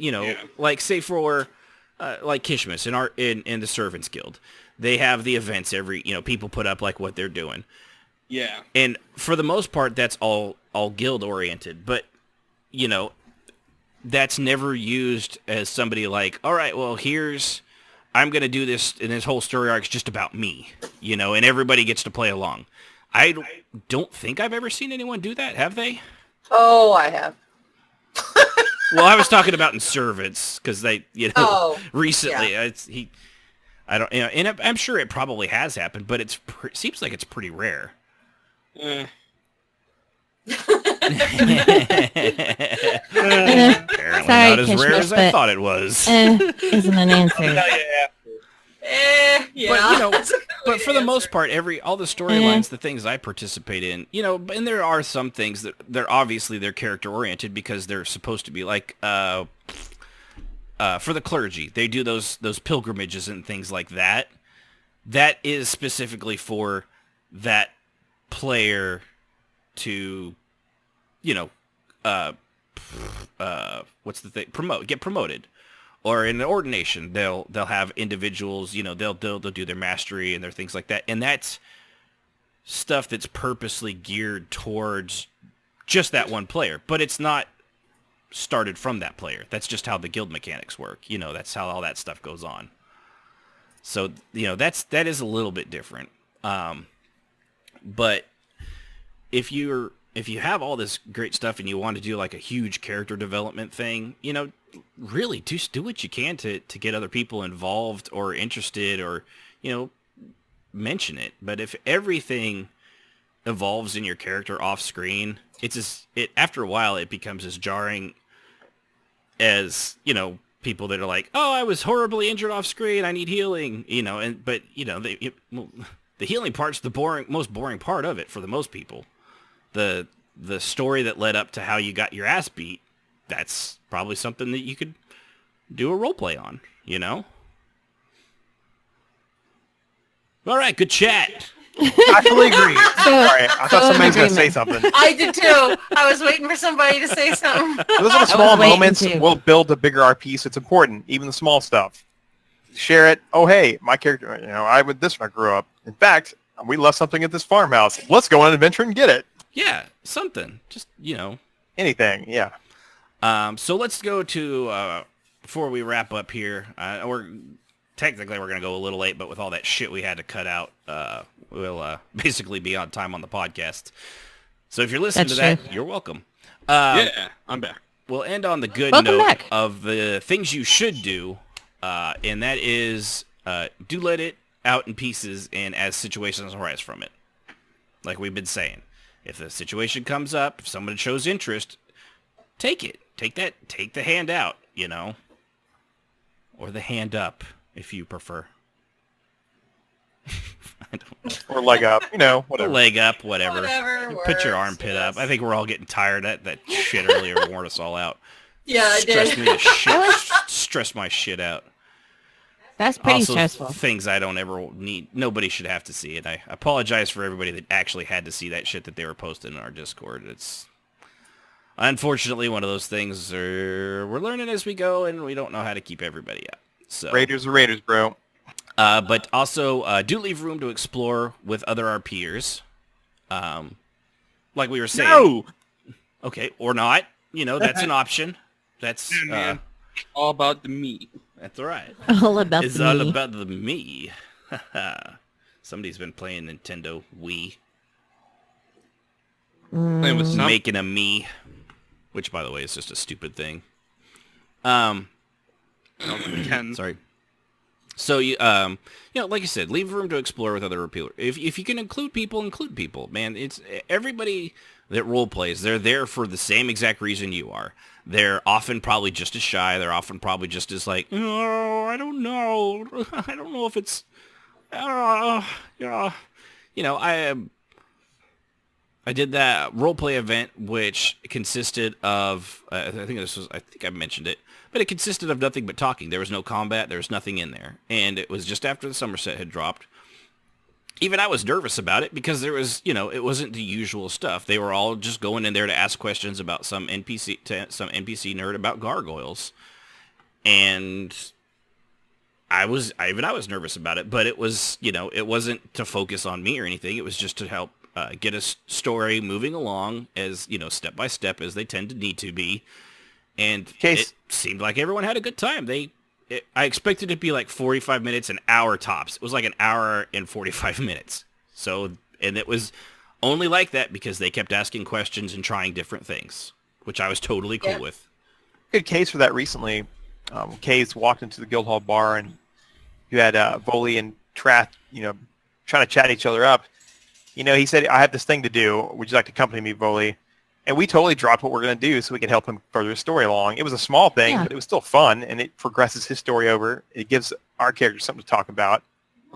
like say for, like Kishmas in the Servants Guild, they have the events every, people put up like what they're doing. And for the most part, that's all guild oriented. But, that's never used as somebody like, all right, well, I'm going to do this, and this whole story arc's just about me, and everybody gets to play along. I don't think I've ever seen anyone do that, have they?
Oh, I have.
Well, I was talking about in Servants, because they, recently,
yeah.
I don't, and I'm sure it probably has happened, but it seems like it's pretty rare. Apparently
Sorry,
not as rare
Kishmish,
as I thought it was.
Isn't an answer.
Yeah.
But for the most part, all the storylines, the things I participate in, and there are some things that they're obviously they're character oriented because they're supposed to be like, for the clergy, they do those pilgrimages and things like that. That is specifically for that player to, what's the thing? Get promoted. Or in the ordination, they'll have individuals, they'll do their mastery and their things like that. And that's stuff that's purposely geared towards just that one player. But it's not started from that player. That's just how the guild mechanics work. That's how all that stuff goes on. So, that is a little bit different. But if you have all this great stuff and you want to do like a huge character development thing, really just do what you can to get other people involved or interested or, mention it. But if everything evolves in your character off screen, after a while it becomes as jarring as, people that are like, oh, I was horribly injured off screen, I need healing, but the healing part's the most boring part of it for the most people. The story that led up to how you got your ass beat, that's probably something that you could do a role play on, All right, good chat.
I fully agree. Sorry, I thought somebody was going to say something.
I did too. I was waiting for somebody to say something.
Those are the small
waiting
moments
too.
will build a bigger RP, so it's important, even the small stuff. Share it. Oh, hey, my character, I would this when I grew up. In fact, we left something at this farmhouse. Let's go on an adventure and get it.
Yeah, something. Just,
Anything, yeah.
So let's go to, before we wrap up here, technically we're going to go a little late, but with all that shit we had to cut out, we'll basically be on time on the podcast. So if you're listening
That's
to that,
true.
you're welcome.
Yeah, I'm back.
We'll end on the good
Welcome
note
back.
of the things you should do, and that is do let it out in pieces and as situations arise from it. Like we've been saying. If the situation comes up, if someone shows interest, take it. Take the hand out, Or the hand up, if you prefer. I don't know.
Or leg up, whatever.
Leg up, whatever.
Whatever
Put your
works,
armpit
yes.
up. I think we're all getting tired. That shit earlier wore us all out.
Yeah, I
Stressed
did.
me to shit. Stressed my shit out.
That's pretty
Also,
stressful.
things I don't ever need. Nobody should have to see it. I apologize for everybody that actually had to see that shit that they were posting in our Discord. It's unfortunately one of those things we're learning as we go, and we don't know how to keep everybody up. So
Raiders are Raiders, bro.
but also do leave room to explore with other RPers. Like we were saying.
No!
Okay, or not. That's an option. That's
Man, all about the meat.
that's all right.
All about
It's
the
all
me.
about the me. Somebody's been playing Nintendo Wii,
Playing with some.
making a me, which by the way is just a stupid thing.
Ken.
Sorry. So like you said, leave room to explore with other appealers. If you can include people, man. It's everybody that role plays. They're there for the same exact reason you are. They're often probably just as shy. They're often probably just as like, oh, I don't know. I don't know if it's, I did that roleplay event, which consisted of, I think I mentioned it, but it consisted of nothing but talking. There was no combat. There was nothing in there. And it was just after the Somerset had dropped. Even I was nervous about it because there was, it wasn't the usual stuff. They were all just going in there to ask questions about some NPC nerd about gargoyles. And I was nervous about it, but it was, it wasn't to focus on me or anything. It was just to help get a story moving along as, step by step as they tend to need to be.
And
Case.
it seemed like everyone had a good time. I expected it to be like 45 minutes, an hour tops. It was like an hour and 45 minutes. So, and it was only like that because they kept asking questions and trying different things, which I was totally cool with.
Good case for that recently. Case walked into the Guildhall bar, and you had Voley and Trath, trying to chat each other up. He said, I have this thing to do. Would you like to accompany me, Voley? And we totally dropped what we're going to do so we could help him further his story along. It was a small thing, but it was still fun, and it progresses his story over. It gives our characters something to talk about.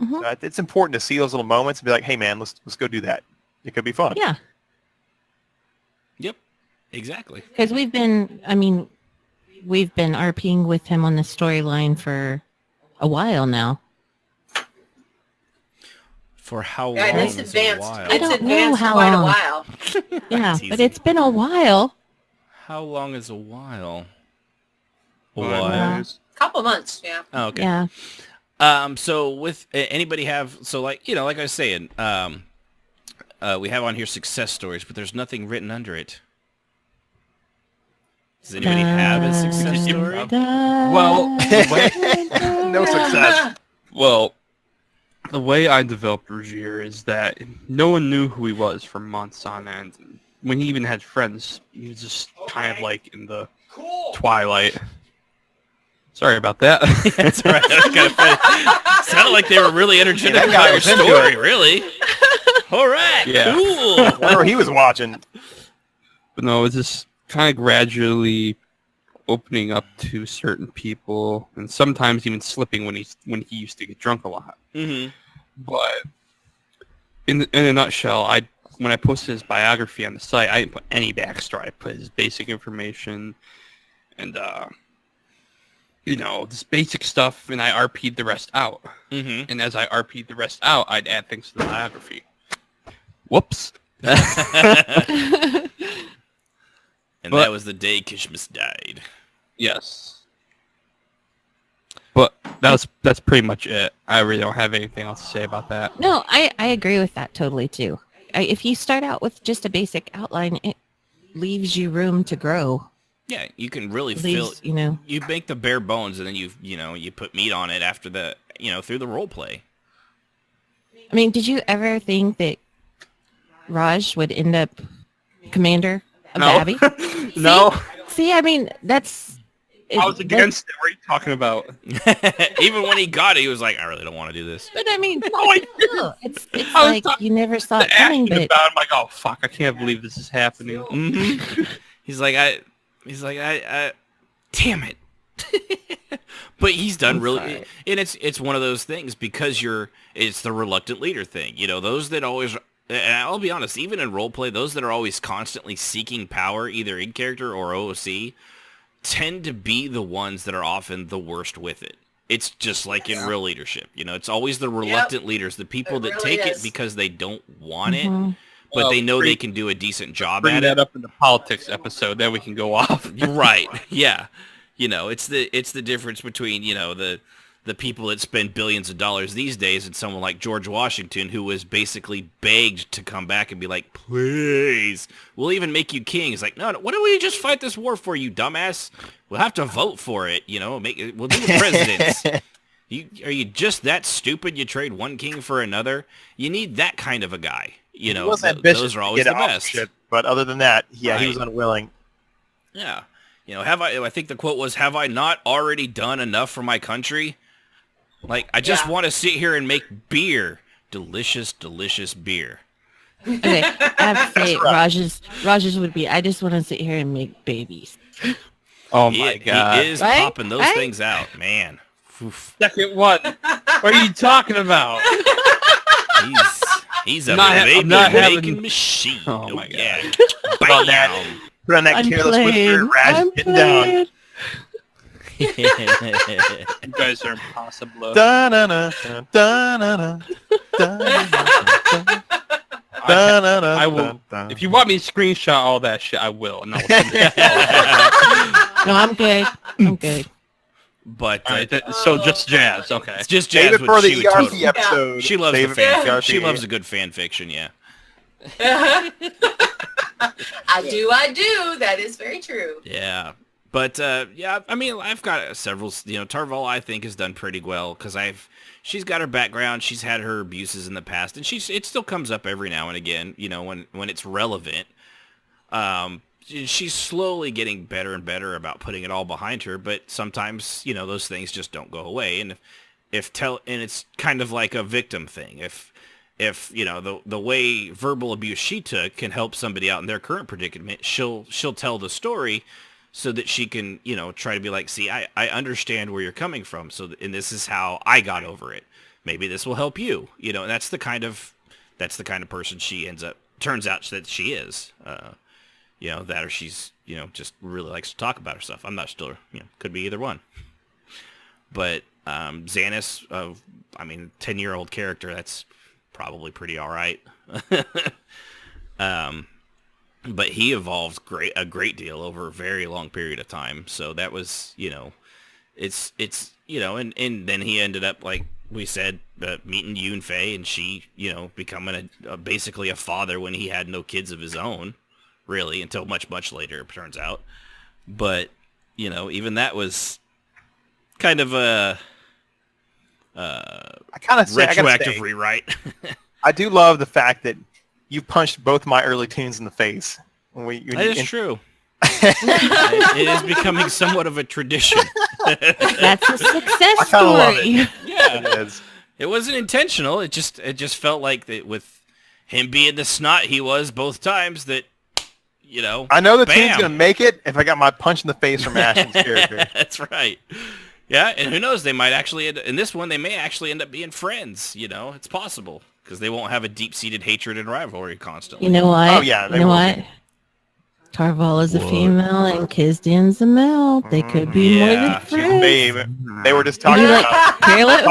Mm-hmm.
So it's important to see those little moments and be like, hey, man, let's go do that. It could be fun.
Yeah.
Yep, exactly.
Because we've been RPing with him on the storyline for a while now.
For how long?
Yeah, it's
is
advanced.
a while?
I don't
It's
know
advanced
how
quite
long.
a while.
Yeah,
It's
but
easy.
it's been a while.
How long is a while? A
5
while.
years.
Couple months, yeah.
Oh, okay.
Yeah.
So with anybody have, so like I was saying, we have on here success stories, but there's nothing written under it. Does anybody have a success story?
Well,
No success.
Well, the way I developed Rogier is that no one knew who he was for months on end. When he even had friends, he was just kind of like in the twilight. Sorry about that.
That's all right. That was kind of funny. Sounded like they were really energetic
that
about
guy
your
was into
story,
it.
really. All right,
Yeah.
cool.
Whatever he was watching.
But no, it's just kind of gradually opening up to certain people, and sometimes even slipping when he used to get drunk a lot.
Mm-hmm.
But in a nutshell, when I posted his biography on the site, I didn't put any backstory. I put his basic information and just basic stuff, and I RP'd the rest out.
Mm-hmm.
And as I RP'd the rest out, I'd add things to the biography. Whoops.
And
But-
that was the day Kishmas died.
Yes. But that's pretty much it. I really don't have anything else to say about that.
No, I agree with that totally too. If you start out with just a basic outline, it leaves you room to grow.
Yeah, you can really
Leaves,
feel. You make the bare bones, and then you put meat on it after the through the role play.
I mean, did you ever think that Raj would end up commander of the Abbey?
No.
See, I mean, that's...
I was against it. What are you talking about?
Even when he got it, he was like, "I really don't want to do this."
But I mean,
I
still, it's
I was
like
talking
you never saw it
to
coming,
Ashton
but...
about it. I'm like, oh fuck, I can't believe this is happening.
Mm-hmm. He's like, I damn it. But he's done really, and it's one of those things because it's the reluctant leader thing. Those that always, and I'll be honest, even in roleplay, those that are always constantly seeking power, either in character or OOC, tend to be the ones that are often the worst with it. It's just like in real leadership. It's always the reluctant leaders, the people that
really
take
is.
it because they don't want it,
Mhm.
but
Well,
they know they can do a decent job
Bring
at
that
it.
up in the politics episode, then we can go off.
Right. Yeah. It's the difference between, the people that spend billions of dollars these days and someone like George Washington, who was basically begged to come back and be like, please, we'll even make you king. He's like, no, what do we just fight this war for, you dumbass? We'll have to vote for it, we'll do presidents. Are you just that stupid you trade one king for another? You need that kind of a guy.
He was ambitious
Those are
to
always
get
the
off
best.
shit, but other than that, he
Right.
was unwilling.
Yeah. I think the quote was, have I not already done enough for my country? Like, I just want to sit here and make beer. Delicious, delicious beer.
Okay, I have to say, Raj's would be, I just want to sit here and make babies.
Oh my god.
He is
Right?
popping those
Right?
things out, man. Oof.
Second one. What are you talking about?
He's a
I'm not
baby-making
having-
machine.
Oh my
yeah.
Put on that,
Bam.
put on that
I'm
careless whisper
playing.
and Raj
I'm
getting down.
playing.
You guys are impossible.
Da-na-na, da-na-na, da-na-na, da-na-na,
I will.
da-na-na.
If you want me to screenshot all that shit, I will. And I'll send it.
No, I'm good. I'm good.
But
All right, so just jazz. Okay.
it's just
Save
Jazz
it for
what
the
she would
ERP
totally.
episode.
She loves
Save
the
it for
fan.
the
She
ERP.
loves a good fan fiction, yeah.
I do. That is very true.
Yeah.
But yeah, I mean, I've got several. Tarval I think has done pretty well because she's got her background. She's had her abuses in the past, and it still comes up every now and again. When it's relevant. She's slowly getting better and better about putting it all behind her, but sometimes those things just don't go away, and and it's kind of like a victim thing. If the way verbal abuse she took can help somebody out in their current predicament, she'll tell the story so that she can try to be like, see, I understand where you're coming from, and this is how I got over it. Maybe this will help you. And that's the kind of person she turns out that she is. That or she's, just really likes to talk about herself. I'm not sure, could be either one. But Xanis, 10-year-old character, that's probably pretty all right. But he evolved a great deal over a very long period of time. So that was, it's and then he ended up, like we said, meeting Yoon Fei, and she, becoming basically a father when he had no kids of his own. Really, until much, much later, it turns out. But, even that was kind of a retroactive rewrite.
I do love the fact that you punched both my early teens in the face.
That is true. It is becoming somewhat of a tradition.
That's a success
story. Love it.
Yeah, it is. It wasn't intentional. It just felt like that with him being the snot he was both times that,
I know the
bam.
team's going to make it if I got my punch in the face from Ashton's character.
That's right. Yeah, and who knows? They might actually, in this one, they may actually end up being friends. It's possible because they won't have a deep-seated hatred and rivalry constantly.
You know what?
Oh, yeah.
You know what? Tarval is a female and Kizdian's a male. They could be more than friends.
They were just talking about,
careless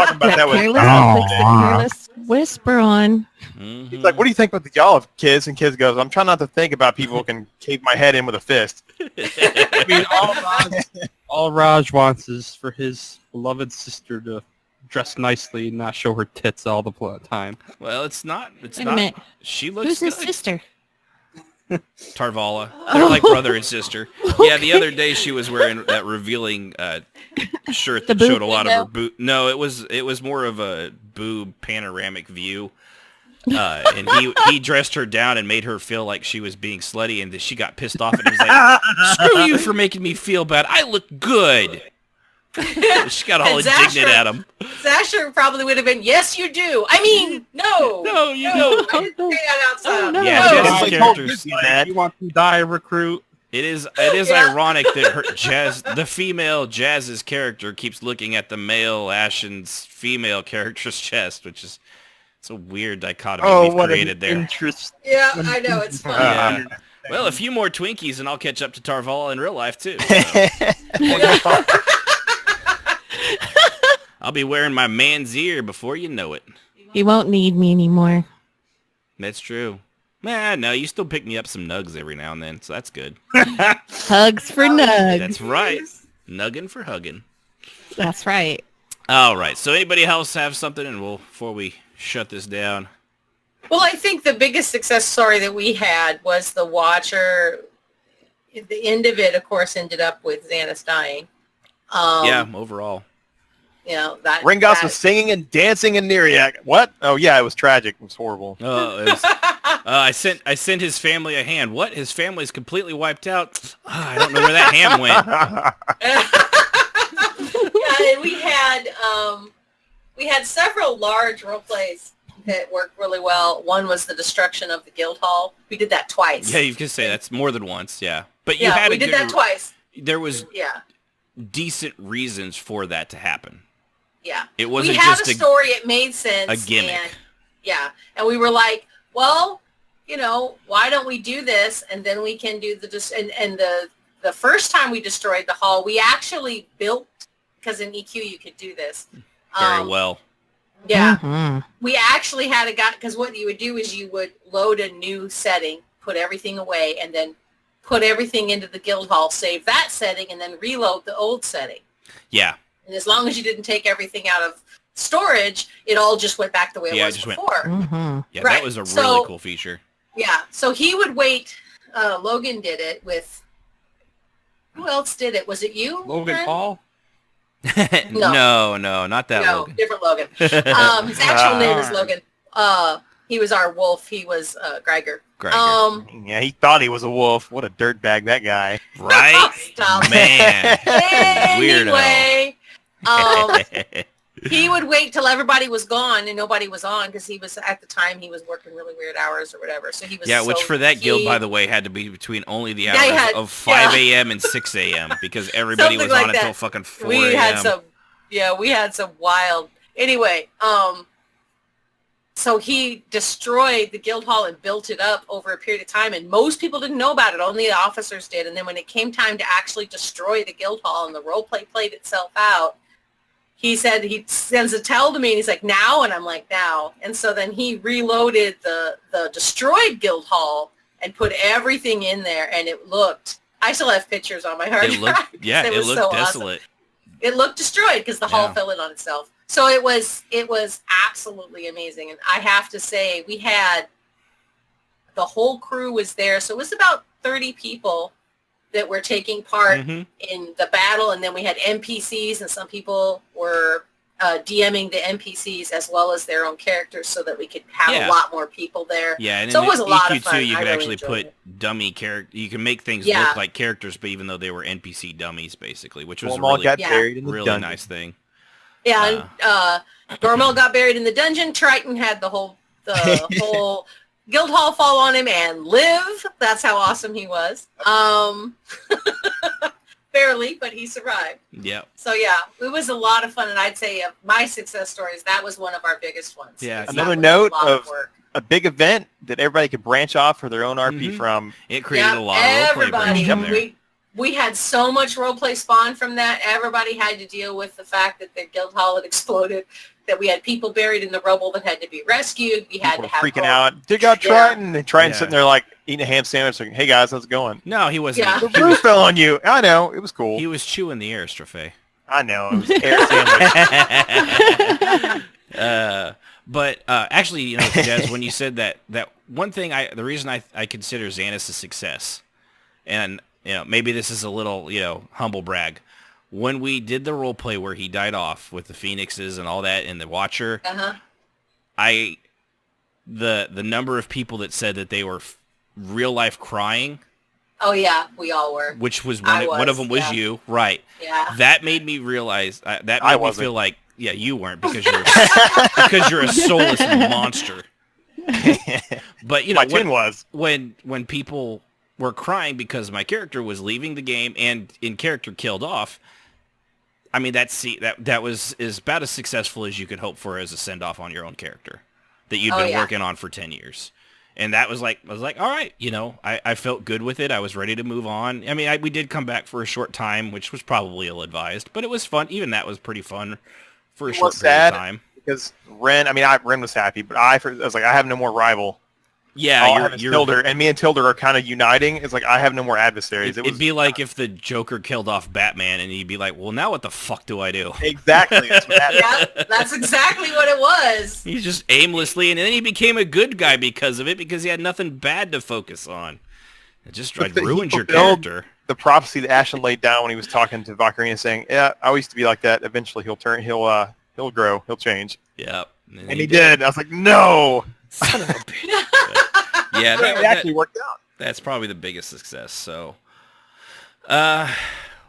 whisper on.
He's like, what do you think about the y'all of kids? And kids goes, I'm trying not to think about people who can cave my head in with a fist.
I mean, all Raj wants is for his beloved sister to dress nicely and not show her tits all the time.
Well, it's not.
Wait a minute.
She looks
Who's
good.
his sister?
Tarvala. They're like brother and sister. Okay. Yeah, the other day she was wearing that revealing shirt that showed a lot of her boob. No, it was more of a boob panoramic view. And he dressed her down and made her feel like she was being slutty, and she got pissed off and he was like, screw you for making me feel bad. I look good. She got all indignant at him.
Zasher probably would have been, yes, you do. I mean, no.
No, you don't.
Yeah,
Jazz's character's
mad. You want to die, recruit?
It is ironic that the female Jazz's character keeps looking at the male Ashen's female character's chest, which is it's a weird dichotomy we've created there.
Yeah, I know, it's funny.
Yeah. Well, a few more Twinkies and I'll catch up to Tarvala in real life too. So. I'll be wearing my man's ear before you know it.
He won't need me anymore.
That's true. Man, no, you still pick me up some nugs every now and then, so that's good.
Hugs for nugs.
That's right. Nugging for hugging.
That's right.
All right. So anybody else have something, and before we shut this down?
Well, I think the biggest success story that we had was the Watcher. The end of it, of course, ended up with Xanis dying.
Yeah, overall.
Ringos was singing and dancing in Neriak. What? Oh yeah, it was tragic. It was horrible.
Oh, it was, I sent his family a hand. What? His family's completely wiped out. I don't know where that ham went.
Yeah, and we had several large role plays that worked really well. One was the destruction of the guild hall. We did that twice.
Yeah, you can say that's more than once. Yeah, but
we did that twice.
There was decent reasons for that to happen.
Yeah.
It wasn't
just
a
story. It made sense.
A gimmick.
And we were like, well, why don't we do this? And then we can do the first time we destroyed the hall, we actually built, because in EQ you could do this.
Very well.
Yeah.
Mm-hmm.
We actually had a guy, because what you would do is you would load a new setting, put everything away, and then put everything into the guild hall, save that setting, and then reload the old setting.
Yeah.
And as long as you didn't take everything out of storage, it all just went back the way it was before.
Mm-hmm.
Yeah, right. That was a really cool feature.
Yeah. So he would wait. Logan did it with Who else did it? Was it you?
Logan
Brent?
Paul?
No, not that
No,
Logan.
different Logan. His actual name is Logan. He was our wolf. He was Greiger.
Greiger.
Yeah, he thought he was a wolf. What a dirtbag that guy.
Right?
Stop.
Man.
Anyway, he would wait till everybody was gone and nobody was on because he was at the time he was working really weird hours or whatever. So he was
Yeah, which for that guild, by the way, had to be between only the hours
Yeah,
of 5 a.m. and 6 a.m. because everybody was
Something
on
like
until
that.
fucking 4
we
a.m.
had some, we had some wild. Anyway, so he destroyed the guild hall and built it up over a period of time, and most people didn't know about it. Only the officers did. And then when it came time to actually destroy the guild hall and the roleplay played itself out, he said he sends a tell to me, and he's like, now? And I'm like, now. And so then he reloaded the destroyed guild hall and put everything in there, and it looked, I still have pictures on my hard
It
drive.
looked, yeah, it
was
looked
so
desolate.
Awesome. It looked destroyed because the hall
Yeah.
fell in on itself. So it was absolutely amazing. And I have to say, we had, the whole crew was there. So it was about 30 people that were taking part in the battle. And then we had NPCs, and some people were DMing the NPCs as well as their own characters so that we could have
Yeah.
a lot more people there.
Yeah, and
so
in
it was a lot
EQ2,
of fun.
you
I
could
really
actually
enjoyed
put
it.
dummy character. You can make things
Yeah.
look like characters, but even though they were NPC dummies, basically, which was a
Dormal
really,
got
Yeah.
buried in the
really
dungeon.
nice thing.
Yeah, and Dormel got buried in the dungeon. Triton had the whole guild hall fall on him and live. That's how awesome he was. Barely, but he survived.
Yep.
So yeah, it was a lot of fun, and I'd say of my success stories, that was one of our biggest ones.
Yeah,
That
Another
was
note
a lot
of
work.
a big event that everybody could branch off for their own RP from.
It created
Yeah,
a lot of roleplay
everybody.
branches there.
We had so much roleplay spawn from that. Everybody had to deal with the fact that their guild hall had exploded, that we had people buried in the rubble that had to be rescued. We had
People
to have
freaking out. Dig out
Yeah.
Triton. And Triton
Yeah.
sitting there like eating a ham sandwich like, hey guys, how's it going?
No, he wasn't.
Yeah.
The roof fell on you. I know. It was cool.
He was chewing the air, Straffe.
I know. It was air sandwich.
But actually, you know, Jez, when you said that one thing, the reason I consider Xanis a success, and you know, maybe this is a little, you know, humble brag. When we did the role play where he died off with the Phoenixes and all that and the Watcher, the number of people that said that they were real life crying.
Oh yeah, we all were.
Which was
I
one of them was
yeah.
you, right?
Yeah.
That made me realize. That made
I
me
wasn't.
feel like, yeah, you weren't because you're because you're a soulless monster. But you know,
My twin was.
when people were crying because my character was leaving the game and in character killed off. I mean, that was about as successful as you could hope for as a send off on your own character that you'd been working on for 10 years. And that was like, I was like, all right, you know, I felt good with it. I was ready to move on. I mean, we did come back for a short time, which was probably ill-advised, but it was fun. Even that was pretty fun for a short period of time.
Because Ren was happy, but I was like, I have no more rival.
Yeah,
All I have is Tilder, and me and Tilder are kind of uniting. It's like I have no more adversaries.
It'd be like if the Joker killed off Batman, and he'd be like, well, now what the fuck do I do?
Exactly. That's what happened.
Yeah, that's exactly what it was.
He's just aimlessly, and then he became a good guy because of it, because he had nothing bad to focus on. It just like, ruins your character.
The prophecy that Ashton laid down when he was talking to Valkyria, saying, "Yeah, I used to be like that. Eventually, he'll grow, he'll change."
Yep.
And he did. I was like, "No."
Son of a bitch. Yeah,
It actually worked out.
That's probably the biggest success. So, well,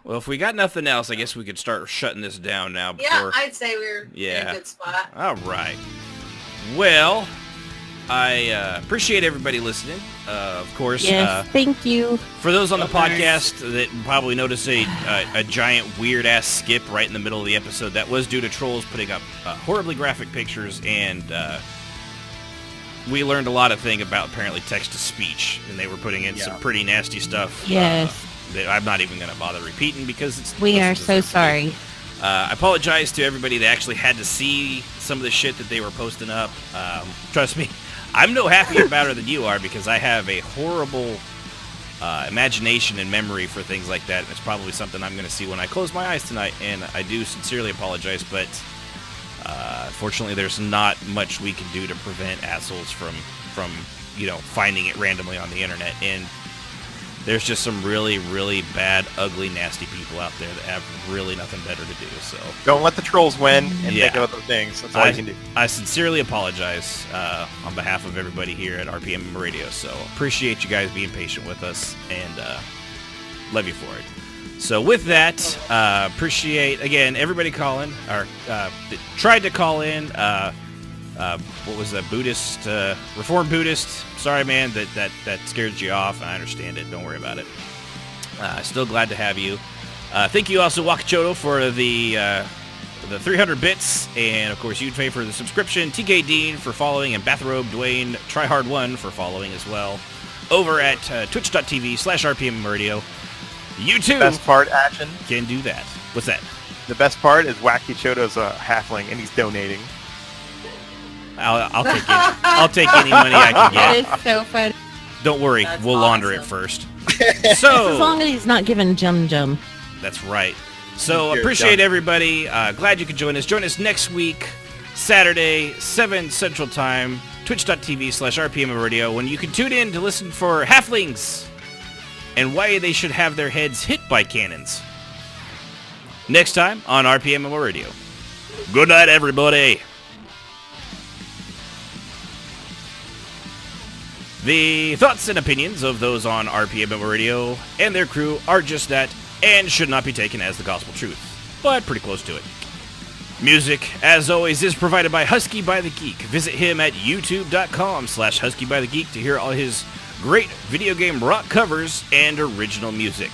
if we got nothing else, I guess we could start shutting this down now.
Yeah, I'd say we're in a good spot.
All right. Well, I appreciate everybody listening. Of course.
Yes, thank you.
For those on the podcast that probably noticed a giant weird-ass skip right in the middle of the episode, that was due to trolls putting up horribly graphic pictures, and we learned a lot of things about apparently text-to-speech, and they were putting in some pretty nasty stuff.
Yes.
That I'm not even going to bother repeating because
We are so sorry.
I apologize to everybody that actually had to see some of the shit that they were posting up. Trust me, I'm no happier about it than you are because I have a horrible imagination and memory for things like that. And it's probably something I'm going to see when I close my eyes tonight, and I do sincerely apologize, but fortunately there's not much we can do to prevent assholes from you know, finding it randomly on the internet. And there's just some really, really bad, ugly, nasty people out there that have really nothing better to do. So
Don't let the trolls win and
Yeah.
think of other things. That's all you can do.
I sincerely apologize on behalf of everybody here at RPMMORadio. So appreciate you guys being patient with us, and love you for it. So with that, appreciate, again, everybody calling, or that tried to call in. What was that, Buddhist, Reformed Buddhist? Sorry, man, that scared you off, and I understand it. Don't worry about it. Still glad to have you. Thank you also, Wakachoto, for the 300 bits, and of course, Yudfei for the subscription, TK Dean for following, and Bathrobe Dwayne Tryhard1 for following as well. Over at twitch.tv/RPMMORadio. You too
Best part, Action.
can do that. What's that?
The best part is Wacky Choto's a halfling, and he's donating.
I'll take it. I'll take any money I can
That
get.
is so funny.
Don't worry,
That's
we'll launder it
awesome.
first.
As
So
long as he's not giving Jum.
that's right. So
You're
appreciate
done.
everybody. Glad you could join us. Join us next week, Saturday, 7 Central Time, twitch.tv/RPMMORadio, when you can tune in to listen for halflings and why they should have their heads hit by cannons. Next time on RPMMORadio. Good night, everybody. The thoughts and opinions of those on RPMMORadio and their crew are just that and should not be taken as the gospel truth, but pretty close to it. Music, as always, is provided by Husky by the Geek. Visit him at youtube.com/HuskyByTheGeek to hear all his great video game rock covers and original music.